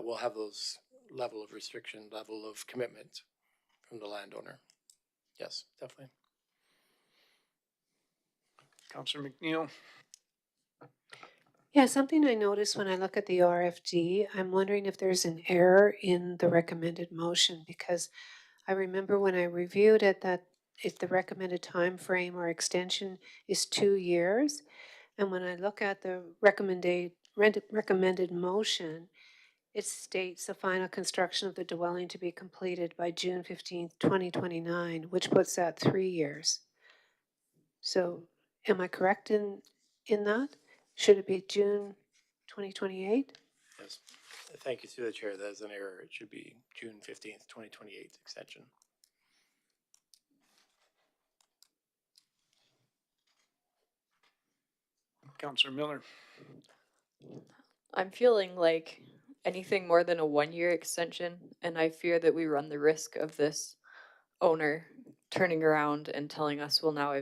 will have those level of restriction, level of commitment from the landowner. Yes, definitely. Councillor McNeil? Yeah, something I noticed when I look at the RFD, I'm wondering if there's an error in the recommended motion, because I remember when I reviewed it that if the recommended time frame or extension is 2 years, and when I look at the recommended motion, it states the final construction of the dwelling to be completed by June 15th, 2029, which puts that 3 years. So am I correct in that? Should it be June 2028? Yes. Thank you through the chair. That is an error. It should be June 15th, 2028 extension. Councillor Miller? I'm feeling like anything more than a 1 year extension, and I fear that we run the risk of this owner turning around and telling us, well, now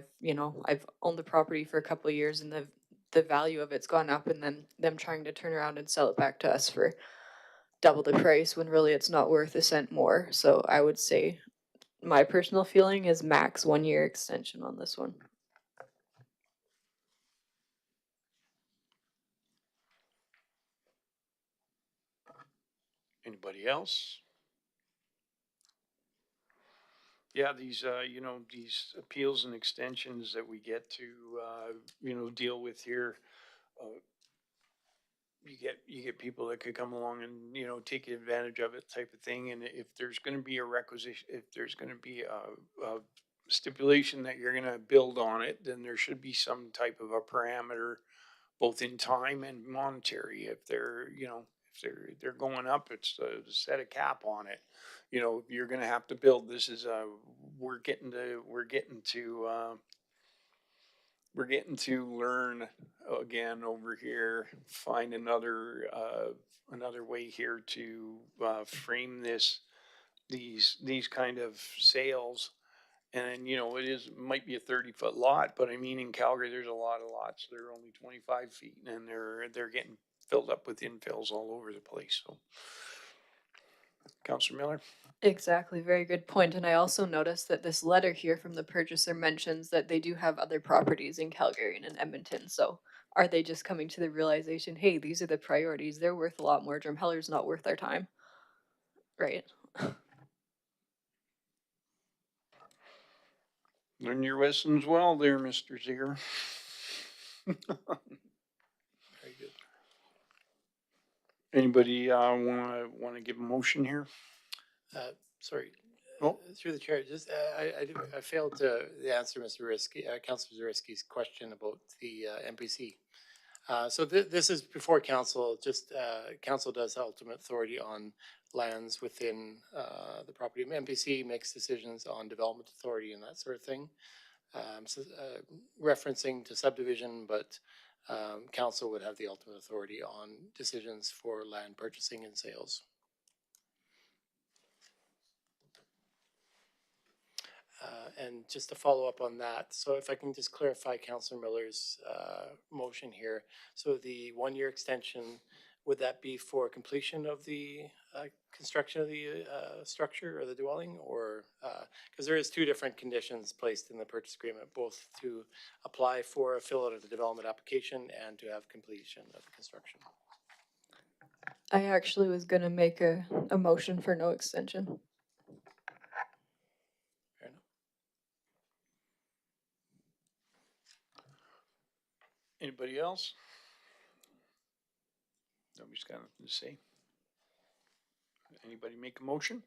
I've owned the property for a couple of years and the value of it's gone up, and then them trying to turn around and sell it back to us for double the price when really it's not worth a cent more. So I would say my personal feeling is max 1 year extension on this one. Anybody else? Yeah, these, these appeals and extensions that we get to, deal with here, you get people that could come along and, take advantage of it type of thing. And if there's gonna be a requisition, if there's gonna be a stipulation that you're gonna build on it, then there should be some type of a parameter, both in time and monetary. If they're, if they're going up, it's set a cap on it. You're gonna have to build. This is we're getting to learn again over here. Find another way here to frame these kind of sales. And it might be a 30-foot lot, but I mean, in Calgary, there's a lot of lots that are only 25 feet, and they're getting filled up with infills all over the place. So, Councillor Miller? Exactly, very good point. And I also noticed that this letter here from the purchaser mentions that they do have other properties in Calgary and in Edmonton. So are they just coming to the realization, hey, these are the priorities, they're worth a lot more, Drumheller's not worth our time? Right? Learn your lessons well there, Mr. Zier. Very good. Anybody wanna give a motion here? Sorry. Oh. Through the chair, just I failed to answer Mr. Zarisky, Councillor Zarisky's question about the MPC. So this is before council. Just council does have ultimate authority on lands within the property. MPC makes decisions on development authority and that sort of thing. Referencing to subdivision, but council would have the ultimate authority on decisions for land purchasing and sales. And just to follow up on that, so if I can just clarify Councillor Miller's motion here. So the 1 year extension, would that be for completion of the construction of the structure or the dwelling, or because there is two different conditions placed in the purchase agreement, both to apply for a fill out of the development application and to have completion of the construction. I actually was gonna make a motion for no extension. Fair enough. Anybody else? Nobody's got nothing to say. Anybody make a motion?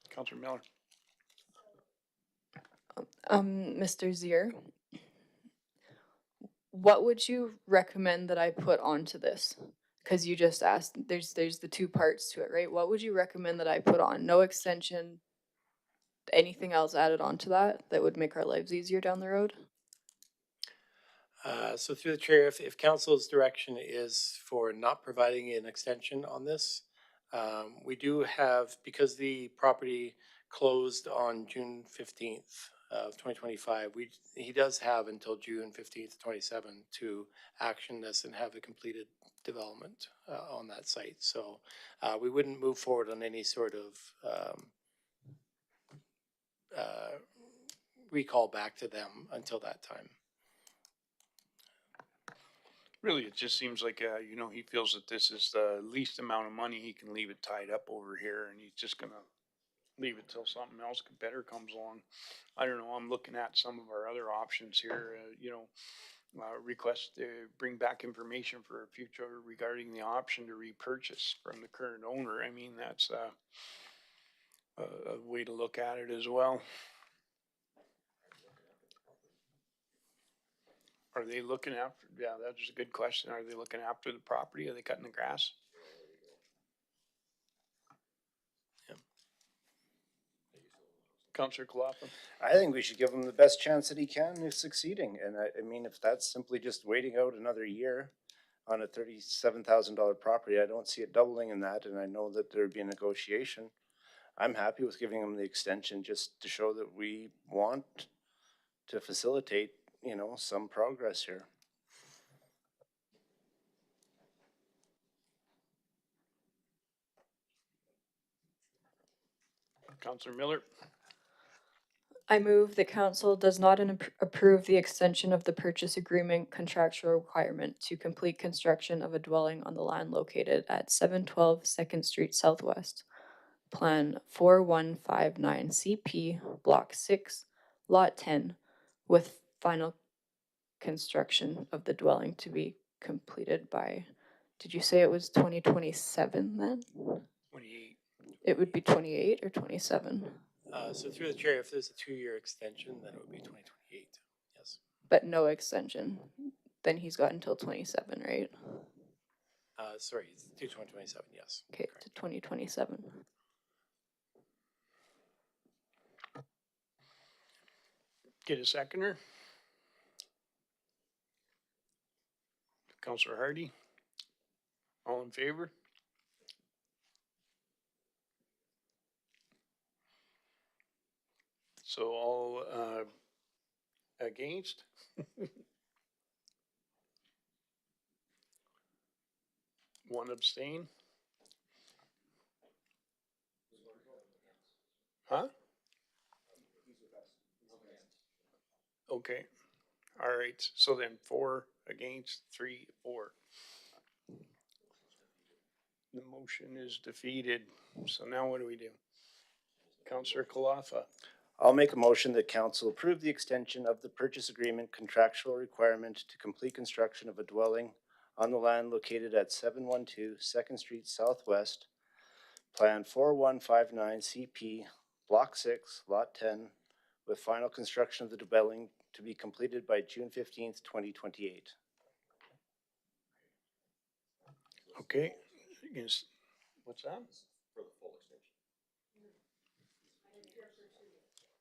Councillor Miller? Mr. Zier, what would you recommend that I put onto this? because you just asked, there's the two parts to it, right? What would you recommend that I put on? No extension, anything else added on to that would make our lives easier down the road? So through the chair, if council's direction is for not providing an extension on this, we do have, because the property closed on June 15th of 2025, he does have until June 15th, 27 to action this and have a completed development on that site. So we wouldn't move forward on any sort of recall back to them until that time. Really, it just seems like, you know, he feels that this is the least amount of money he can leave it tied up over here, and he's just gonna leave it till something else better comes along. I don't know, I'm looking at some of our other options here, you know, request to bring back information for future regarding the option to repurchase from the current owner. I mean, that's a way to look at it as well. Are they looking after, yeah, that's a good question. Are they looking after the property? Are they cutting the grass? Councillor Kalapa? I think we should give him the best chance that he can of succeeding. And I mean, if that's simply just waiting out another year on a $37,000 property, I don't see it doubling in that. And I know that there'd be a negotiation. I'm happy with giving him the extension just to show that we want to facilitate, you know, some progress here. Councillor Miller? I move the council does not approve the extension of the purchase agreement contractual requirement to complete construction of a dwelling on the land located at 712 2nd Street Southwest, Plan 4159 CP, Block 6, Lot 10, with final construction of the dwelling to be completed by, did you say it was 2027 then? 28. It would be 28 or 27? So through the chair, if there's a 2-year extension, then it would be 2028, yes. But no extension, then he's got until 27, right? Sorry, it's to 2027, yes. Okay, to 2027. Get a seconder? Councillor Hardy? All in favor? So all against? One abstain? Huh? Okay, all right, so then 4 against, 3 for. The motion is defeated, so now what do we do? Councillor Kalafa? I'll make a motion that council approve the extension of the purchase agreement contractual requirement to complete construction of a dwelling on the land located at 712 2nd Street Southwest, Plan 4159 CP, Block 6, Lot 10, with final construction of the dwelling to be completed by June 15th, 2028. Okay, what's that? For the full extension.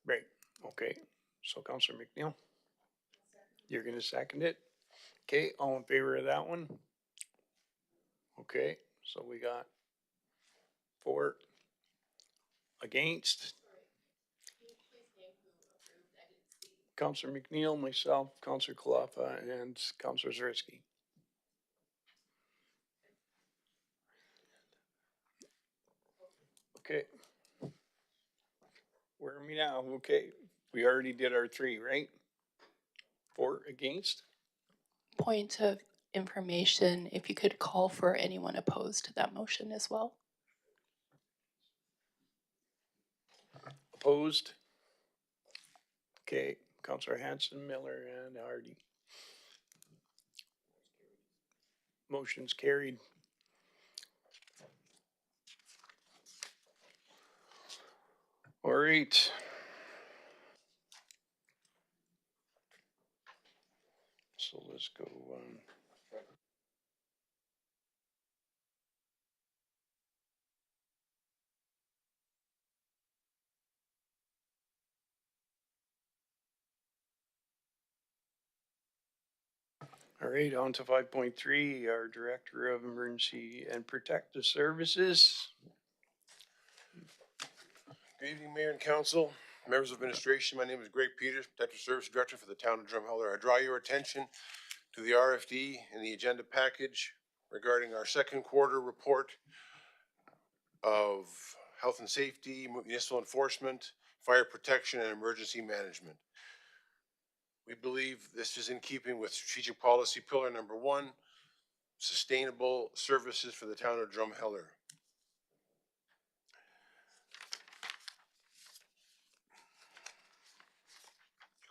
Right, okay, so Councillor McNeil? You're gonna second it? Okay, all in favor of that one? Okay, so we got 4 against. Councillor McNeil, myself, Councillor Kalafa, and Councillor Zersky. Okay. Where are we now? Okay, we already did our 3, right? 4 against? Point of information, if you could call for anyone opposed to that motion as well. Opposed? Okay, Councillor Hanson, Miller, and Hardy. Motion's carried. All right. So let's go, All right, on to 5.3, our Director of Emergency and Protective Services. Good evening, Mayor and Council, members of administration. My name is Greg Peters, Protective Service Director for the town of Drumheller. I draw your attention to the RFD and the agenda package regarding our second quarter report of health and safety, municipal enforcement, fire protection, and emergency management. We believe this is in keeping with strategic policy pillar number 1, sustainable services for the town of Drumheller.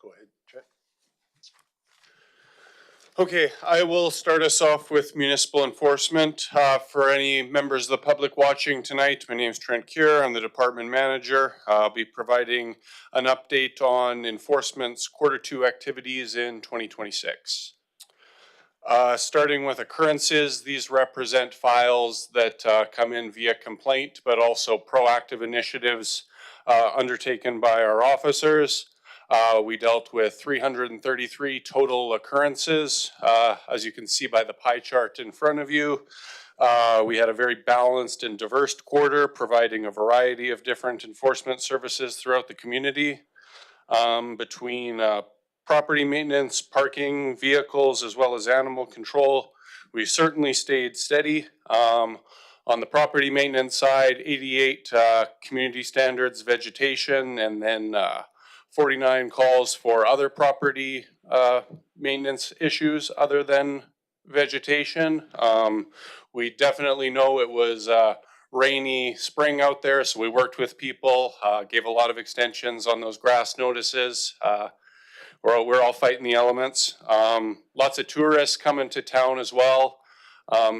Go ahead, Trent. Okay, I will start us off with municipal enforcement. For any members of the public watching tonight, my name is Trent Cure. I'm the department manager. I'll be providing an update on enforcement's Q2 activities in 2026. Starting with occurrences, these represent files that come in via complaint, but also proactive initiatives undertaken by our officers. We dealt with 333 total occurrences. As you can see by the pie chart in front of you, we had a very balanced and diverse quarter, providing a variety of different enforcement services throughout the community. Between property maintenance, parking, vehicles, as well as animal control, we certainly stayed steady. On the property maintenance side, 88 community standards vegetation, and then 49 calls for other property maintenance issues other than vegetation. We definitely know it was rainy spring out there, so we worked with people, gave a lot of extensions on those grass notices. We're all fighting the elements. Lots of tourists coming to town as well.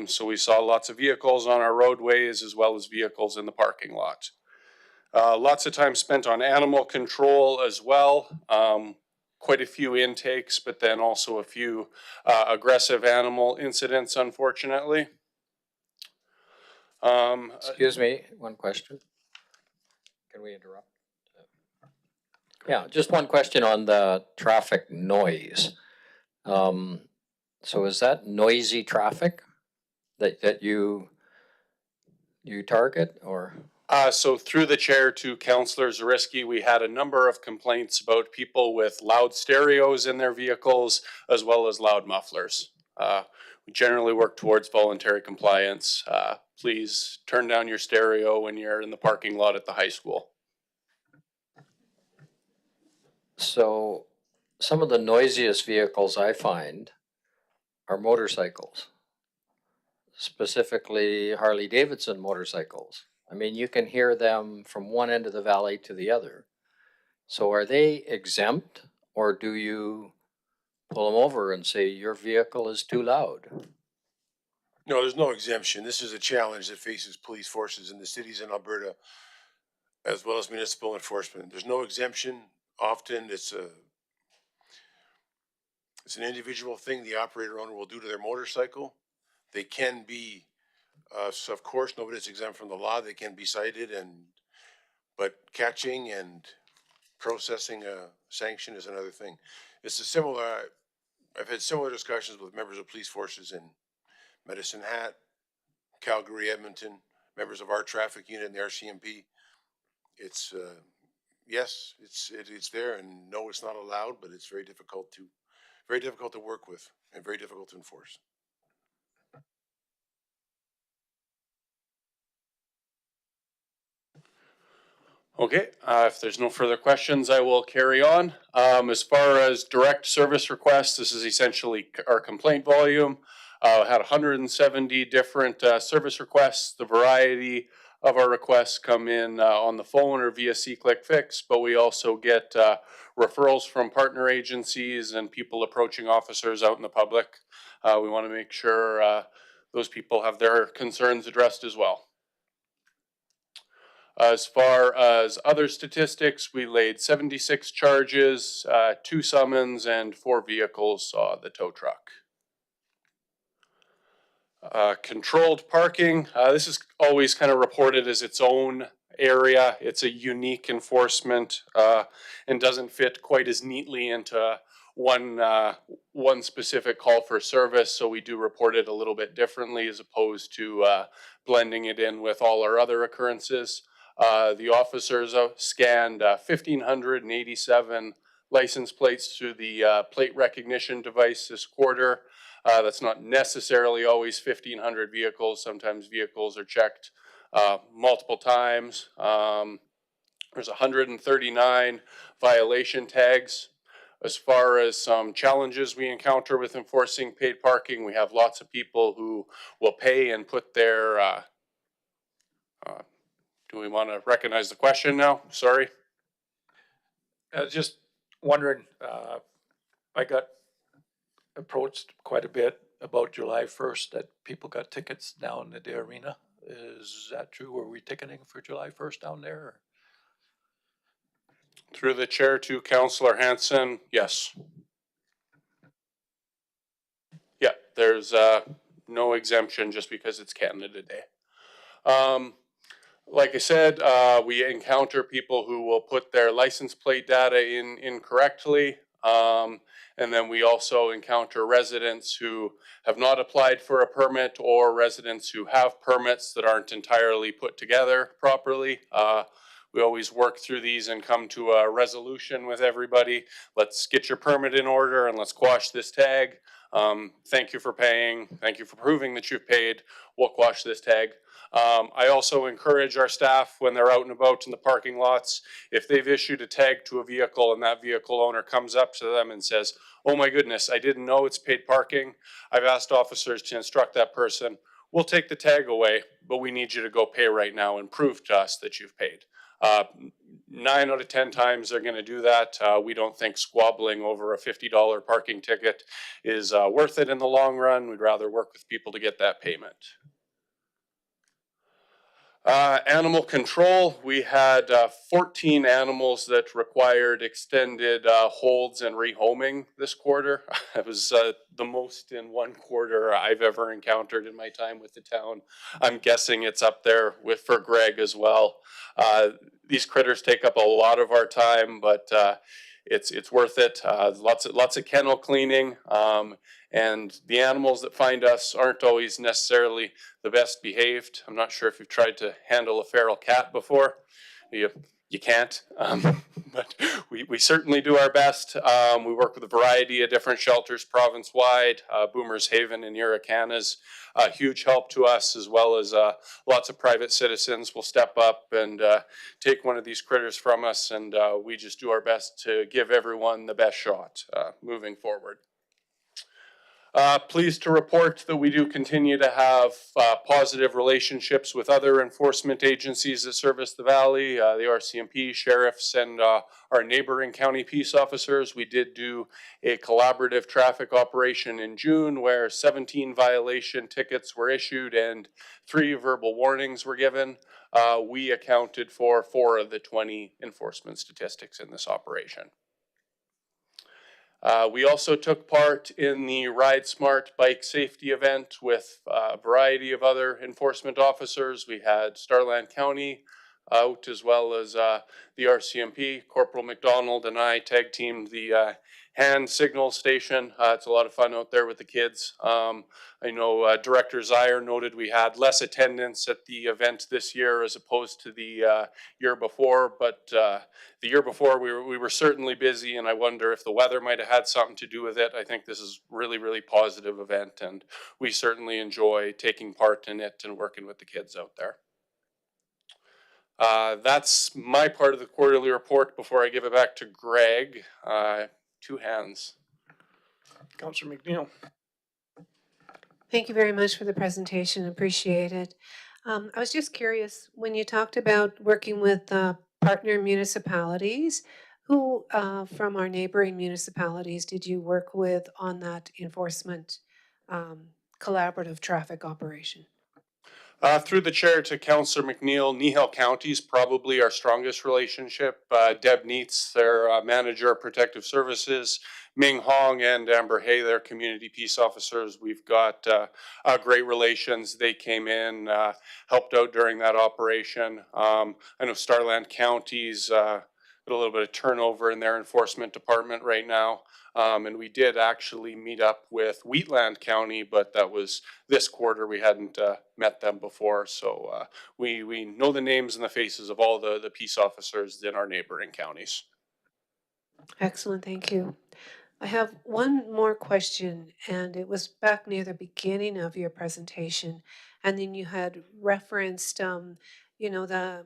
So we saw lots of vehicles on our roadways as well as vehicles in the parking lot. Lots of time spent on animal control as well. Quite a few intakes, but then also a few aggressive animal incidents, unfortunately. Excuse me, one question. Can we interrupt? Yeah, just one question on the traffic noise. So is that noisy traffic that you target, or? So through the chair to Councillor Zarisky, we had a number of complaints about people with loud stereos in their vehicles as well as loud mufflers. We generally work towards voluntary compliance. Please turn down your stereo when you're in the parking lot at the high school. So some of the noisiest vehicles I find are motorcycles, specifically Harley Davidson motorcycles. I mean, you can hear them from one end of the valley to the other. So are they exempt, or do you pull them over and say your vehicle is too loud? No, there's no exemption. This is a challenge that faces police forces in the cities in Alberta, as well as municipal enforcement. There's no exemption. Often it's an individual thing the operator owner will do to their motorcycle. They can be, so of course, nobody's exempt from the law. They can be cited, but catching and processing a sanction is another thing. It's a similar, I've had similar discussions with members of police forces in Medicine Hat, Calgary, Edmonton, members of our traffic unit in the RCMP. It's, yes, it's there, and no, it's not allowed, but it's very difficult to work with and very difficult to enforce. Okay, if there's no further questions, I will carry on. As far as direct service requests, this is essentially our complaint volume. Had 170 different service requests. The variety of our requests come in on the phone or via C-Click Fix, but we also get referrals from partner agencies and people approaching officers out in the public. We want to make sure those people have their concerns addressed as well. As far as other statistics, we laid 76 charges, 2 summons, and 4 vehicles saw the tow truck. Controlled parking, this is always kind of reported as its own area. It's a unique enforcement and doesn't fit quite as neatly into one specific call for service, so we do report it a little bit differently as opposed to blending it in with all our other occurrences. The officers scanned 1,587 license plates through the plate recognition device this quarter. That's not necessarily always 1,500 vehicles. Sometimes vehicles are checked multiple times. There's 139 violation tags. As far as some challenges we encounter with enforcing paid parking, we have lots of people who will pay and put their, do we want to recognize the question now? Sorry. Just wondering, I got approached quite a bit about July 1st that people got tickets down at the arena. Is that true? Were we ticketing for July 1st down there? Or? Through the chair to Councillor Hanson, yes. Yeah, there's no exemption just because it's Canada Day. Like I said, we encounter people who will put their license plate data in incorrectly. And then we also encounter residents who have not applied for a permit or residents who have permits that aren't entirely put together properly. We always work through these and come to a resolution with everybody. Let's get your permit in order and let's quash this tag. Thank you for paying. Thank you for proving that you've paid. We'll quash this tag. I also encourage our staff when they're out and about in the parking lots, if they've issued a tag to a vehicle and that vehicle owner comes up to them and says, "Oh my goodness, I didn't know it's paid parking." I've asked officers to instruct that person, "We'll take the tag away, but we need you to go pay right now and prove to us that you've paid." 9 out of 10 times they're going to do that. We don't think squabbling over a $50 parking ticket is worth it in the long run. We'd rather work with people to get that payment. Animal control, we had 14 animals that required extended holds and rehoming this quarter. It was the most in one quarter I've ever encountered in my time with the town. I'm guessing it's up there for Greg as well. These critters take up a lot of our time, but it's worth it. Lots of kennel cleaning, and the animals that find us aren't always necessarily the best behaved. I'm not sure if you've tried to handle a feral cat before. You can't, but we certainly do our best. We work with a variety of different shelters province-wide. Boomers Haven and Irricana is a huge help to us, as well as lots of private citizens will step up and take one of these critters from us, and we just do our best to give everyone the best shot moving forward. Pleased to report that we do continue to have positive relationships with other enforcement agencies that service the valley, the RCMP, sheriffs, and our neighboring county peace officers. We did do a collaborative traffic operation in June where 17 violation tickets were issued and 3 verbal warnings were given. We accounted for 4 of the 20 enforcement statistics in this operation. We also took part in the Ride Smart bike safety event with a variety of other enforcement officers. We had Starland County out, as well as the RCMP. Corporal McDonald and I tag teamed the hand signal station. It's a lot of fun out there with the kids. I know Director Zier noted we had less attendance at the event this year as opposed to the year before, but the year before we were certainly busy, and I wonder if the weather might have had something to do with it. I think this is really, really positive event, and we certainly enjoy taking part in it and working with the kids out there. That's my part of the quarterly report. Before I give it back to Greg, 2 hands. Councillor McNeil. Thank you very much for the presentation. Appreciate it. I was just curious, when you talked about working with partner municipalities, who from our neighboring municipalities did you work with on that enforcement collaborative traffic operation? Through the chair to Councillor McNeil, Nihil County is probably our strongest relationship. Deb Neitz, their manager of protective services, Ming Hong and Amber Hay, their community peace officers. We've got great relations. They came in, helped out during that operation. I know Starland County's got a little bit of turnover in their enforcement department right now. And we did actually meet up with Wheatland County, but that was this quarter. We hadn't met them before. So we know the names and the faces of all the peace officers in our neighboring counties. Excellent, thank you. I have one more question, and it was back near the beginning of your presentation, and then you had referenced, you know, the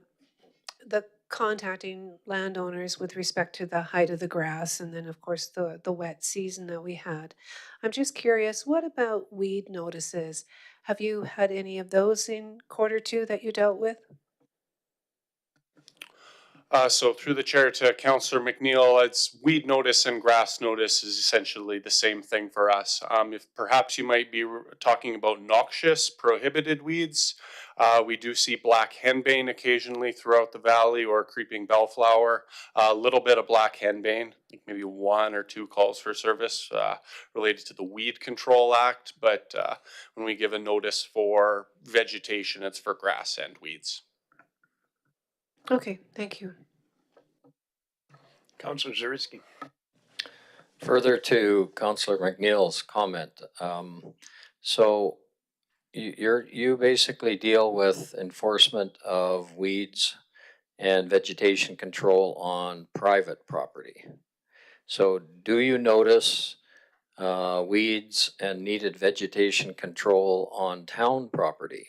contacting landowners with respect to the height of the grass, and then of course the wet season that we had. I'm just curious, what about weed notices? Have you had any of those in Q2 that you dealt with? So through the chair to Councillor McNeil, it's weed notice and grass notice is essentially the same thing for us. If perhaps you might be talking about noxious, prohibited weeds, we do see black henbane occasionally throughout the valley or creeping bellflower. A little bit of black henbane, like maybe 1 or 2 calls for service related to the Weed Control Act. But when we give a notice for vegetation, it's for grass and weeds. Okay, thank you. Councillor Zawierski. Further to Councillor McNeil's comment, so you basically deal with enforcement of weeds and vegetation control on private property. So do you notice weeds and needed vegetation control on town property?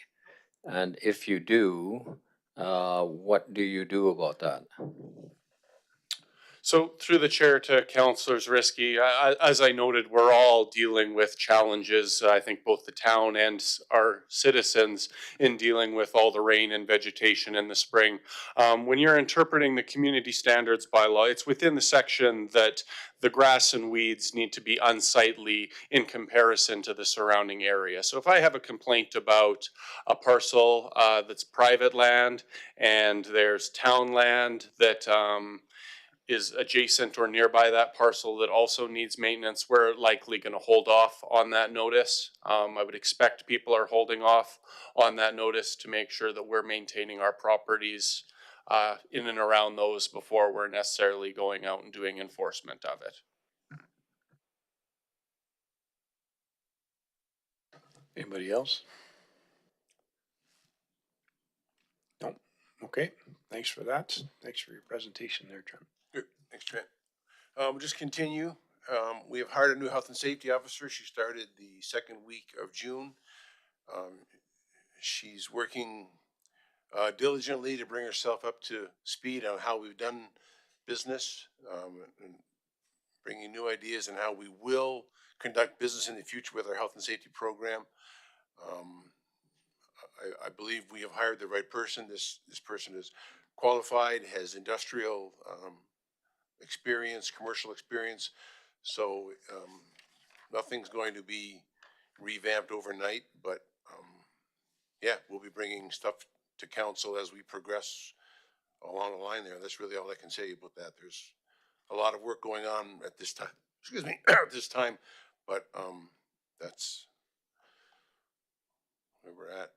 And if you do, what do you do about that? So through the chair to Councillor Zawierski, as I noted, we're all dealing with challenges. I think both the town and our citizens in dealing with all the rain and vegetation in the spring. When you're interpreting the community standards bylaw, it's within the section that the grass and weeds need to be unsightly in comparison to the surrounding area. So if I have a complaint about a parcel that's private land and there's town land that is adjacent or nearby that parcel that also needs maintenance, we're likely going to hold off on that notice. I would expect people are holding off on that notice to make sure that we're maintaining our properties in and around those before we're necessarily going out and doing enforcement of it. Anybody else? No. Okay. Thanks for that. Thanks for your presentation there, Trent. Good. Thanks, Trent. We'll just continue. We have hired a new health and safety officer. She started the second week of June. She's working diligently to bring herself up to speed on how we've done business, and bringing new ideas on how we will conduct business in the future with our health and safety program. I believe we have hired the right person. This person is qualified, has industrial experience, commercial experience. So nothing's going to be revamped overnight, but yeah, we'll be bringing stuff to council as we progress along the line there. That's really all I can say about that. There's a lot of work going on at this time, excuse me, at this time, but that's where we're at.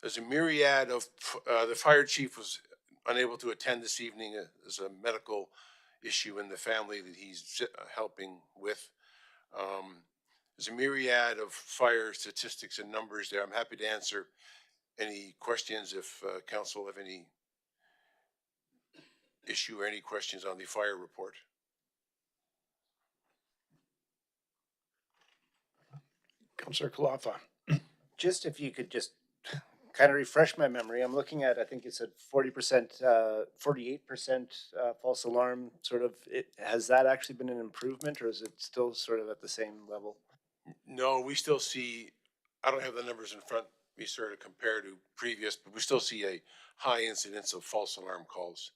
There's a myriad of, the fire chief was unable to attend this evening. There's a medical issue in the family that he's helping with. There's a myriad of fire statistics and numbers there. I'm happy to answer any questions if council have any issue or any questions on the fire report. Councillor Kalafa. Just if you could just kind of refresh my memory, I'm looking at, I think you said 40%, 48% false alarm sort of, has that actually been an improvement or is it still sort of at the same level? No, we still see, I don't have the numbers in front of me, sir, to compare to previous, but we still see a high incidence of false alarm calls.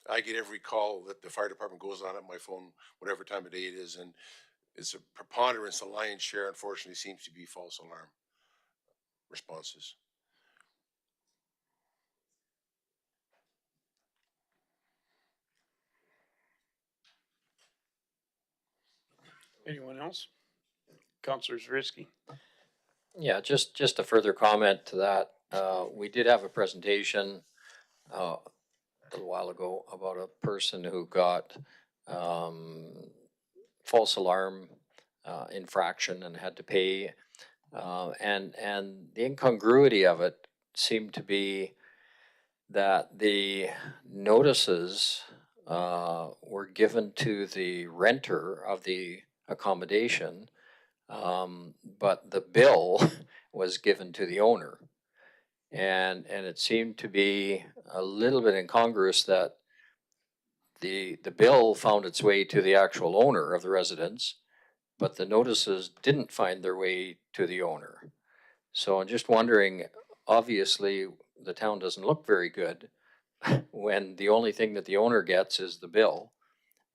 I get every call that the fire department goes on at my phone, whatever time of day it is, and it's a preponderance, the lion's share, unfortunately, seems to be false alarm responses. Anyone else? Councillor Zawierski. Yeah, just a further comment to that. We did have a presentation a little while ago about a person who got false alarm infraction and had to pay. And the incongruity of it seemed to be that the notices were given to the renter of the accommodation, but the bill was given to the owner. And it seemed to be a little bit incongruous that the bill found its way to the actual owner of the residence, but the notices didn't find their way to the owner. So I'm just wondering, obviously, the town doesn't look very good when the only thing that the owner gets is the bill.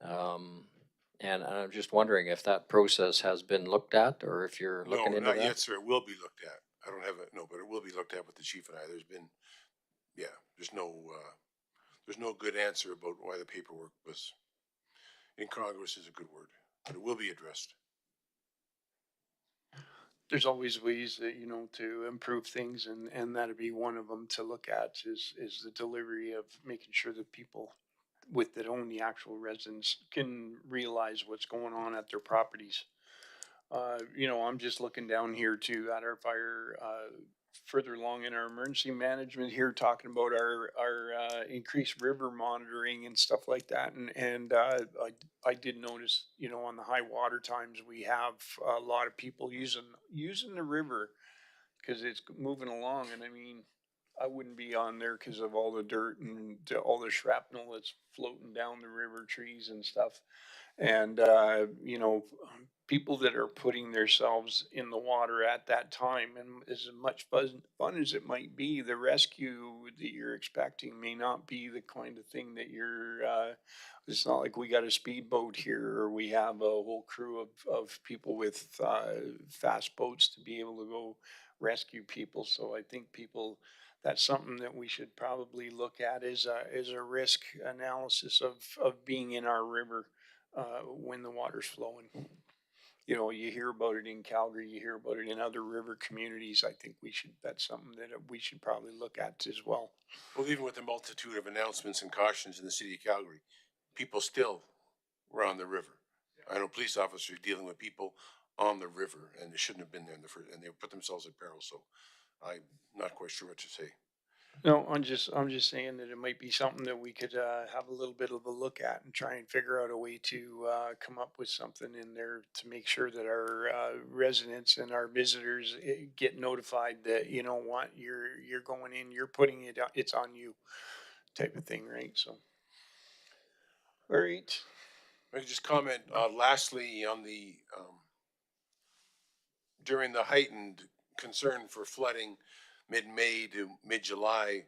And I'm just wondering if that process has been looked at, or if you're looking No, into not that. yet, sir. It will be looked at. I don't have it, no, but it will be looked at with the chief and I. There's been, yeah, there's no good answer about why the paperwork was incongruous is a good word, but it will be addressed. There's always ways that, you know, to improve things, and that'd be one of them to look at is the delivery of making sure that people that own the actual residence can realize what's going on at their properties. You know, I'm just looking down here too at our fire, further along in our emergency management here, talking about our increased river monitoring and stuff like that. I did notice, you know, on the high water times, we have a lot of people using the river because it's moving along. And I mean, I wouldn't be on there because of all the dirt and all the shrapnel that's floating down the river, trees and stuff. And you know, people that are putting themselves in the water at that time, and as much fun as it might be, the rescue that you're expecting may not be the kind of thing that you're it's not like we got a speedboat here, or we have a whole crew of people with fast boats to be able to go rescue people. So I think that's something that we should probably look at is a risk analysis of being in our river when the water's flowing. You know, you hear about it in Calgary, you hear about it in other river communities. I think that's something that we should probably look at as well. Well, even with the multitude of announcements and cautions in the city of Calgary, people still were on the river. I know police officers dealing with people on the river, and they shouldn't have been there in the first, and they put themselves at peril. So I'm not quite sure what to say. No, I'm just saying that it might be something that we could have a little bit of a look at and try and figure out a way to come up with something in there to make sure that our residents and our visitors get notified that, you know what, you're going in, you're putting it, it's on you, type of thing, right? So, all right. I could just comment lastly on the during the heightened concern for flooding mid-May to mid-July,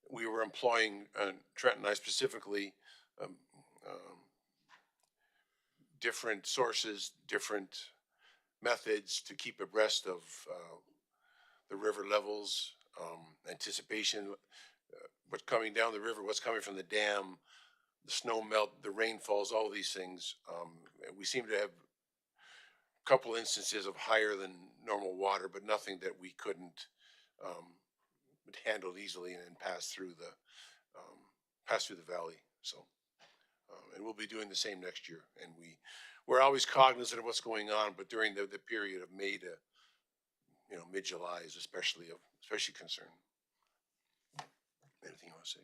we were employing, Trent and I specifically, um, um, different sources, different methods to keep abreast of the river levels, anticipation, what's coming down the river, what's coming from the dam, the snow melt, the rainfalls, all these things. We seem to have a couple instances of higher than normal water, but nothing that we couldn't handle easily and pass through the valley. So, and we'll be doing the same next year. And we're always cognizant of what's going on, but during the period of May to mid-July is especially concern. Anything you want to say?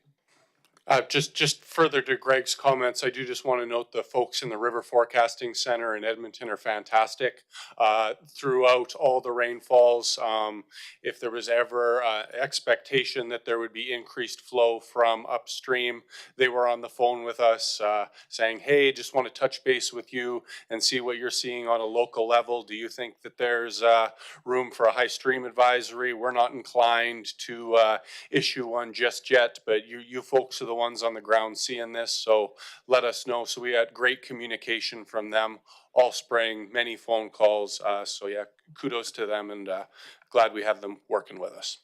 Just further to Greg's comments, I do just want to note the folks in the River Forecasting Center in Edmonton are fantastic throughout all the rainfalls. If there was ever expectation that there would be increased flow from upstream, they were on the phone with us saying, hey, just want to touch base with you and see what you're seeing on a local level. Do you think that there's room for a high stream advisory? We're not inclined to issue one just yet, but you folks are the ones on the ground seeing this, so let us know. So we had great communication from them all spring, many phone calls. So yeah, kudos to them, and glad we have them working with us.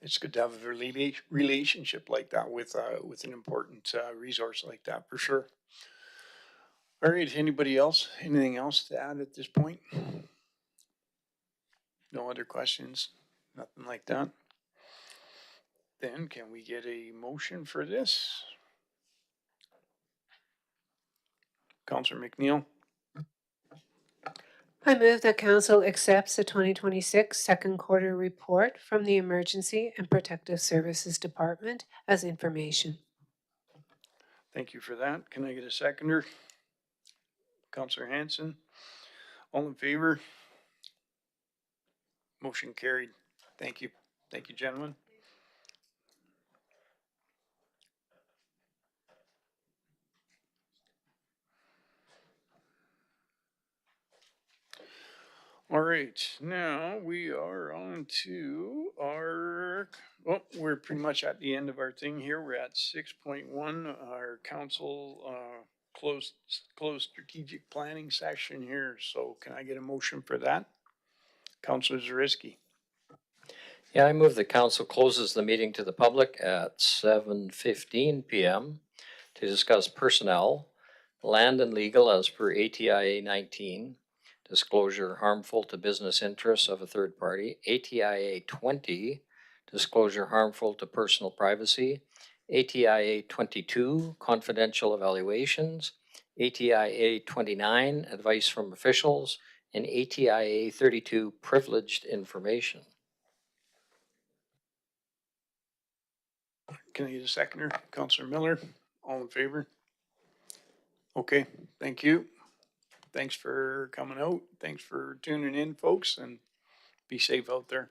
It's good to have a relationship like that with an important resource like that, for sure. All right, anybody else? Anything else to add at this point? No other questions? Nothing like that? then can we get a motion for this? Counselor McNeil? I move that council accepts the 2026 second quarter report from the Emergency and Protective Services Department as information. Thank you for that. Can I get a seconder? Counselor Hanson? All in favor? Motion carried. Thank you. Thank you, gentlemen. All right, now we are on to our, well, we're pretty much at the end of our thing here. We're at 6.1, our council closed strategic planning session here. So can I get a motion for that? Councilor Zarisky. Yeah, I move the council closes the meeting to the public at 7:15 p.m. to discuss personnel, land and legal as per ATIA 19, disclosure harmful to business interests of a third party, ATIA 20, disclosure harmful to personal privacy, ATIA 22, confidential evaluations, ATIA 29, advice from officials, and ATIA 32, privileged information. Can I get a seconder? Councilor Miller, all in favor? Okay, thank you. Thanks for coming out. Thanks for tuning in, folks, and be safe out there.